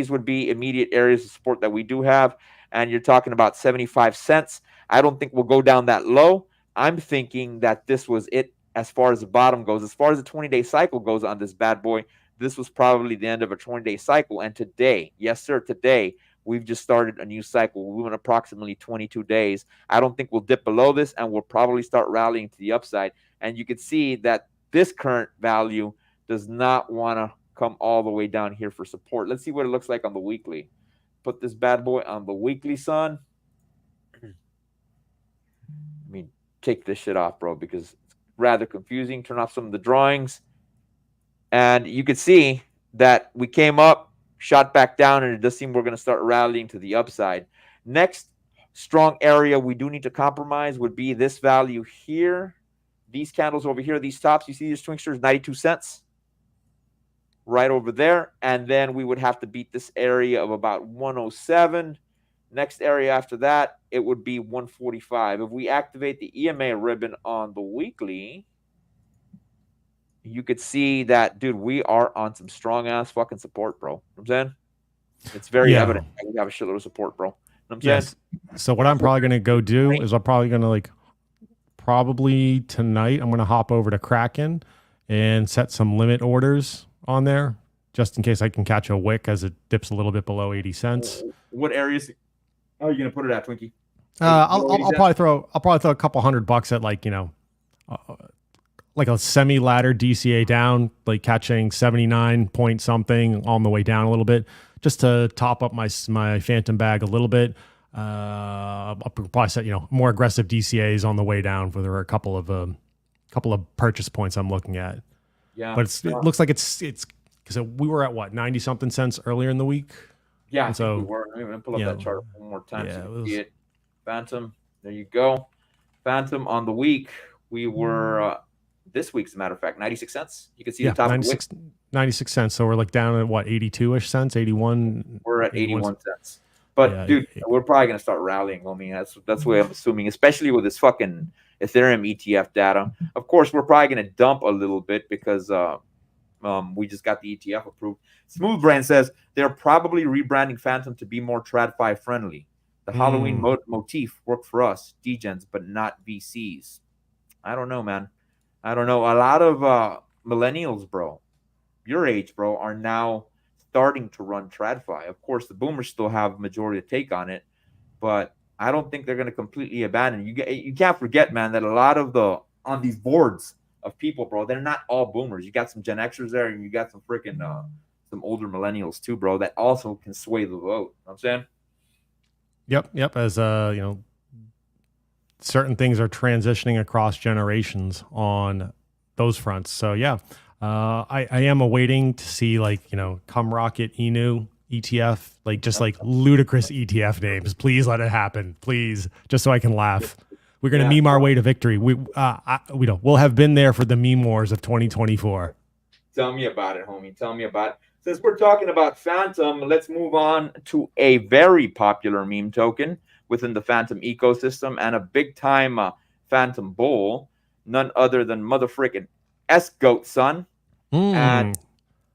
A: would be immediate areas of support that we do have, and you're talking about 75 cents. I don't think we'll go down that low. I'm thinking that this was it as far as the bottom goes. As far as the 20-day cycle goes on this bad boy, this was probably the end of a 20-day cycle. And today, yes, sir, today, we've just started a new cycle. We went approximately 22 days. I don't think we'll dip below this, and we'll probably start rallying to the upside. And you can see that this current value does not want to come all the way down here for support. Let's see what it looks like on the weekly. Put this bad boy on the weekly, son. I mean, take this shit off, bro, because it's rather confusing. Turn off some of the drawings. And you can see that we came up, shot back down, and it does seem we're going to start rallying to the upside. Next strong area we do need to compromise would be this value here. These candles over here, these tops, you see these Twinksters, 92 cents. Right over there. And then we would have to beat this area of about 107. Next area after that, it would be 145. If we activate the EMA ribbon on the weekly, you could see that, dude, we are on some strong ass fucking support, bro. You know what I'm saying? It's very evident that we have a shitload of support, bro. You know what I'm saying?
B: So what I'm probably going to go do is I'm probably going to probably tonight, I'm going to hop over to Kraken and set some limit orders on there just in case I can catch a wick as it dips a little bit below 80 cents.
A: What areas are you going to put it at, Twinkie?
B: I'll probably throw a couple $100 at like a semi ladder DCA down, like catching 79 point something on the way down a little bit, just to top up my phantom bag a little bit. I'll probably set more aggressive DCAs on the way down for there are a couple of purchase points I'm looking at.
A: Yeah,
B: but it looks like it's because we were at what 90 something cents earlier in the week.
A: Yeah,
B: and so
A: we were. I'm going to pull up that chart one more time so you can see it. Phantom, there you go. Phantom on the week, we were this week, as a matter of fact, 96 cents. You can see the top
B: 96,
A: of the wick.
B: 96 cents. So we're down at what 82-ish cents, 81.
A: We're at 81 cents. But dude, we're probably going to start rallying, homie. That's what I'm assuming, especially with this fucking Ethereum ETF data. Of course, we're probably going to dump a little bit because we just got the ETF approved. Smooth Brand says they're probably rebranding Phantom to be more TradFi friendly. The Halloween motif worked for us, degens, but not VCs. I don't know, man. I don't know. A lot of millennials, bro, your age, bro, are now starting to run TradFi. Of course, the boomers still have majority of take on it, but I don't think they're going to completely abandon. You can't forget, man, that a lot of on these boards of people, bro, they're not all boomers. You got some Gen Xers there, and you got some freaking some older millennials too, bro, that also can sway the vote. You know what I'm saying?
B: Yep. As certain things are transitioning across generations on those fronts. So yeah, I am awaiting to see Come Rocket Inu ETF, just ludicrous ETF names. Please let it happen, please, just so I can laugh. We're gonna meme our way to victory. We'll have been there for the meme wars of 2024.
A: Tell me about it, homie. Tell me about it. Since we're talking about Phantom, let's move on to a very popular meme token within the Phantom ecosystem and a big-time Phantom bull, none other than motherfrickin' S-Goat, son. And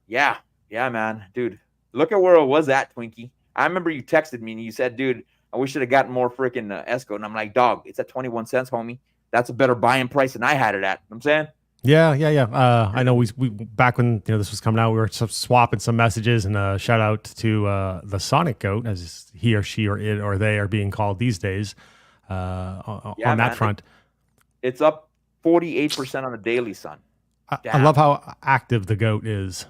A: yeah, man. Dude, look at where it was at, Twinkie. I remember you texted me and you said, dude, we should have gotten more freaking S-Goat. And I'm like, dog, it's at 21 cents, homie. That's a better buying price than I had it at. You know what I'm saying?
B: Yeah. I know we back when this was coming out, we were swapping some messages, and shout out to the Sonic Goat, as he or she or it or they are being called these days. On that front,
A: it's up 48% on the daily, son.
B: I love how active the goat is.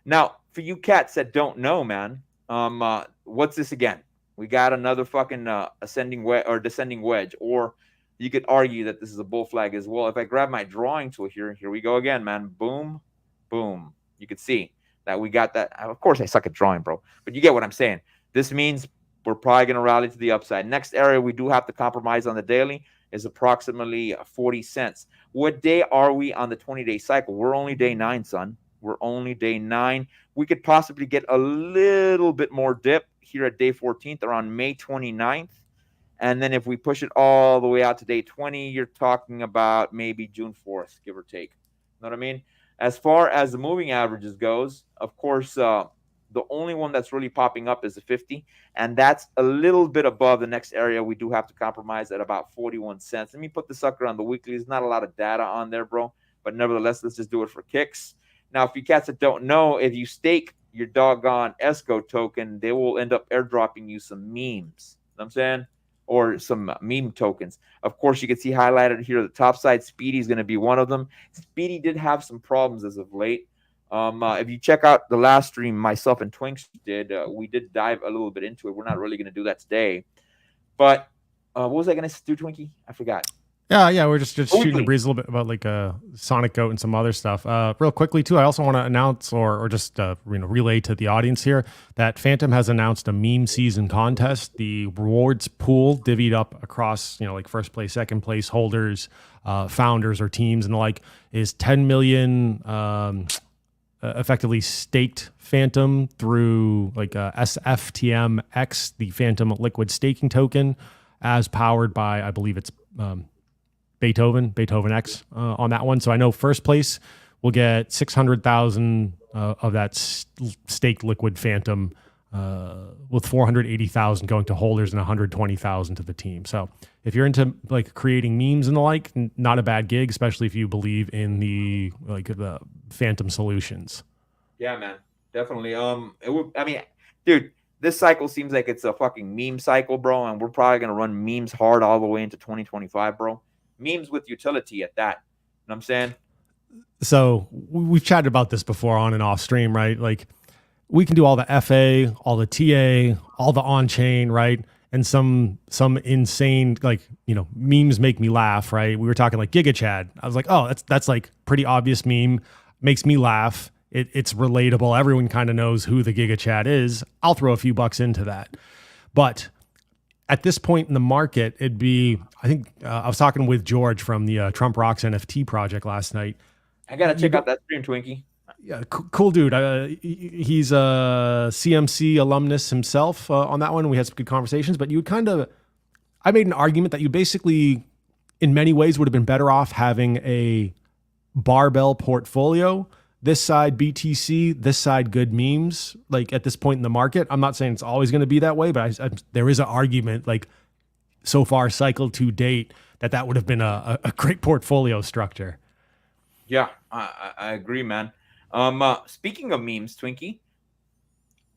A: Now, for you cats that don't know, man, what's this again? We got another fucking ascending wedge or descending wedge, or you could argue that this is a bull flag as well. If I grab my drawing tool here we go again, man. Boom, boom. You can see that we got that. Of course, I suck at drawing, bro, but you get what I'm saying. This means we're probably going to rally to the upside. Next area we do have to compromise on the daily is approximately 40 cents. What day are we on the 20-day cycle? We're only day 9, son. We're only day 9. We could possibly get a little bit more dip here at day 14th or on May 29th. And then if we push it all the way out to day 20, you're talking about maybe June 4th, give or take. You know what I mean? As far as the moving averages goes, of course, the only one that's really popping up is the 50, and that's a little bit above the next area. We do have to compromise at about 41 cents. Let me put the sucker on the weekly. There's not a lot of data on there, bro, but nevertheless, let's just do it for kicks. Now, if you cats that don't know, if you stake your doggone ESCO token, they will end up airdropping you some memes. You know what I'm saying? Or some meme tokens. Of course, you can see highlighted here the top side. Speedy is going to be one of them. Speedy did have some problems as of late. If you check out the last stream, myself and Twinks did, we did dive a little bit into it. We're not really going to do that today. But what was I going to do, Twinkie? I forgot.
B: Yeah, we're just shooting the breeze a little bit about like Sonic Goat and some other stuff. Real quickly too, I also want to announce or just relay to the audience here that Phantom has announced a meme season contest. The rewards pool divvied up across like first place, second place holders, founders or teams and the like is 10 million effectively staked Phantom through like SFTMX, the Phantom Liquid Staking Token, as powered by I believe it's Beethoven X on that one. So I know first place will get 600,000 of that staked liquid Phantom, with 480,000 going to holders and 120,000 to the team. So if you're into like creating memes and the like, not a bad gig, especially if you believe in the Phantom solutions.
A: Yeah, man, definitely. Dude, this cycle seems like it's a fucking meme cycle, bro, and we're probably gonna run memes hard all the way into 2025, bro. Memes with utility at that. You know what I'm saying?
B: So we've chatted about this before on and off stream, right? Like we can do all the FA, all the TA, all the on-chain, right? And some insane, memes make me laugh, right? We were talking like Giga Chad. I was like, oh, that's like pretty obvious meme. Makes me laugh. It's relatable. Everyone kind of knows who the Giga Chad is. I'll throw a few bucks into that. But at this point in the market, it'd be, I think I was talking with George from the Trump Rocks NFT project last night.
A: I got to check out that stream, Twinkie.
B: Yeah, cool dude. He's a CMC alumnus himself on that one. We had some good conversations, but I made an argument that you basically, in many ways, would have been better off having a barbell portfolio. This side BTC, this side good memes. Like at this point in the market, I'm not saying it's always going to be that way, but there is an argument, like so far cycle to date, that would have been a great portfolio structure.
A: Yeah, I agree, man. Speaking of memes, Twinkie,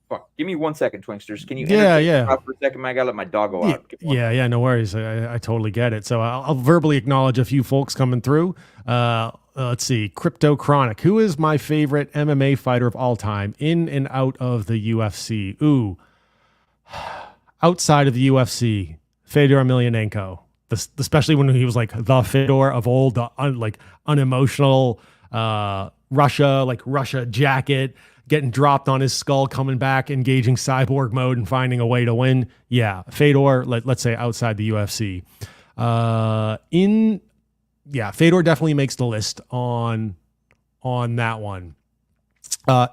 A: fuck, give me 1 second, Twinksters. Can you
B: yeah
A: for a second, man? I gotta let my dog go out.
B: Yeah, no worries. I totally get it. So I'll verbally acknowledge a few folks coming through. Let's see, Crypto Chronic. Who is my favorite MMA fighter of all time, in and out of the UFC? Ooh, outside of the UFC, Fedor Emelianenko. Especially when he was like the Fedor of old, the unemotional Russia jacket, getting dropped on his skull, coming back, engaging cyborg mode, and finding a way to win. Yeah, Fedor. Let's say outside the UFC. Fedor definitely makes the list on that one.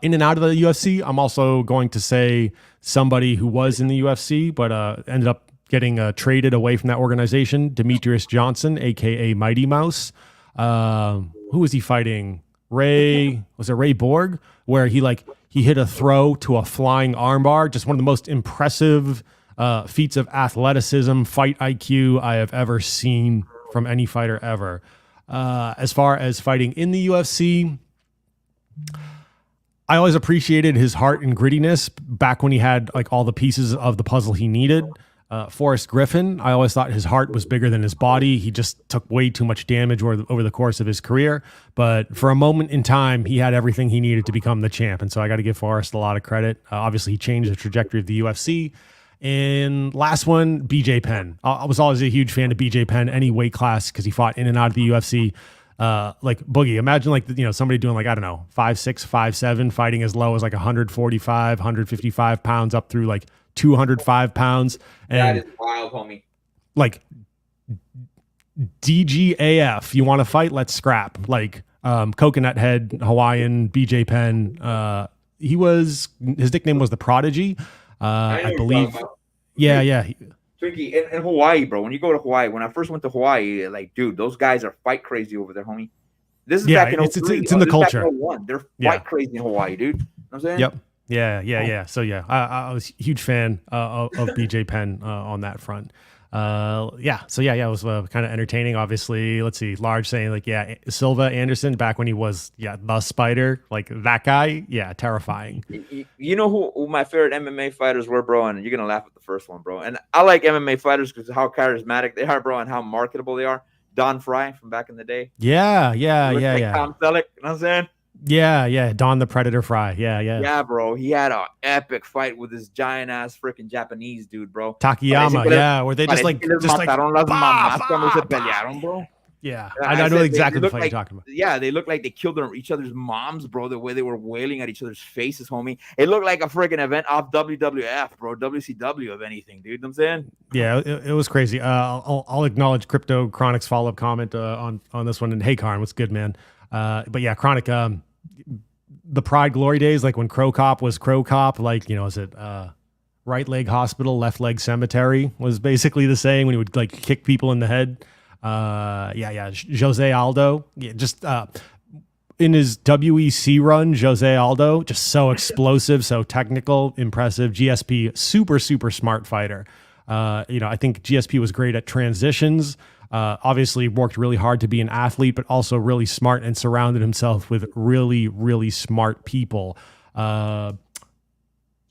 B: In and out of the UFC, I'm also going to say somebody who was in the UFC but ended up getting traded away from that organization, Demetrius Johnson, aka Mighty Mouse. Who was he fighting? Ray Borg? Where he hit a throw to a flying armbar. Just one of the most impressive feats of athleticism, fight IQ I have ever seen from any fighter ever. As far as fighting in the UFC, I always appreciated his heart and grittiness back when he had like all the pieces of the puzzle he needed. Forrest Griffin, I always thought his heart was bigger than his body. He just took way too much damage over the course of his career. But for a moment in time, he had everything he needed to become the champ. And so I got to give Forrest a lot of credit. Obviously, he changed the trajectory of the UFC. And last one, BJ Penn. I was always a huge fan of BJ Penn, any weight class, because he fought in and out of the UFC. Like Boogie, imagine somebody doing 5'6", 5'7", fighting as low as 145, 155 pounds up through 205 pounds. And
A: that is wild, homie.
B: DGAF, you want to fight? Let's scrap. Coconut Head, Hawaiian, BJ Penn. His nickname was the Prodigy. I believe. Yeah.
A: Twinkie, in Hawaii, bro. When you go to Hawaii, when I first went to Hawaii, dude, those guys are fight crazy over there, homie. This is
B: Yeah,
A: back in
B: it's
A: 03.
B: it's in the
A: This is back
B: culture.
A: in 01. They're
B: Yeah.
A: quite crazy in Hawaii, dude. You know what I'm saying?
B: Yep. Yeah. So yeah, I was a huge fan of BJ Penn on that front. So it was kind of entertaining. Obviously, let's see, Large saying like, yeah, Silva Anderson back when he was the Spider, like that guy, yeah, terrifying.
A: You know who my favorite MMA fighters were, bro? And you're gonna laugh at the first one, bro. And I like MMA fighters because how charismatic they are, bro, and how marketable they are. Don Fry from back in the day.
B: Yeah.
A: Tom Selleck, you know what I'm saying?
B: Yeah. Don the Predator Fry. Yeah.
A: Yeah, bro. He had an epic fight with this giant ass freaking Japanese dude, bro.
B: Takayama, where they just
A: mataron las
B: bah,
A: mamás cuando se
B: bah,
A: pelearon, bro.
B: Yeah,
A: I
B: I know
A: said
B: exactly
A: they
B: the
A: look
B: fight
A: like,
B: you're talking about.
A: Yeah, they look like they killed each other's moms, bro. The way they were wailing at each other's faces, homie. It looked like a freaking event off WWF, bro. WCW, of anything, dude. You know what I'm saying?
B: Yeah, it was crazy. I'll acknowledge Crypto Chronic's follow-up comment on this one. And hey, Karn, what's good, man? But yeah, Chronic, the Pride Glory days, like when Crow Cop was Crow Cop, like, is it right leg hospital, left leg cemetery was basically the saying when he would like kick people in the head. Jose Aldo, just in his WEC run, Jose Aldo, just so explosive, so technical, impressive. GSP, super smart fighter. I think GSP was great at transitions. Obviously worked really hard to be an athlete, but also really smart and surrounded himself with really smart people.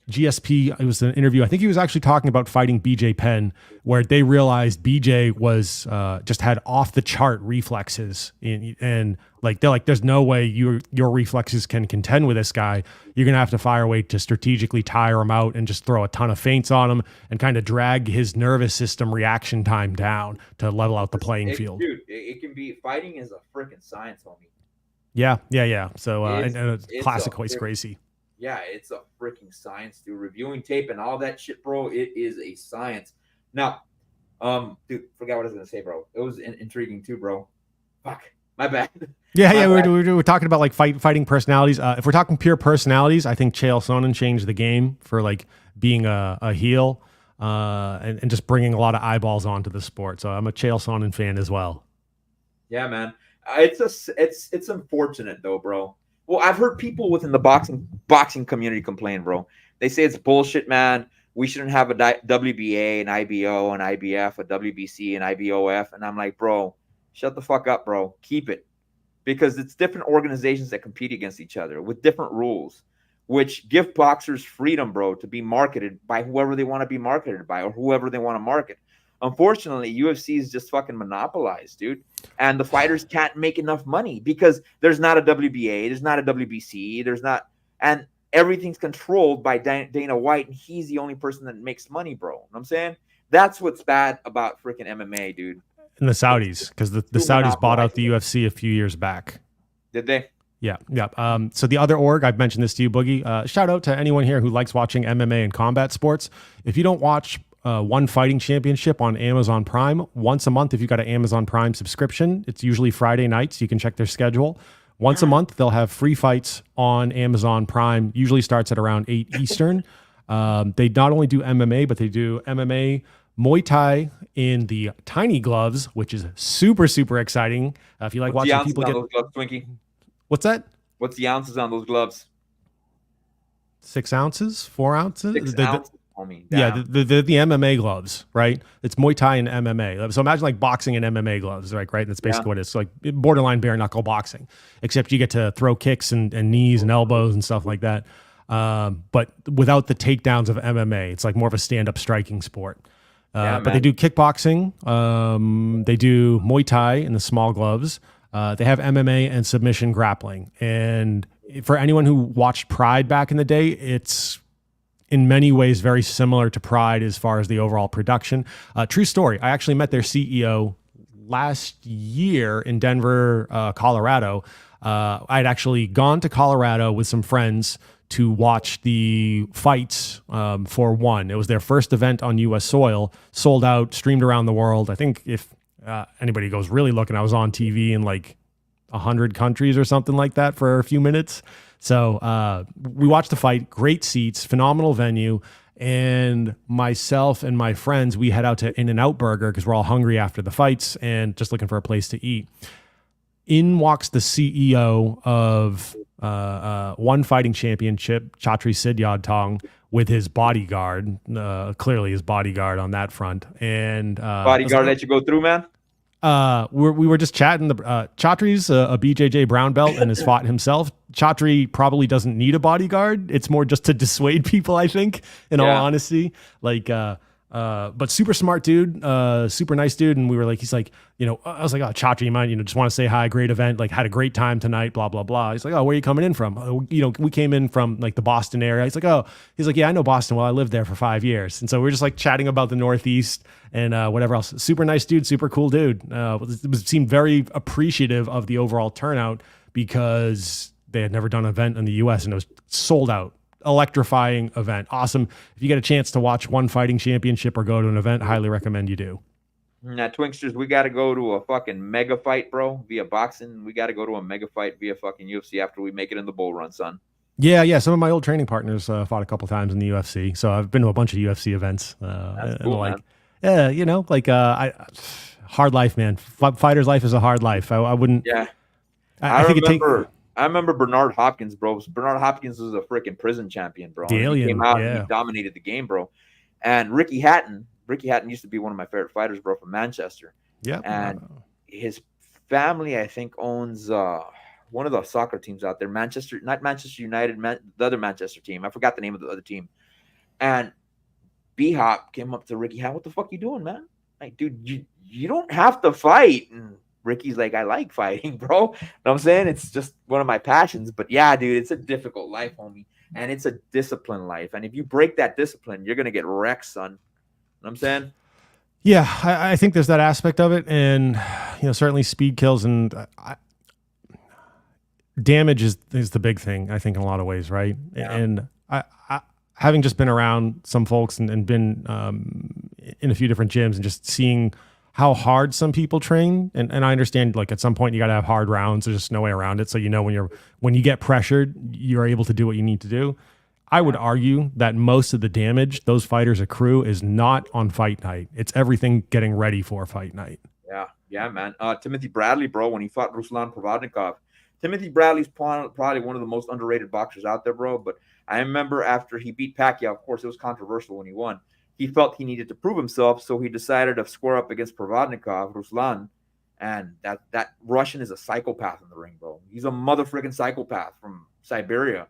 B: GSP, it was an interview. I think he was actually talking about fighting BJ Penn, where they realized BJ was just had off the chart reflexes, and like they're like, there's no way your reflexes can contend with this guy. You're gonna have to find a way to strategically tire him out and just throw a ton of feints on him and kind of drag his nervous system reaction time down to level out the playing field.
A: Dude, it can be, fighting is a freaking science, homie.
B: Yeah. So
A: It's
B: classic
A: a
B: Hoist
A: freaking-
B: Gracie.
A: Yeah, it's a freaking science, dude. Reviewing tape and all that shit, bro. It is a science. Now, dude, forgot what I was gonna say, bro. It was intriguing too, bro. Fuck, my bad.
B: Yeah. We're talking about like fighting personalities. If we're talking pure personalities, I think Chael Sonnen changed the game for like being a heel and just bringing a lot of eyeballs onto the sport. So I'm a Chael Sonnen fan as well.
A: Yeah, man. It's unfortunate though, bro. Well, I've heard people within the boxing community complain, bro. They say it's bullshit, man. We shouldn't have a WBA, an IBO, an IBF, a WBC, an IBOF. And I'm like, bro, shut the fuck up, bro. Keep it. Because it's different organizations that compete against each other with different rules, which give boxers freedom, bro, to be marketed by whoever they want to be marketed by or whoever they want to market. Unfortunately, UFC is just fucking monopolized, dude. And the fighters can't make enough money because there's not a WBA, there's not a WBC, and everything's controlled by Dana White, and he's the only person that makes money, bro. You know what I'm saying? That's what's bad about freaking MMA, dude.
B: And the Saudis, because the Saudis bought out the UFC a few years back.
A: Did they?
B: Yeah. So the other org, I've mentioned this to you, Boogie. Shout out to anyone here who likes watching MMA and combat sports. If you don't watch One Fighting Championship on Amazon Prime once a month, if you've got an Amazon Prime subscription, it's usually Friday nights. You can check their schedule. Once a month, they'll have free fights on Amazon Prime. Usually starts at around 8 Eastern. They not only do MMA, but they do MMA, Muay Thai in the tiny gloves, which is super exciting. If you like
A: What's
B: watching people
A: on
B: get
A: those gloves, Twinkie?
B: What's that?
A: What's the ounces on those gloves?
B: 6 ounces, 4 ounces.
A: 6 ounces. Homie,
B: Yeah, the MMA gloves, right? It's Muay Thai and MMA. So imagine like boxing and MMA gloves, right? That's basically what it is. So like borderline bare knuckle boxing, except you get to throw kicks and knees and elbows and stuff like that. But without the takedowns of MMA, it's like more of a stand-up striking sport. But they do kickboxing. They do Muay Thai in the small gloves. They have MMA and submission grappling. And for anyone who watched Pride back in the day, it's in many ways very similar to Pride as far as the overall production. True story. I actually met their CEO last year in Denver, Colorado. I'd actually gone to Colorado with some friends to watch the fights for one. It was their first event on U.S. soil, sold out, streamed around the world. I think if anybody goes really looking, I was on TV in like 100 countries or something like that for a few minutes. So we watched the fight, great seats, phenomenal venue. And myself and my friends, we head out to In-N-Out Burger because we're all hungry after the fights and just looking for a place to eat. in walks the CEO of One Fighting Championship, Chatri Sidyadtong, with his bodyguard, clearly his bodyguard on that front. And
A: Bodyguard let you go through, man?
B: we were just chatting. Chatri's a BJJ brown belt and has fought himself. Chatri probably doesn't need a bodyguard. It's more just to dissuade people, I think, in all honesty. Like, but super smart dude, super nice dude. And we were like, he's like, I was like, oh, Chatri, you mind, just want to say hi, great event, like had a great time tonight, blah, blah, blah. He's like, oh, where are you coming in from? We came in from like the Boston area. He's like, yeah, I know Boston. Well, I lived there for 5 years. And so we were just like chatting about the Northeast and whatever else. Super nice dude, super cool dude. Seemed very appreciative of the overall turnout because they had never done an event in the US and it was sold out. Electrifying event. Awesome. If you get a chance to watch One Fighting Championship or go to an event, highly recommend you do.
A: Now, Twinksters, we got to go to a fucking mega fight, bro, via boxing. We got to go to a mega fight via fucking UFC after we make it in the bull run, son.
B: Yeah. Some of my old training partners fought a couple times in the UFC, so I've been to a bunch of UFC events.
A: That's cool,
B: like,
A: man.
B: Hard life, man. Fighter's life is a hard life. I wouldn't.
A: Yeah.
B: I
A: I remember Bernard Hopkins, bro. Bernard Hopkins was a freaking prison champion, bro.
B: Alien,
A: he came out and he dominated the game, bro. And Ricky Hatton used to be one of my favorite fighters, bro, from Manchester.
B: Yeah.
A: And his family, I think, owns one of the soccer teams out there, not Manchester United, the other Manchester team. I forgot the name of the other team. And B-Hop came up to Ricky Hatton, what the fuck you doing, man? Like, dude, you don't have to fight. And Ricky's like, I like fighting, bro. You know what I'm saying? It's just one of my passions. But yeah, dude, it's a difficult life, homie. And it's a disciplined life. And if you break that discipline, you're going to get wrecked, son. You know what I'm saying?
B: Yeah, I think there's that aspect of it. And, certainly speed kills and damage is the big thing, I think, in a lot of ways, right? Yeah. And I having just been around some folks and been in a few different gyms and just seeing how hard some people train. And I understand, like, at some point you got to have hard rounds. There's just no way around it. So, when you get pressured, you're able to do what you need to do. I would argue that most of the damage those fighters accrue is not on fight night. It's everything getting ready for fight night.
A: Yeah, man. Timothy Bradley, bro, when he fought Ruslan Provodnikov. Timothy Bradley's probably one of the most underrated boxers out there, bro. But I remember after he beat Pacquiao, of course, it was controversial when he won. He felt he needed to prove himself, so he decided to square up against Provodnikov, Ruslan, and that Russian is a psychopath in the ring, bro. He's a motherfucking psychopath from Siberia.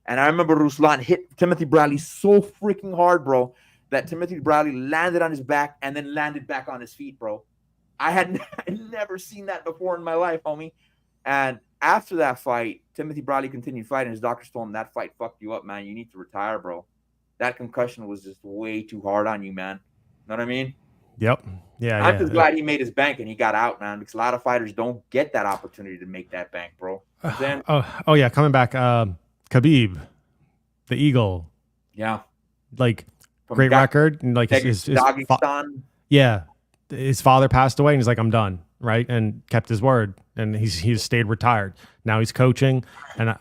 A: And I remember Ruslan hit Timothy Bradley so freaking hard, bro, that Timothy Bradley landed on his back and then landed back on his feet, bro. I had never seen that before in my life, homie. And after that fight, Timothy Bradley continued fighting. His doctors told him that fight fucked you up, man. You need to retire, bro. That concussion was just way too hard on you, man. Know what I mean?
B: Yep. Yeah.
A: I'm just glad he made his bank and he got out, man, because a lot of fighters don't get that opportunity to make that bank, bro.
B: Oh yeah, coming back. Khabib, the Eagle.
A: Yeah.
B: Like, great record. And like his father passed away and he's like, I'm done. Right. And kept his word. And he's stayed retired. Now he's coaching. And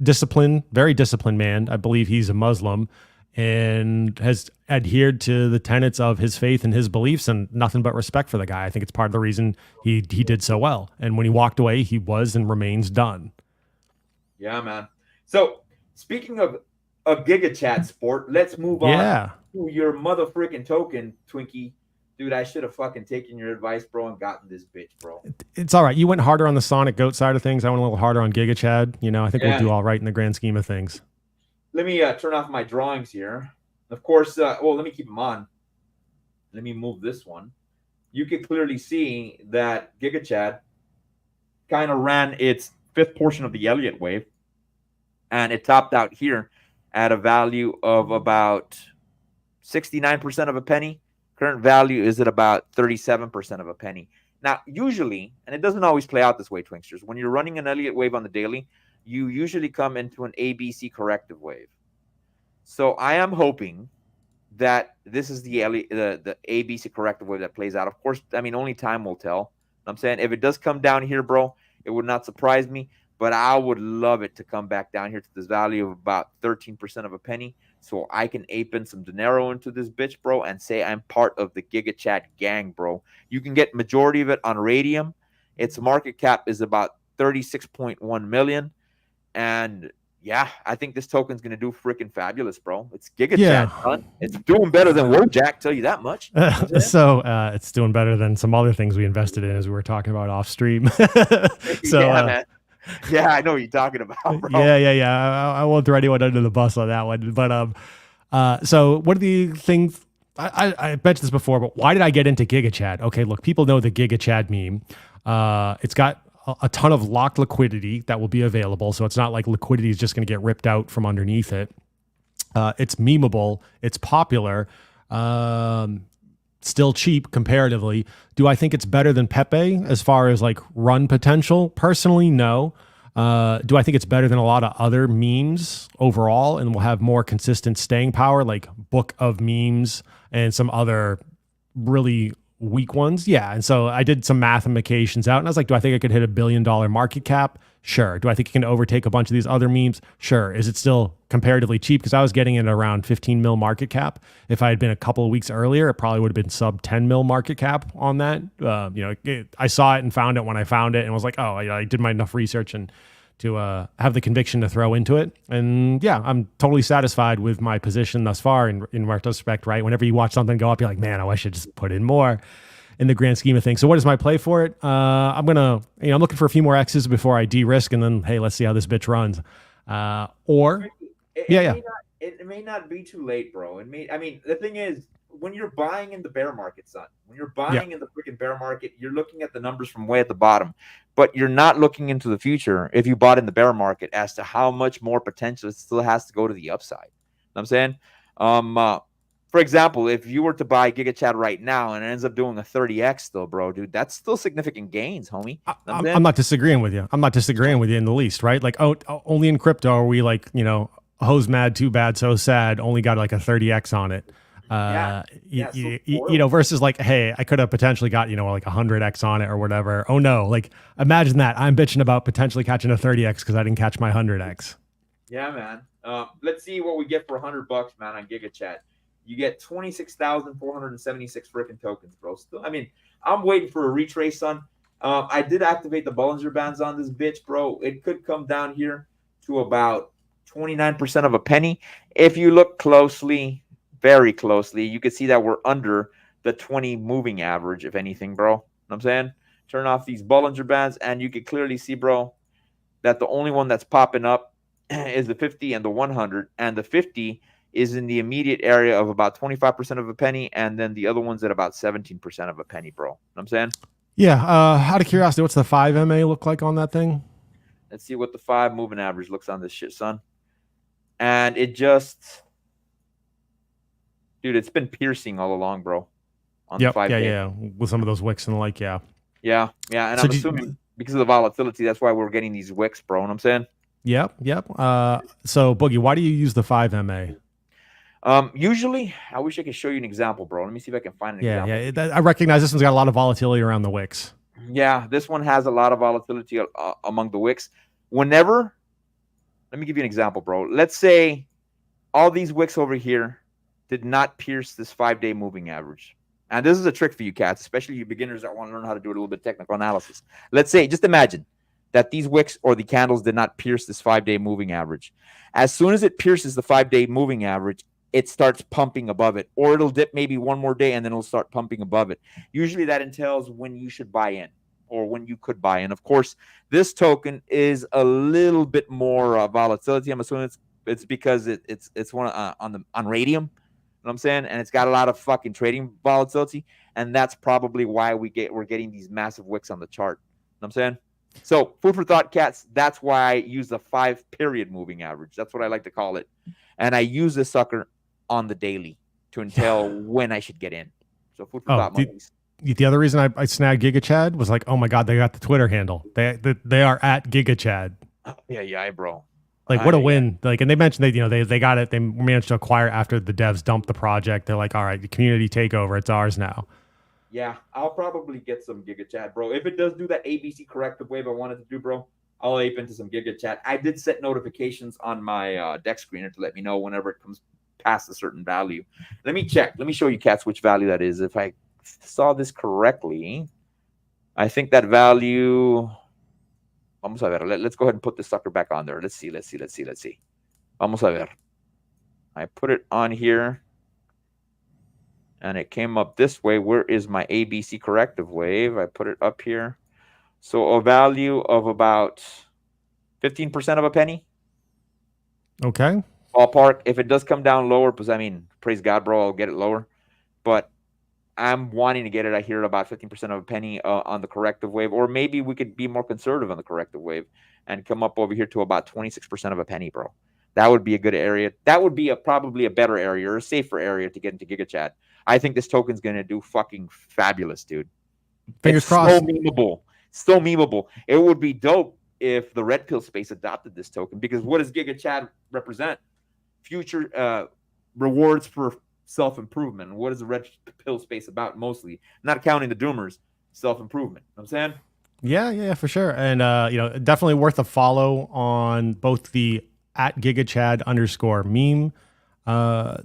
B: disciplined, very disciplined man. I believe he's a Muslim and has adhered to the tenets of his faith and his beliefs, and nothing but respect for the guy. I think it's part of the reason he did so well. And when he walked away, he was and remains done.
A: Yeah, man. So speaking of Giga Chat Sport, let's move on to your mother freaking token, Twinkie. Dude, I should have fucking taken your advice, bro, and gotten this bitch, bro. It's
B: all right. You went harder on the Sonic Goat side of things. I went a little harder on Giga Chad. I think we'll do all right in the grand scheme of things.
A: Let me turn off my drawings here. Of course, let me keep them on. Let me move this one. You can clearly see that Giga Chad kind of ran its fifth portion of the Elliott wave, and it topped out here at a value of about 69% of a penny. Current value is at about 37% of a penny. Now, usually, and it doesn't always play out this way, Twinksters, when you're running an Elliott wave on the daily, you usually come into an ABC corrective wave. So I am hoping that this is the ABC corrective wave that plays out. Of course, I mean, only time will tell. I'm saying if it does come down here, bro, it would not surprise me, but I would love it to come back down here to this value of about 13% of a penny. so I can ape in some dinero into this bitch, bro, and say I'm part of the Giga Chat gang, bro. You can get majority of it on Radium. Its market cap is about 36.1 million. And yeah, I think this token's gonna do freaking fabulous, bro. It's Giga
B: Yeah.
A: Chat, son. It's doing better than Wojak, tell you that much. You know what I'm saying?
B: So it's doing better than some other things we invested in, as we were talking about off stream. So
A: yeah, man. Yeah, I know what you're talking about, bro.
B: yeah. I won't throw anyone under the bus on that one. But so what are the things? I mentioned this before, but why did I get into GigaChad? Okay, look, people know the GigaChad meme. It's got a ton of locked liquidity that will be available, so it's not like liquidity is just going to get ripped out from underneath it. It's memeable. It's popular. Still cheap comparatively. Do I think it's better than Pepe as far as like run potential? Personally, no. Do I think it's better than a lot of other memes overall and will have more consistent staying power, like Book of Memes and some other really weak ones? Yeah. And so I did some mathematications out and I was like, do I think I could hit $1 billion market cap? Sure. Do I think it can overtake a bunch of these other memes? Sure. Is it still comparatively cheap? Because I was getting it around 15 mil market cap. If I had been a couple of weeks earlier, it probably would have been sub 10 mil market cap on that. I saw it and found it when I found it and was like, oh, I did my enough research and to have the conviction to throw into it. And yeah, I'm totally satisfied with my position thus far in retrospect, right? Whenever you watch something go up, you're like, man, I wish I just put in more in the grand scheme of things. So what is my play for it? I'm looking for a few more X's before I de-risk and then, hey, let's see how this bitch runs.
A: It may not be too late, bro. The thing is, when you're buying in the bear market, son, when you're buying in the freaking bear market, you're looking at the numbers from way at the bottom, but you're not looking into the future if you bought in the bear market as to how much more potential it still has to go to the upside. You know what I'm saying? For example, if you were to buy GigaChat right now and it ends up doing a 30x still, bro, dude, that's still significant gains, homie.
B: I'm not disagreeing with you. I'm not disagreeing with you in the least, right? Like, only in crypto are we like, hose mad, too bad, so sad, only got like a 30x on it. Versus like, hey, I could have potentially got, like 100x on it or whatever. Oh no, like imagine that. I'm bitching about potentially catching a 30x because I didn't catch my 100x.
A: Yeah, man. Let's see what we get for $100, man, on GigaChat. You get 26,476 freaking tokens, bro. Still, I'm waiting for a retrace, son. I did activate the Bollinger Bands on this bitch, bro. It could come down here to about 29% of a penny. If you look closely, very closely, you can see that we're under the 20 moving average, if anything, bro. You know what I'm saying? Turn off these Bollinger Bands, and you can clearly see, bro, that the only one that's popping up is the 50 and the 100, and the 50 is in the immediate area of about 25% of a penny, and then the other one's at about 17% of a penny, bro. You know what I'm saying?
B: Yeah. Out of curiosity, what's the 5 MA look like on that thing?
A: Let's see what the 5 moving average looks on this shit, son. And it just, dude, it's been piercing all along, bro.
B: On the 5 day. With some of those wicks and the like, yeah.
A: And so I'm assuming because of the volatility, that's why we're getting these wicks, bro. You know what I'm saying?
B: Yep. So Boogie, why do you use the 5 MA?
A: Usually, I wish I could show you an example, bro. Let me see if I can find an example.
B: Yeah. I recognize this one's got a lot of volatility around the wicks.
A: Yeah, this one has a lot of volatility among the wicks. Whenever, let me give you an example, bro. Let's say all these wicks over here did not pierce this 5-day moving average. And this is a trick for you cats, especially you beginners that want to learn how to do a little bit of technical analysis. Let's say, just imagine that these wicks or the candles did not pierce this 5-day moving average. As soon as it pierces the 5-day moving average, it starts pumping above it, or it'll dip maybe one more day and then it'll start pumping above it. Usually that entails when you should buy in or when you could buy in. Of course, this token is a little bit more volatility. I'm assuming it's because it's one on Radium. You know what I'm saying? And it's got a lot of fucking trading volatility, and that's probably why we're getting these massive wicks on the chart. You know what I'm saying? So food for thought, cats. That's why I use the 5-period moving average. That's what I like to call it. And I use this sucker on the daily to entail when I should get in. So food for thought, monkeys.
B: The other reason I snagged GigaChad was like, oh my God, they got the Twitter handle. They are at GigaChad.
A: Yeah, bro.
B: Like what a win! Like, and they mentioned they got it. They managed to acquire after the devs dumped the project. They're like, all right, the community takeover. It's ours now.
A: Yeah, I'll probably get some GigaChat, bro. If it does do that ABC corrective wave I wanted to do, bro, I'll ape into some GigaChat. I did set notifications on my deck screener to let me know whenever it comes past a certain value. Let me check. Let me show you cats which value that is. If I saw this correctly, I think that value. Vamos a ver. Let's go ahead and put this sucker back on there. Let's see. Vamos a ver. I put it on here, and it came up this way. Where is my ABC corrective wave? I put it up here. So a value of about 15% of a penny.
B: Okay.
A: Ballpark. If it does come down lower, because I mean, praise God, bro, I'll get it lower. But I'm wanting to get it, I hear, at about 15% of a penny on the corrective wave. Or maybe we could be more conservative on the corrective wave and come up over here to about 26% of a penny, bro. That would be a good area. That would be probably a better area or a safer area to get into GigaChat. I think this token's going to do fucking fabulous, dude.
B: Fingers crossed.
A: So memeable. So memeable. It would be dope if the red pill space adopted this token, because what does GigaChat represent? Future rewards for self-improvement. What is the red pill space about? Mostly, not counting the doomers, self-improvement. You know what I'm saying?
B: Yeah, for sure. And definitely worth a follow on both the @GigaChad_meme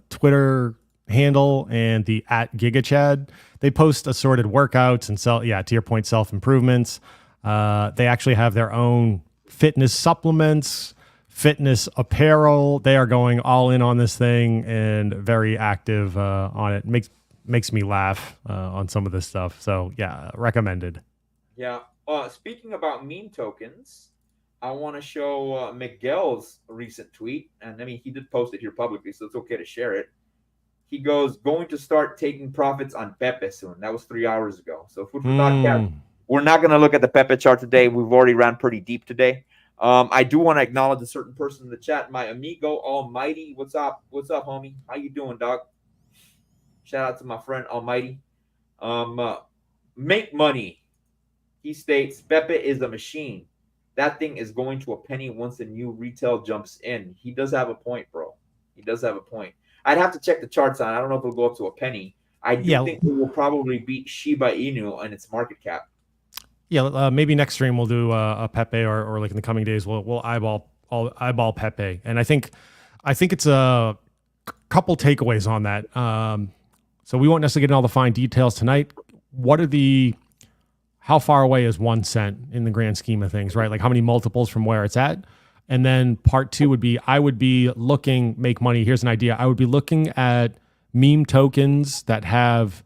B: Twitter handle and the @GigaChad. They post assorted workouts and to your point, self-improvements. They actually have their own fitness supplements, fitness apparel. They are going all in on this thing and very active on it. Makes me laugh on some of this stuff. So yeah, recommended.
A: Yeah. Speaking about meme tokens, I want to show Miguel's recent tweet, and I mean he did post it here publicly, so it's okay to share it. He goes, going to start taking profits on Pepe soon. That was 3 hours ago. So food for thought, Cap. We're not going to look at the Pepe chart today. We've already ran pretty deep today. I do want to acknowledge a certain person in the chat, my amigo Almighty. What's up? What's up, homie? How you doing, dog? Shout out to my friend Almighty. Make money. He states, Pepe is a machine. That thing is going to a penny once the new retail jumps in. He does have a point, bro. He does have a point. I'd have to check the charts on. I don't know if it'll go up to a penny. I do think it will probably beat Shiba Inu on its market cap.
B: Yeah, maybe next stream we'll do a Pepe, or like in the coming days we'll eyeball Pepe, and I think it's a couple takeaways on that. So we won't necessarily get into all the fine details tonight. How far away is 1 cent in the grand scheme of things, right? Like how many multiples from where it's at? And then part two would be, I would be looking, make money. Here's an idea. I would be looking at meme tokens that have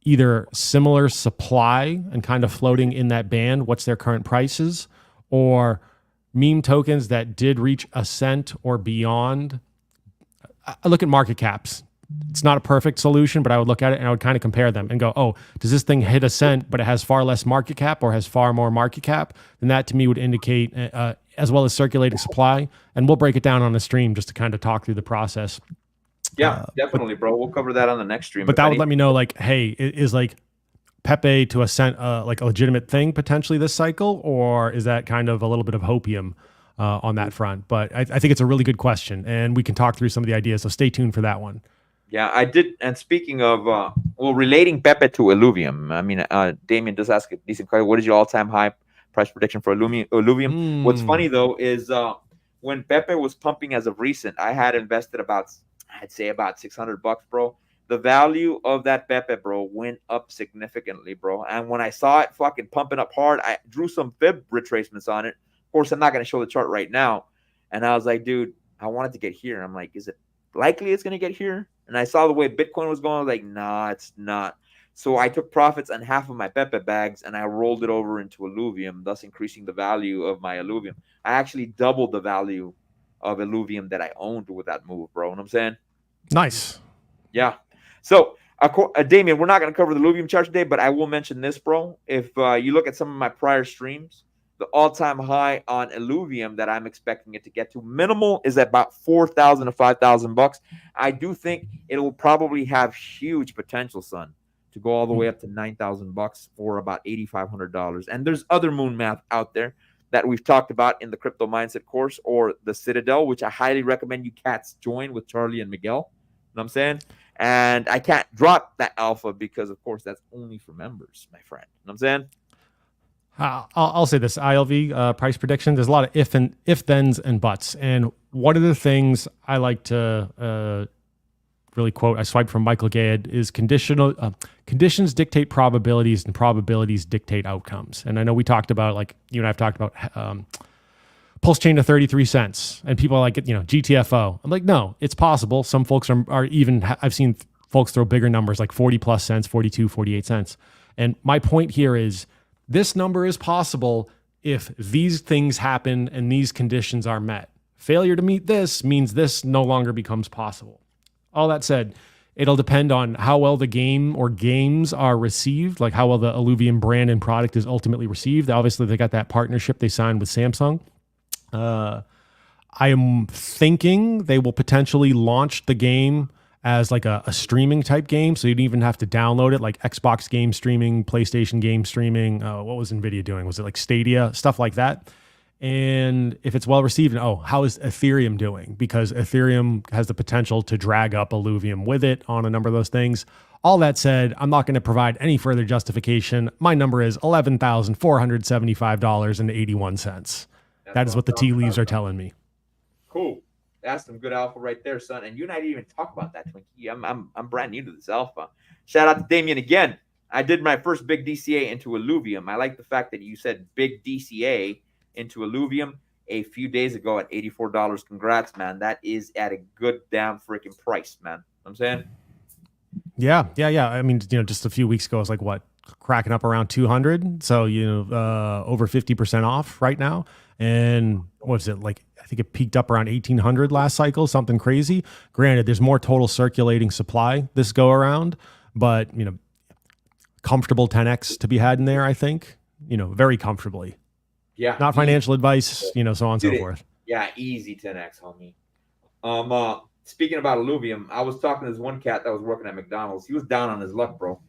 B: either similar supply and kind of floating in that band, what's their current prices, or meme tokens that did reach a cent or beyond. I look at market caps. It's not a perfect solution, but I would look at it and I would kind of compare them and go, oh, does this thing hit a cent, but it has far less market cap or has far more market cap? Then that to me would indicate, as well as circulating supply. And we'll break it down on the stream just to kind of talk through the process.
A: Yeah, definitely, bro. We'll cover that on the next stream.
B: But that would let me know, like, hey, is like Pepe to a cent like a legitimate thing potentially this cycle, or is that kind of a little bit of hopium on that front? But I think it's a really good question, and we can talk through some of the ideas. So stay tuned for that one.
A: Yeah, I did. And speaking of, relating Pepe to Illuvium, I mean, Damien does ask a decent question. What is your all-time high price prediction for Illuvium? What's funny, though, is when Pepe was pumping as of recent, I had invested I'd say about $600, bro. The value of that Pepe, bro, went up significantly, bro. And when I saw it fucking pumping up hard, I drew some fib retracements on it. Of course, I'm not going to show the chart right now. And I was like, dude, I wanted to get here. I'm like, is it likely it's going to get here? And I saw the way Bitcoin was going. I was like, nah, it's not. So I took profits on half of my Pepe bags and I rolled it over into Illuvium, thus increasing the value of my Illuvium. I actually doubled the value of Illuvium that I owned with that move, bro. You know what I'm saying?
B: Nice.
A: Yeah. So, Damien, we're not going to cover the Illuvium chart today, but I will mention this, bro. If you look at some of my prior streams, the all-time high on Illuvium that I'm expecting it to get to minimal is at about $4,000 to $5,000. I do think it will probably have huge potential, son, to go all the way up to $9,000 or about $8,500. And there's other moon math out there that we've talked about in the Crypto Mindset course or the Citadel, which I highly recommend you cats join with Charlie and Miguel. You know what I'm saying? And I can't drop that alpha because, of course, that's only for members, my friend. You know what I'm saying?
B: I'll say this, ILV price prediction, there's a lot of if, thens, and buts. And one of the things I like to really quote, I swiped from Michael Gayed, is conditions dictate probabilities and probabilities dictate outcomes. And I know we talked about, like you and I have talked about pulse chain to 33 cents and people are like, GTFO. I'm like, no, it's possible. Some folks are even, I've seen folks throw bigger numbers like 40 plus cents, 42, 48 cents. And my point here is this number is possible if these things happen and these conditions are met. Failure to meet this means this no longer becomes possible. All that said, it'll depend on how well the game or games are received, like how well the Illuvium brand and product is ultimately received. Obviously, they got that partnership they signed with Samsung. I am thinking they will potentially launch the game as like a streaming type game. So you don't even have to download it, like Xbox game streaming, PlayStation game streaming. What was NVIDIA doing? Was it like Stadia? Stuff like that. And if it's well received, and how is Ethereum doing? Because Ethereum has the potential to drag up Illuvium with it on a number of those things. All that said, I'm not going to provide any further justification. My number is $11,475.81. That is what the tea leaves are telling me.
A: Cool. That's some good alpha right there, son. And you and I didn't even talk about that, Twinkie. I'm brand new to this alpha. Shout out to Damien again. I did my first big DCA into Illuvium. I like the fact that you said big DCA into Illuvium a few days ago at $84. Congrats, man. That is at a good damn freaking price, man. You know what I'm saying?
B: Yeah. I mean, just a few weeks ago, it was like what, cracking up around 200. So, over 50% off right now. And what's it like? I think it peaked up around 1,800 last cycle, something crazy. Granted, there's more total circulating supply this go around, but comfortable 10x to be had in there. I think very comfortably.
A: Yeah.
B: Not financial advice, so on and so forth.
A: Yeah, easy 10x, homie. Speaking about Illuvium, I was talking to this one cat that was working at McDonald's. He was down on his luck, bro.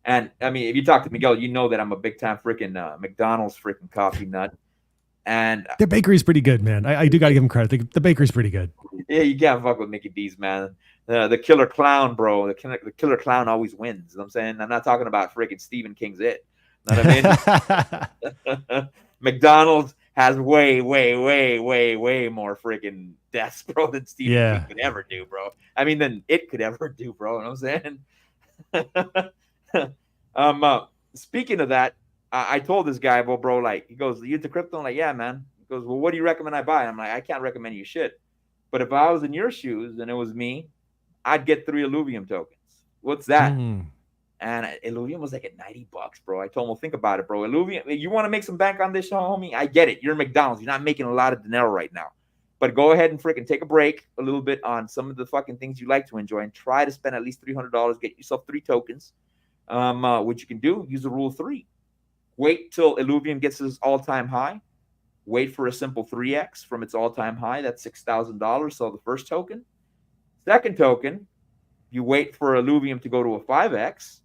A: And I mean, if you talk to Miguel, you know that I'm a big time freaking McDonald's freaking coffee nut. And
B: their bakery's pretty good, man. I do got to give them credit. The bakery's pretty good.
A: Yeah, you can't fuck with Mickey D's, man. The killer clown, bro. The killer clown always wins. You know what I'm saying? I'm not talking about freaking Stephen King's It. You know what I mean? McDonald's has way more freaking deaths, bro, than Stephen King could ever do, bro. I mean, than it could ever do, bro. You know what I'm saying? Speaking of that, I told this guy, well, bro, like, he goes, you into crypto? I'm like, yeah, man. He goes, well, what do you recommend I buy? I'm like, I can't recommend you shit. But if I was in your shoes and it was me, I'd get 3 Illuvium tokens. What's that? And Illuvium was like at $90, bro. I told him, well, think about it, bro. Illuvium, you want to make some bank on this, homie? I get it. You're McDonald's. You're not making a lot of dinero right now. But go ahead and freaking take a break a little bit on some of the fucking things you like to enjoy and try to spend at least $300. Get yourself 3 tokens. What you can do, use the rule of 3. Wait till Illuvium gets its all-time high. Wait for a simple 3x from its all-time high. That's $6,000. So the first token. Second token, you wait for Illuvium to go to a 5x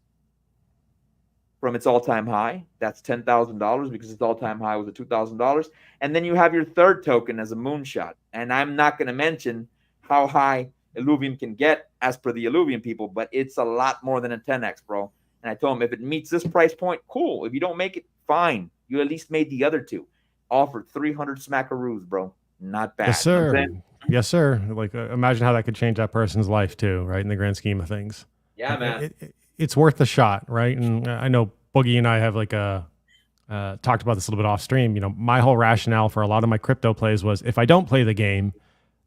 A: from its all-time high. That's $10,000 because its all-time high was at $2,000. And then you have your third token as a moonshot. And I'm not going to mention how high Illuvium can get as per the Illuvium people, but it's a lot more than a 10x, bro. And I told him, if it meets this price point, cool. If you don't make it, fine. You at least made the other 2. Offered 300 smackaroos, bro. Not bad.
B: Yes, sir. Yes, sir. Like, imagine how that could change that person's life too, right? In the grand scheme of things.
A: Yeah, man.
B: It's worth a shot, right? And I know Boogie and I have talked about this a little bit off stream. My whole rationale for a lot of my crypto plays was if I don't play the game,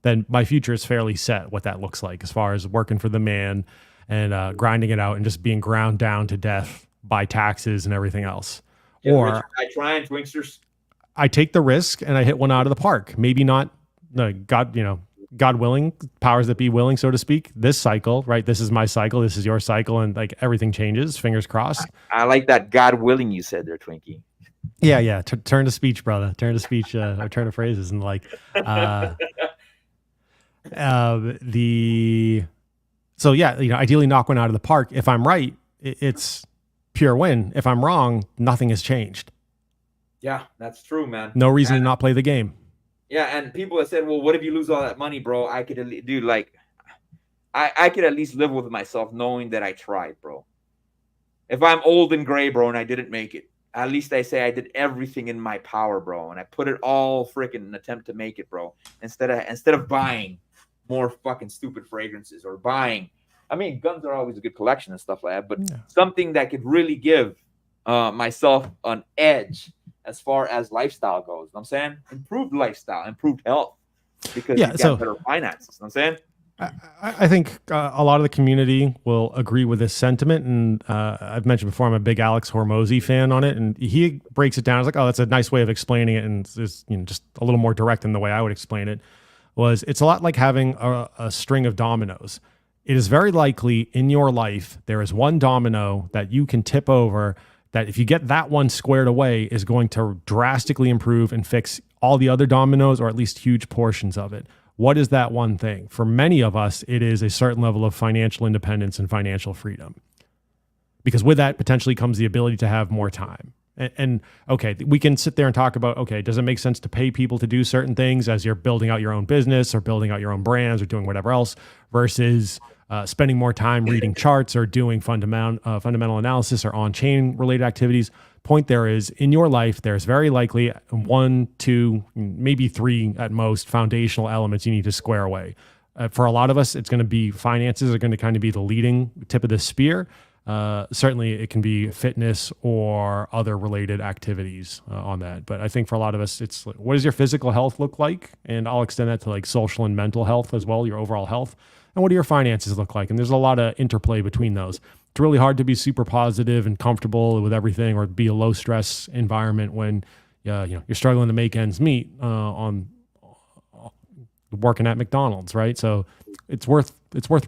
B: then my future is fairly set. What that looks like as far as working for the man and grinding it out and just being ground down to death by taxes and everything else. Or
A: I try and Twinksters.
B: I take the risk and I hit one out of the park. Maybe not, God willing, powers that be willing, so to speak, this cycle, right? This is my cycle. This is your cycle. And like everything changes, fingers crossed.
A: I like that God willing you said there, Twinkie.
B: Yeah. Turn to speech, brother. Turn to speech or turn to phrases. And like, so yeah, ideally knock one out of the park. If I'm right, it's pure win. If I'm wrong, nothing has changed.
A: Yeah, that's true, man.
B: No reason to not play the game.
A: Yeah, and people have said, well, what if you lose all that money, bro? I could, dude, like, I could at least live with myself knowing that I tried, bro. If I'm old and gray, bro, and I didn't make it, at least I say I did everything in my power, bro, and I put it all freaking in an attempt to make it, bro. Instead of buying more fucking stupid fragrances or buying I mean, guns are always a good collection and stuff like that, but
B: Yeah.
A: something that could really give myself an edge as far as lifestyle goes. You know what I'm saying? Improved lifestyle, improved health, because
B: Yeah.
A: you've got
B: So
A: better finances. You know what I'm saying?
B: I think a lot of the community will agree with this sentiment, and I've mentioned before I'm a big Alex Hormozy fan on it, and he breaks it down. It's like, oh, that's a nice way of explaining it, and it's just a little more direct than the way I would explain it. It's a lot like having a string of dominoes. It is very likely in your life there is one domino that you can tip over that if you get that one squared away is going to drastically improve and fix all the other dominoes, or at least huge portions of it. What is that one thing? For many of us, it is a certain level of financial independence and financial freedom. Because with that potentially comes the ability to have more time. And okay, we can sit there and talk about, okay, does it make sense to pay people to do certain things as you're building out your own business or building out your own brands or doing whatever else, versus spending more time reading charts or doing fundamental analysis or on-chain related activities? Point there is, in your life, there's very likely 1, 2, maybe 3 at most foundational elements you need to square away. For a lot of us, it's going to be finances are going to kind of be the leading tip of the spear. Certainly it can be fitness or other related activities on that. But I think for a lot of us, it's like, what does your physical health look like? And I'll extend that to like social and mental health as well, your overall health. And what do your finances look like? And there's a lot of interplay between those. It's really hard to be super positive and comfortable with everything, or be a low stress environment when you're struggling to make ends meet on working at McDonald's, right? So it's worth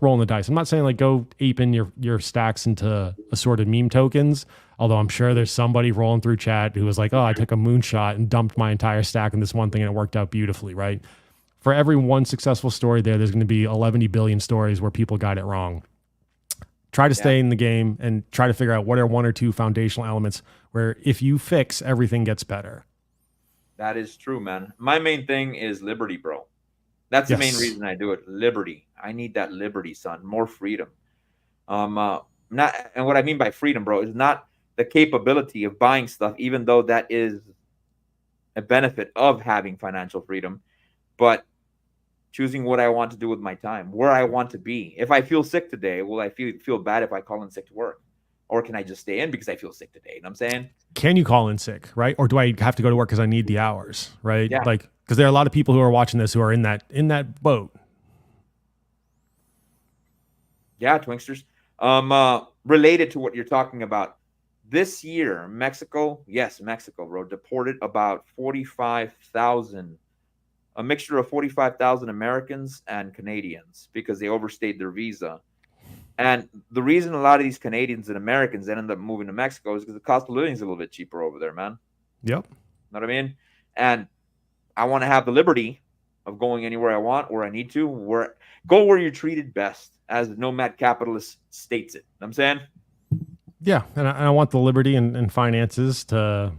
B: rolling the dice. I'm not saying like go aping your stacks into assorted meme tokens, although I'm sure there's somebody rolling through chat who was like, oh, I took a moonshot and dumped my entire stack in this one thing and it worked out beautifully, right? For every one successful story there's going to be 11 billion stories where people got it wrong. Try to stay in the game and try to figure out what are 1 or 2 foundational elements where if you fix, everything gets better.
A: That is true, man. My main thing is liberty, bro. That's the main reason I do it. Liberty. I need that liberty, son. More freedom. Not, and what I mean by freedom, bro, is not the capability of buying stuff, even though that is a benefit of having financial freedom, but choosing what I want to do with my time, where I want to be. If I feel sick today, will I feel bad if I call in sick to work? Or can I just stay in because I feel sick today? You know what I'm saying?
B: Can you call in sick, right? Or do I have to go to work because I need the hours, right?
A: Yeah.
B: Like, because there are a lot of people who are watching this who are in that boat.
A: Yeah, Twinksters. Related to what you're talking about, this year, Mexico, bro, deported about 45,000, a mixture of 45,000 Americans and Canadians because they overstayed their visa. And the reason a lot of these Canadians and Americans end up moving to Mexico is because the cost of living is a little bit cheaper over there, man.
B: Yep.
A: Know what I mean? And I want to have the liberty of going anywhere I want, where I need to, go where you're treated best, as the nomad capitalist states it. You know what I'm saying?
B: Yeah, and I want the liberty and finances to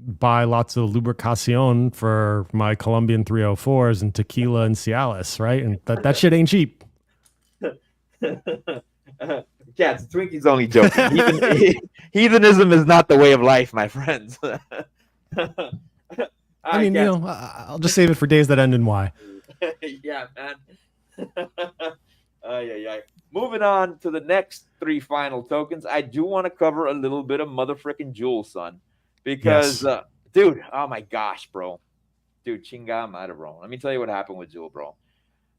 B: buy lots of lubricacion for my Colombian 304s and tequila and Cialis, right? And that shit ain't cheap.
A: Cats, Twinkie's only joking. Heathenism is not the way of life, my friends.
B: I mean, I'll just save it for days that end in Y.
A: Yeah, man. Yeah. Moving on to the next 3 final tokens, I do want to cover a little bit of motherfucking Jewel, son. Because, dude, oh my gosh, bro. Dude, chinga madre, bro. Let me tell you what happened with Jewel, bro.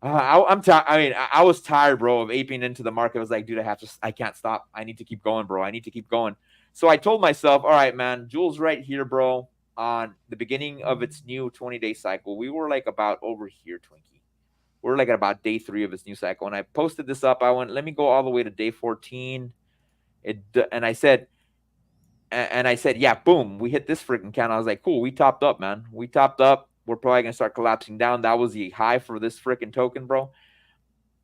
A: I was tired, bro, of aping into the market. I was like, dude, I can't stop. I need to keep going, bro. I need to keep going. So I told myself, all right, man, Jewel's right here, bro. On the beginning of its new 20-day cycle, we were like about over here, Twinkie. We're like at about day 3 of its new cycle. And I posted this up. I went, let me go all the way to day 14. And I said, yeah, boom, we hit this freaking count. I was like, cool, we topped up, man. We topped up. We're probably going to start collapsing down. That was the high for this freaking token, bro.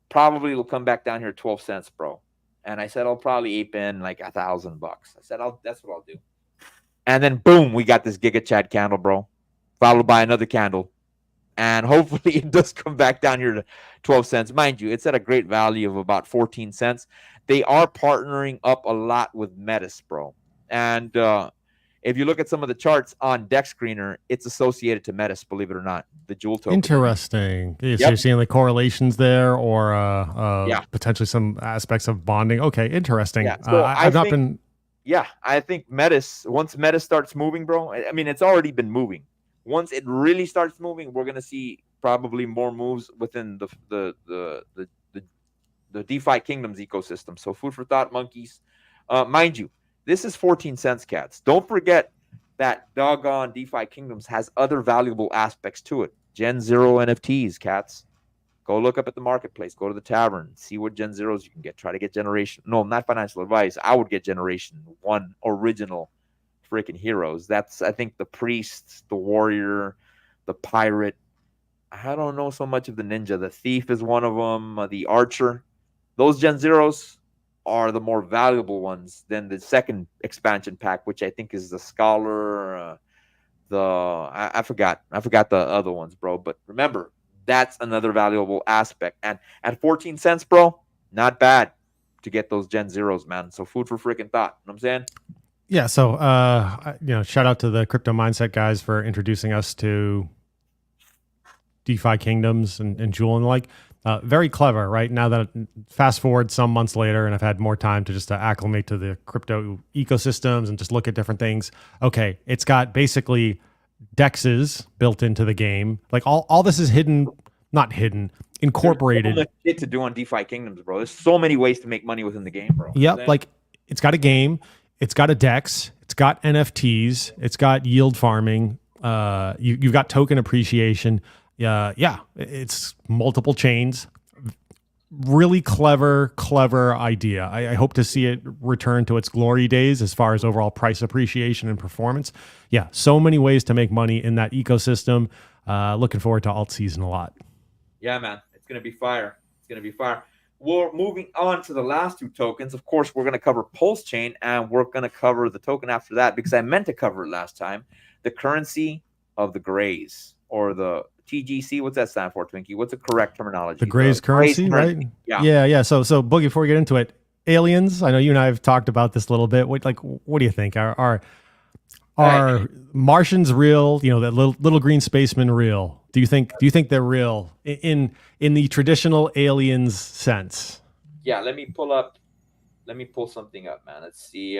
A: Probably will come back down here 12 cents, bro. And I said, I'll probably ape in like $1,000. I said, that's what I'll do. And then, boom, we got this Giga Chad candle, bro, followed by another candle. And hopefully it does come back down here to 12 cents. Mind you, it's at a great value of about 14 cents. They are partnering up a lot with Metis, bro. And If you look at some of the charts on Deck Screener, it's associated to Metis, believe it or not, the Jewel token.
B: Interesting. Yeah, so
A: Yep.
B: you're seeing the correlations there, or
A: Yeah.
B: potentially some aspects of bonding. Okay, interesting.
A: Yeah. So
B: I've not been.
A: Yeah, I think Metis, once Metis starts moving, bro, I mean, it's already been moving. Once it really starts moving, we're going to see probably more moves within the DeFi Kingdoms ecosystem. So food for thought, monkeys. Mind you, this is 14 cents, cats. Don't forget that doggone DeFi Kingdoms has other valuable aspects to it. Gen Zero NFTs, cats. Go look up at the marketplace. Go to the tavern. See what Gen Zeros you can get. Try to get Generation. No, not financial advice. I would get Generation 1 original freaking heroes. That's, I think, the priest, the warrior, the pirate. I don't know so much of the ninja. The thief is one of them. The archer. Those Gen Zeros are the more valuable ones than the second expansion pack, which I think is the scholar. I forgot the other ones, bro. But remember, that's another valuable aspect. And at 14 cents, bro, not bad to get those Gen Zeros, man. So food for freaking thought. You know what I'm saying?
B: Yeah. So, shout out to the Crypto Mindset guys for introducing us to DeFi Kingdoms and Jewel and the like. Very clever, right? Now that fast forward some months later, and I've had more time to just acclimate to the crypto ecosystems and just look at different things. Okay, it's got basically dexes built into the game. Like all this is hidden, not hidden, incorporated.
A: There's so much shit to do on DeFi Kingdoms, bro. There's so many ways to make money within the game, bro.
B: Yep, like it's got a game, it's got a dex, it's got NFTs, it's got yield farming. You've got token appreciation. Yeah, it's multiple chains. Really clever idea. I hope to see it return to its glory days as far as overall price appreciation and performance. Yeah, so many ways to make money in that ecosystem. Looking forward to alt season a lot.
A: Yeah, man. It's going to be fire. It's going to be fire. We're moving on to the last two tokens. Of course, we're going to cover Pulse Chain, and we're going to cover the token after that because I meant to cover it last time. The currency of the Grays, or the TGC. What's that stand for, Twinkie? What's the correct terminology?
B: The Grays currency, right? Yeah. So before we get into it, aliens. I know you and I have talked about this a little bit. What do you think? Are Martians real? That little green spaceman real? Do you think they're real in the traditional aliens sense?
A: Yeah. Let me pull something up, man. Let's see.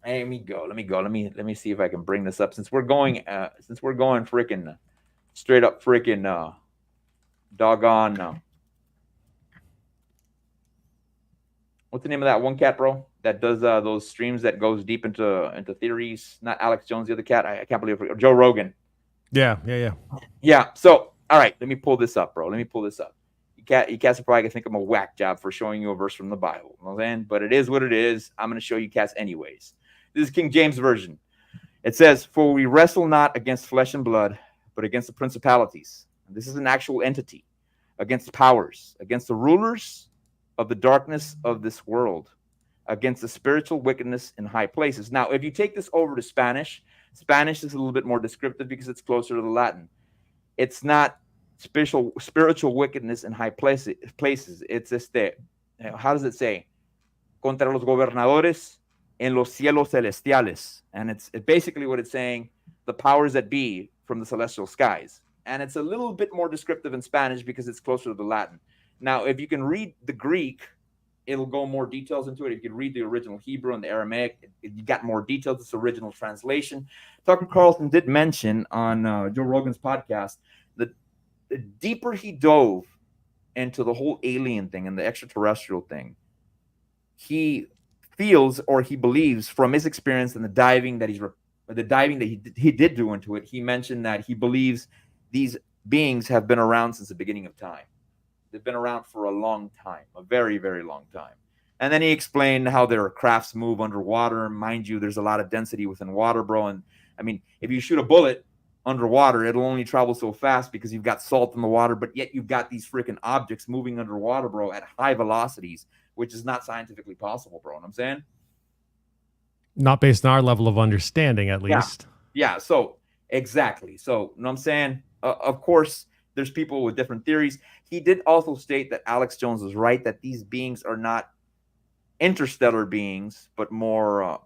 A: Let me go. Let me see if I can bring this up since we're going freaking straight up freaking doggone. What's the name of that one cat, bro? That does those streams that goes deep into theories. Not Alex Jones, the other cat. I can't believe it. Joe Rogan.
B: Yeah.
A: So all right, let me pull this up, bro. You cats are probably gonna think I'm a whack job for showing you a verse from the Bible. You know what I'm saying? But it is what it is. I'm gonna show you cats anyways. This is King James Version. It says, "For we wrestle not against flesh and blood, but against the principalities." And this is an actual entity, against powers, against the rulers of the darkness of this world, against the spiritual wickedness in high places. Now, if you take this over to Spanish is a little bit more descriptive because it's closer to the Latin. It's not spiritual wickedness in high places. It's how does it say? Contra los gobernadores en los cielos celestiales. And it's basically what it's saying, the powers that be from the celestial skies. And it's a little bit more descriptive in Spanish because it's closer to the Latin. Now, if you can read the Greek, it'll go more details into it. If you can read the original Hebrew and the Aramaic, you got more details. It's original translation. Tucker Carlson did mention on Joe Rogan's podcast that the deeper he dove into the whole alien thing and the extraterrestrial thing, he feels, or he believes from his experience and the diving that he did do into it, he mentioned that he believes these beings have been around since the beginning of time. They've been around for a long time, a very, very long time. And then he explained how their crafts move underwater. Mind you, there's a lot of density within water, bro. And I mean, if you shoot a bullet underwater, it'll only travel so fast because you've got salt in the water, but yet you've got these freaking objects moving underwater, bro, at high velocities, which is not scientifically possible, bro. You know what I'm saying?
B: Not based on our level of understanding, at least.
A: Yeah. So exactly. So, you know what I'm saying? Of course, there's people with different theories. He did also state that Alex Jones was right, that these beings are not interstellar beings, but more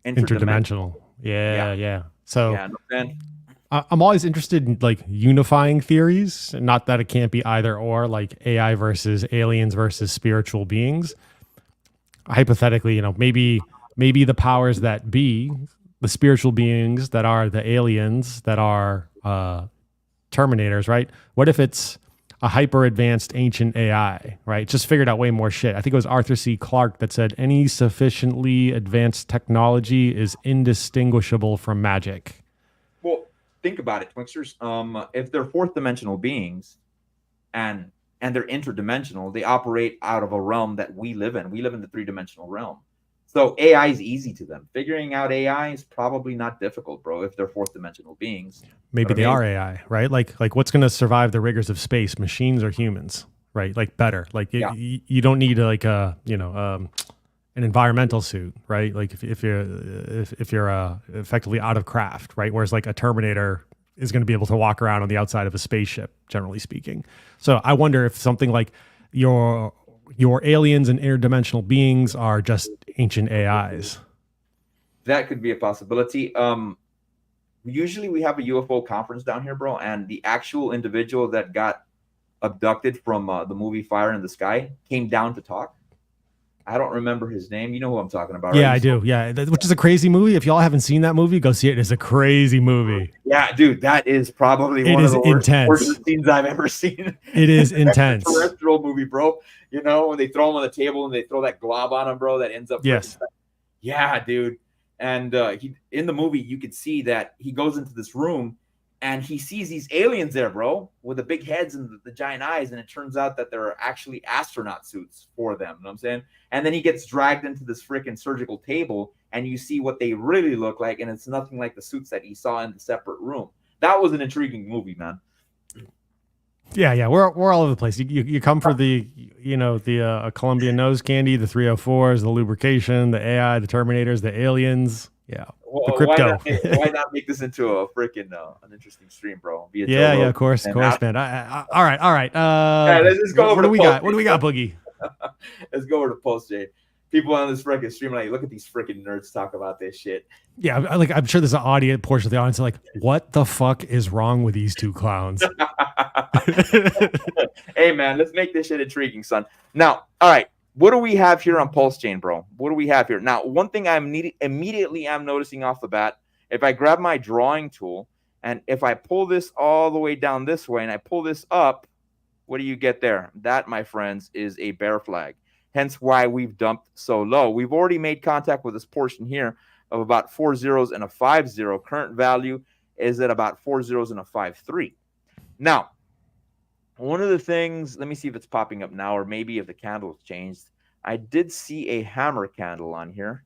A: interdimensional.
B: Interdimensional. Yeah,
A: Yeah,
B: yeah. So
A: yeah, no, man.
B: I'm always interested in like unifying theories, not that it can't be either or, like AI versus aliens versus spiritual beings. Hypothetically, maybe the powers that be, the spiritual beings that are the aliens that are Terminators, right? What if it's a hyper advanced ancient AI, right? Just figured out way more shit. I think it was Arthur C. Clarke that said any sufficiently advanced technology is indistinguishable from magic.
A: Well, think about it, Twixters. If they're fourth dimensional beings and they're interdimensional, they operate out of a realm that we live in. We live in the three-dimensional realm. So AI is easy to them. Figuring out AI is probably not difficult, bro, if they're fourth dimensional beings.
B: Maybe
A: But
B: they are
A: amazing.
B: AI, right? Like what's going to survive the rigors of space, machines or humans, right? Like better. Like
A: Yeah.
B: you don't need like an environmental suit, right? Like if you're effectively out of craft, right? Whereas like a Terminator is going to be able to walk around on the outside of a spaceship, generally speaking. So I wonder if something like your aliens and interdimensional beings are just ancient AIs.
A: That could be a possibility. Usually we have a UFO conference down here, bro, and the actual individual that got abducted from the movie Fire in the Sky came down to talk. I don't remember his name. You know who I'm talking about, right?
B: Yeah, I do. Yeah, which is a crazy movie. If y'all haven't seen that movie, go see it. It's a crazy movie.
A: Yeah, dude, that is probably
B: It
A: one of
B: is
A: the
B: intense.
A: worst scenes I've ever seen.
B: It is intense.
A: Extraterrestrial movie, bro. You know, when they throw him on the table and they throw that glob on him, bro, that ends up.
B: Yes.
A: Yeah, dude. And he in the movie, you could see that he goes into this room and he sees these aliens there, bro, with the big heads and the giant eyes. And it turns out that they're actually astronaut suits for them. You know what I'm saying? And then he gets dragged into this freaking surgical table and you see what they really look like. And it's nothing like the suits that he saw in the separate room. That was an intriguing movie, man.
B: Yeah. We're all over the place. You come for the Colombian nose candy, the 304s, the lubrication, the AI, the Terminators, the aliens. Yeah. The crypto.
A: Why not make this into a freaking an interesting stream, bro? Be a
B: Yeah,
A: Joe
B: of course,
A: Rogan.
B: man. All right.
A: Let's just go
B: what
A: over
B: do
A: the
B: we
A: post.
B: got? What do we got, Boogie?
A: Let's go over to post, Jay. People on this freaking stream like, look at these freaking nerds talk about this shit.
B: Yeah, I'm sure there's an audience portion of the audience like, what the fuck is wrong with these two clowns?
A: Hey, man, let's make this shit intriguing, son. Now, all right, what do we have here on Pulse Chain, bro? What do we have here? Now, one thing immediately I'm noticing off the bat, if I grab my drawing tool and if I pull this all the way down this way and I pull this up, what do you get there? That, my friends, is a bear flag. Hence why we've dumped so low. We've already made contact with this portion here of about 4 zeros and a 5 0. Current value is at about 4 zeros and a 5 3. Now, one of the things, let me see if it's popping up now or maybe if the candle's changed. I did see a hammer candle on here.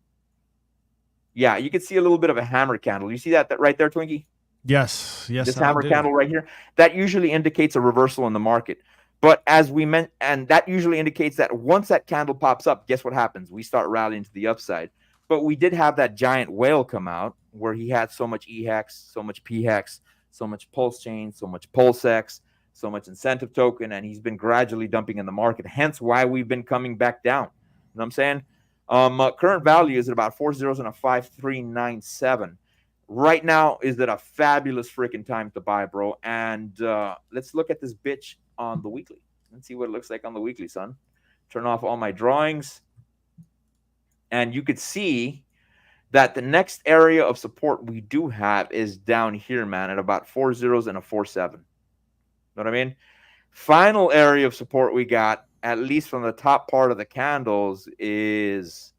A: Yeah, you can see a little bit of a hammer candle. You see that right there, Twinkie?
B: Yes.
A: This hammer candle right here, that usually indicates a reversal in the market. But as we meant, and that usually indicates that once that candle pops up, guess what happens? We start rallying to the upside. But we did have that giant whale come out where he had so much EHEX, so much PHEX, so much Pulse Chain, so much PulseX, so much incentive token, and he's been gradually dumping in the market. Hence why we've been coming back down. You know what I'm saying? Current value is at about 4 zeros and a 5397. Right now is at a fabulous freaking time to buy, bro. And let's look at this bitch on the weekly. Let's see what it looks like on the weekly, son. Turn off all my drawings. And you could see that the next area of support we do have is down here, man, at about 4 zeros and a 4 7. Know what I mean? Final area of support we got, at least from the top part of the candles, is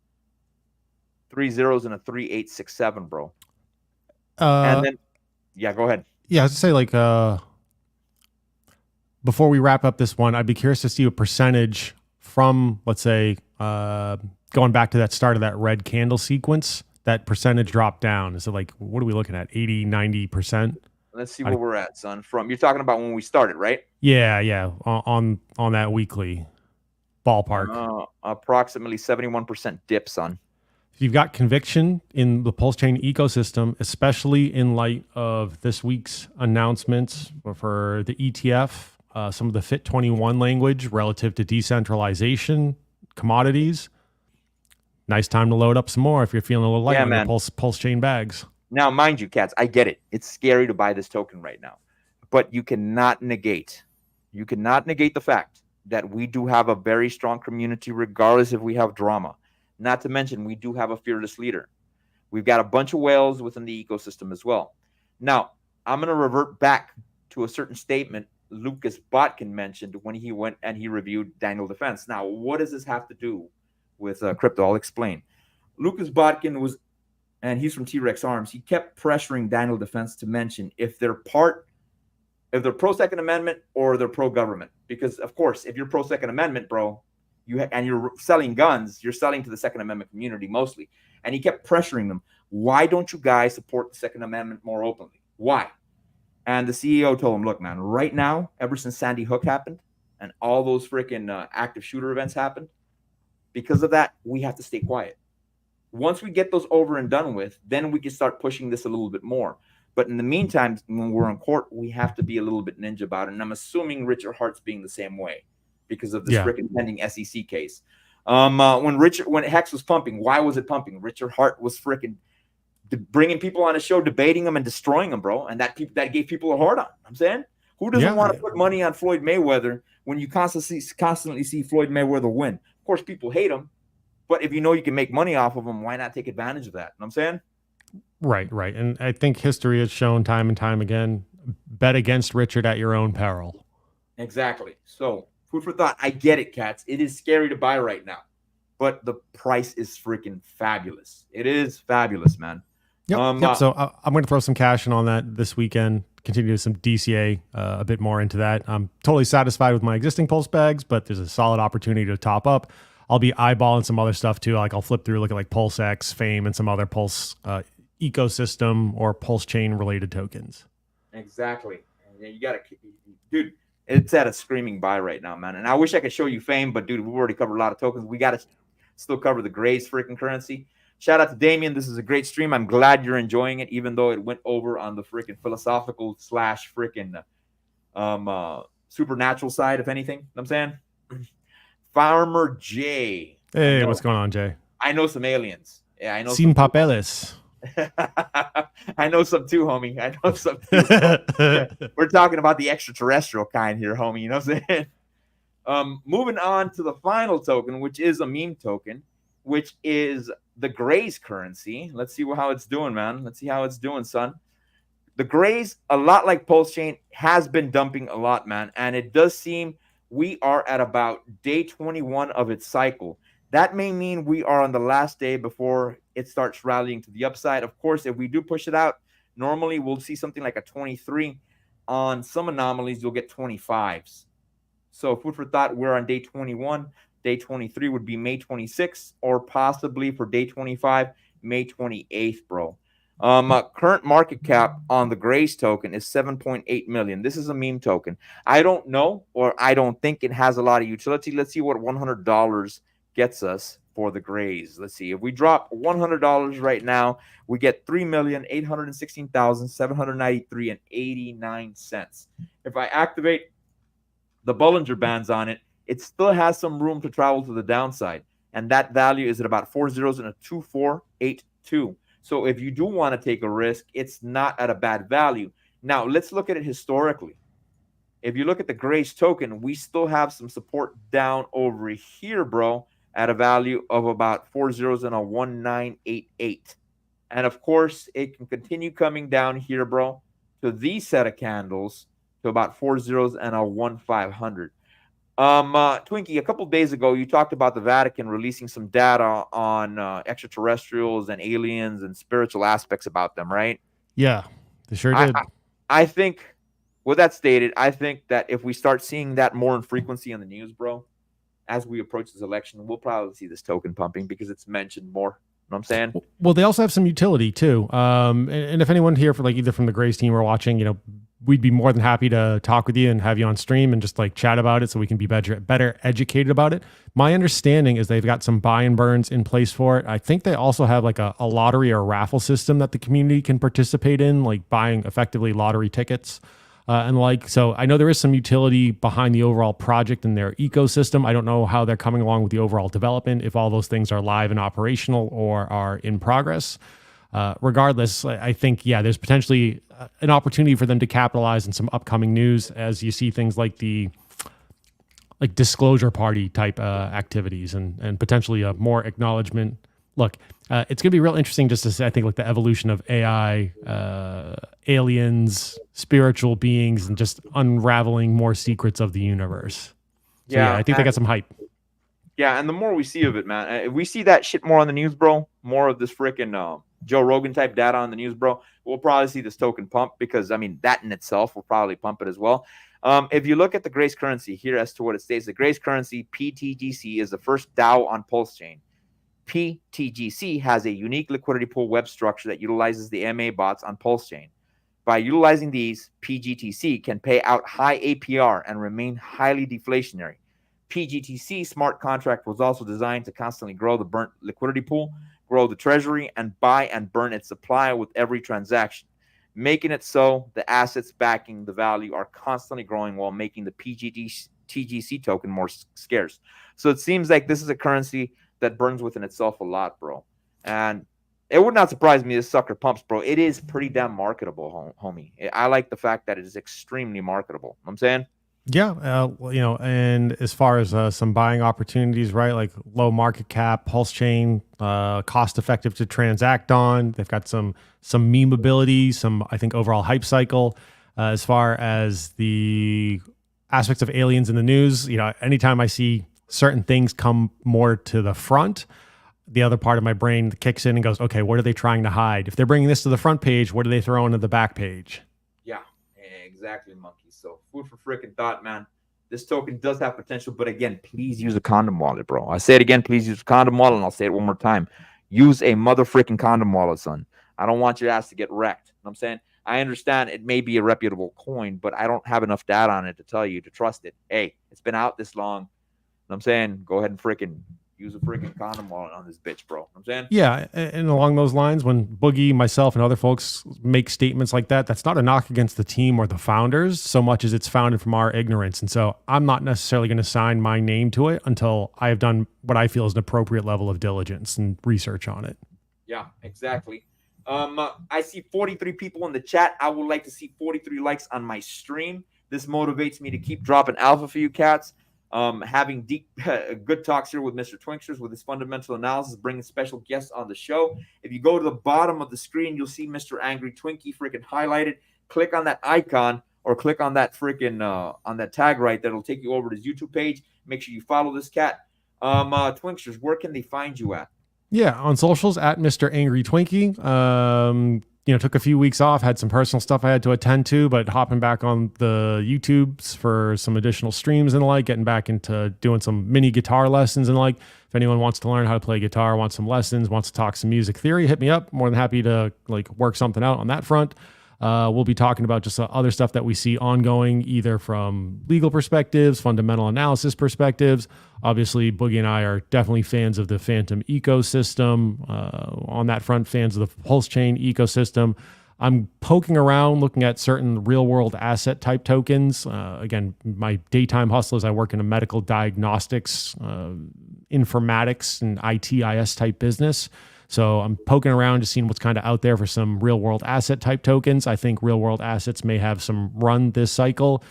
A: 3 zeros and a 3867, bro. And then, yeah, go ahead.
B: Yeah, I was to say, like, before we wrap up this one, I'd be curious to see a percentage from, let's say, going back to that start of that red candle sequence, that percentage drop down. Is it like, what are we looking at? 80, 90%?
A: Let's see where we're at, son. You're talking about when we started, right?
B: Yeah. On that weekly ballpark.
A: Approximately 71% dip, son.
B: If you've got conviction in the Pulse Chain ecosystem, especially in light of this week's announcements for the ETF, some of the Fit 21 language relative to decentralization, commodities, nice time to load up some more if you're feeling a little light
A: Yeah,
B: on your
A: man.
B: pulse chain bags.
A: Now, mind you, cats, I get it. It's scary to buy this token right now, but you cannot negate the fact that we do have a very strong community, regardless if we have drama. Not to mention, we do have a fearless leader. We've got a bunch of whales within the ecosystem as well. Now, I'm going to revert back to a certain statement Lucas Botkin mentioned when he went and he reviewed Daniel Defense. Now, what does this have to do with crypto? I'll explain. Lucas Botkin was, and he's from T-Rex Arms, he kept pressuring Daniel Defense to mention if they're pro Second Amendment or they're pro government. Because of course, if you're pro Second Amendment, bro, and you're selling guns, you're selling to the Second Amendment community mostly. And he kept pressuring them. Why don't you guys support the Second Amendment more openly? Why? And the CEO told him, look, man, right now, ever since Sandy Hook happened and all those freaking active shooter events happened, because of that, we have to stay quiet. Once we get those over and done with, then we can start pushing this a little bit more. But in the meantime, when we're in court, we have to be a little bit ninja about it. And I'm assuming Richard Hart's being the same way because of this freaking pending SEC case. When Hex was pumping, why was it pumping? Richard Hart was freaking bringing people on a show, debating them and destroying them, bro. And that gave people a hard on. I'm saying, who doesn't want to put money on Floyd Mayweather when you constantly see Floyd Mayweather win? Of course, people hate him. But if you know you can make money off of them, why not take advantage of that? You know what I'm saying?
B: Right. And I think history has shown time and time again, bet against Richard at your own peril.
A: Exactly. So food for thought. I get it, cats. It is scary to buy right now, but the price is freaking fabulous. It is fabulous, man.
B: Yep. So I'm going to throw some cash in on that this weekend. Continue some DCA a bit more into that. I'm totally satisfied with my existing pulse bags, but there's a solid opportunity to top up. I'll be eyeballing some other stuff too. Like I'll flip through, look at like Pulse X, Fame, and some other Pulse ecosystem or Pulse chain related tokens.
A: Exactly. You got to, dude. It's at a screaming buy right now, man. And I wish I could show you Fame, but dude, we've already covered a lot of tokens. We got to still cover the Gray's freaking currency. Shout out to Damien. This is a great stream. I'm glad you're enjoying it, even though it went over on the freaking philosophical / freaking supernatural side, if anything. You know what I'm saying? Farmer J.
B: Hey, what's going on, Jay?
A: I know some aliens. Yeah, I know.
B: Sin papeles.
A: I know some too, homie. I know some too. We're talking about the extraterrestrial kind here, homie. You know what I'm saying? Moving on to the final token, which is a meme token, which is the Gray's currency. Let's see how it's doing, man. Let's see how it's doing, son. The Gray's, a lot like Pulse Chain, has been dumping a lot, man. And it does seem we are at about day 21 of its cycle. That may mean we are on the last day before it starts rallying to the upside. Of course, if we do push it out, normally we'll see something like a 23. On some anomalies, you'll get 25s. So food for thought, we're on day 21. Day 23 would be May 26th, or possibly for day 25, May 28th, bro. Current market cap on the Grace token is 7.8 million. This is a meme token. I don't know, or I don't think it has a lot of utility. Let's see what $100 gets us for the Grays. Let's see. If we drop $100 right now, we get 3,816,793.89. If I activate the Bollinger Bands on it, it still has some room to travel to the downside. And that value is at about 4 zeros and a 2482. So if you do want to take a risk, it's not at a bad value. Now, let's look at it historically. If you look at the Grace token, we still have some support down over here, bro, at a value of about 4 zeros and a 1988. And of course, it can continue coming down here, bro, to these set of candles to about 4 zeros and a 1500. Twinkie, a couple of days ago, you talked about the Vatican releasing some data on extraterrestrials and aliens and spiritual aspects about them, right?
B: Yeah, they sure did.
A: I think, with that stated, I think that if we start seeing that more in frequency on the news, bro, as we approach this election, we'll probably see this token pumping because it's mentioned more. You know what I'm saying?
B: Well, they also have some utility too. And if anyone here for like either from the Grace team or watching, we'd be more than happy to talk with you and have you on stream and just like chat about it so we can be better educated about it. My understanding is they've got some buy and burns in place for it. I think they also have like a lottery or a raffle system that the community can participate in, like buying effectively lottery tickets. and like, so I know there is some utility behind the overall project and their ecosystem. I don't know how they're coming along with the overall development, if all those things are live and operational or are in progress. Regardless, I think, yeah, there's potentially an opportunity for them to capitalize on some upcoming news as you see things like the disclosure party type activities and potentially a more acknowledgement. Look, it's going to be real interesting just to see, I think, like the evolution of AI, aliens, spiritual beings, and just unraveling more secrets of the universe. So, yeah, I think they got some hype.
A: Yeah, and the more we see of it, man, if we see that shit more on the news, bro, more of this freaking Joe Rogan type data on the news, bro, we'll probably see this token pump because, I mean, that in itself will probably pump it as well. If you look at the Grace currency here as to what it states, the Grace currency, PTGC, is the first DAO on Pulse Chain. PTGC has a unique liquidity pool web structure that utilizes the MA bots on Pulse Chain. By utilizing these, PGTC can pay out high APR and remain highly deflationary. PGTC smart contract was also designed to constantly grow the burnt liquidity pool, grow the treasury, and buy and burn its supply with every transaction, making it so the assets backing the value are constantly growing while making the PGTC token more scarce. So it seems like this is a currency that burns within itself a lot, bro. And it would not surprise me this sucker pumps, bro. It is pretty damn marketable, homie. I like the fact that it is extremely marketable. You know what I'm saying?
B: Yeah, and as far as some buying opportunities, right? Like low market cap, Pulse Chain, cost effective to transact on. They've got some meme ability, some, I think, overall hype cycle. As far as the aspects of aliens in the news, anytime I see certain things come more to the front, the other part of my brain kicks in and goes, okay, what are they trying to hide? If they're bringing this to the front page, what are they throwing to the back page?
A: Yeah, exactly, monkey. So food for freaking thought, man. This token does have potential, but again, please use a condom wallet, bro. I say it again, please use a condom wallet, and I'll say it one more time. Use a mother freaking condom wallet, son. I don't want your ass to get wrecked. You know what I'm saying? I understand it may be a reputable coin, but I don't have enough data on it to tell you to trust it. Hey, it's been out this long. I'm saying go ahead and freaking use a freaking condom wallet on this bitch, bro. I'm saying?
B: Yeah, and along those lines, when Boogie, myself, and other folks make statements like that, that's not a knock against the team or the founders so much as it's founded from our ignorance. And so I'm not necessarily going to sign my name to it until I have done what I feel is an appropriate level of diligence and research on it.
A: Yeah, exactly. I see 43 people in the chat. I would like to see 43 likes on my stream. This motivates me to keep dropping alpha for you cats. Having deep, good talks here with Mr. Twinksters with his fundamental analysis, bringing special guests on the show. If you go to the bottom of the screen, you'll see Mr. Angry Twinkie freaking highlighted. Click on that icon or click on that freaking on that tag right there. It'll take you over to his YouTube page. Make sure you follow this cat. Twinksters, where can they find you at?
B: Yeah, on socials at Mr. Angry Twinkie. Took a few weeks off, had some personal stuff I had to attend to, but hopping back on the YouTubes for some additional streams and the like, getting back into doing some mini guitar lessons and like. If anyone wants to learn how to play guitar, wants some lessons, wants to talk some music theory, hit me up. More than happy to work something out on that front. We'll be talking about just other stuff that we see ongoing, either from legal perspectives, fundamental analysis perspectives. Obviously, Boogie and I are definitely fans of the Phantom ecosystem. On that front, fans of the Pulse Chain ecosystem. I'm poking around, looking at certain real-world asset type tokens. Again, my daytime hustle is I work in a medical diagnostics, informatics, and ITIS type business. So I'm poking around, just seeing what's kind of out there for some real world asset type tokens. I think real world assets may have some run this cycle.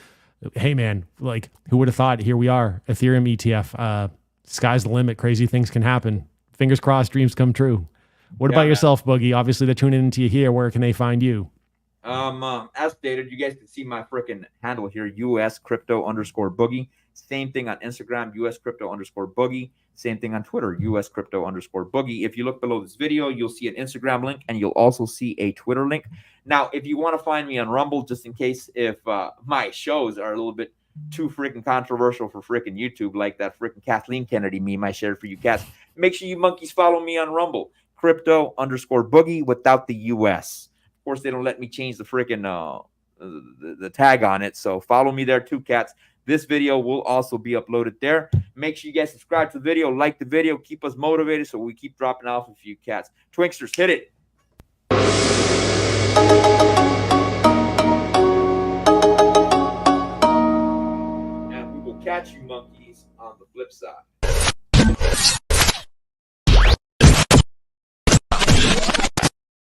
B: Hey man, who would have thought? Here we are, Ethereum ETF. Sky's the limit. Crazy things can happen. Fingers crossed, dreams come true. What about yourself, Boogie? Obviously they're tuning into you here. Where can they find you?
A: As stated, you guys can see my freaking handle here, US_crypto_boogie. Same thing on Instagram, US_crypto_boogie. Same thing on Twitter, US_crypto_boogie. If you look below this video, you'll see an Instagram link and you'll also see a Twitter link. Now, if you want to find me on Rumble, just in case if my shows are a little bit too freaking controversial for freaking YouTube, like that freaking Kathleen Kennedy meme I shared for you cats, make sure you monkeys follow me on Rumble, crypto_boogie without the US. Of course, they don't let me change the freaking the tag on it, so follow me there too, cats. This video will also be uploaded there. Make sure you guys subscribe to the video, like the video, keep us motivated so we keep dropping alpha for you cats. Twinksters, hit it. Chinese on the flip side.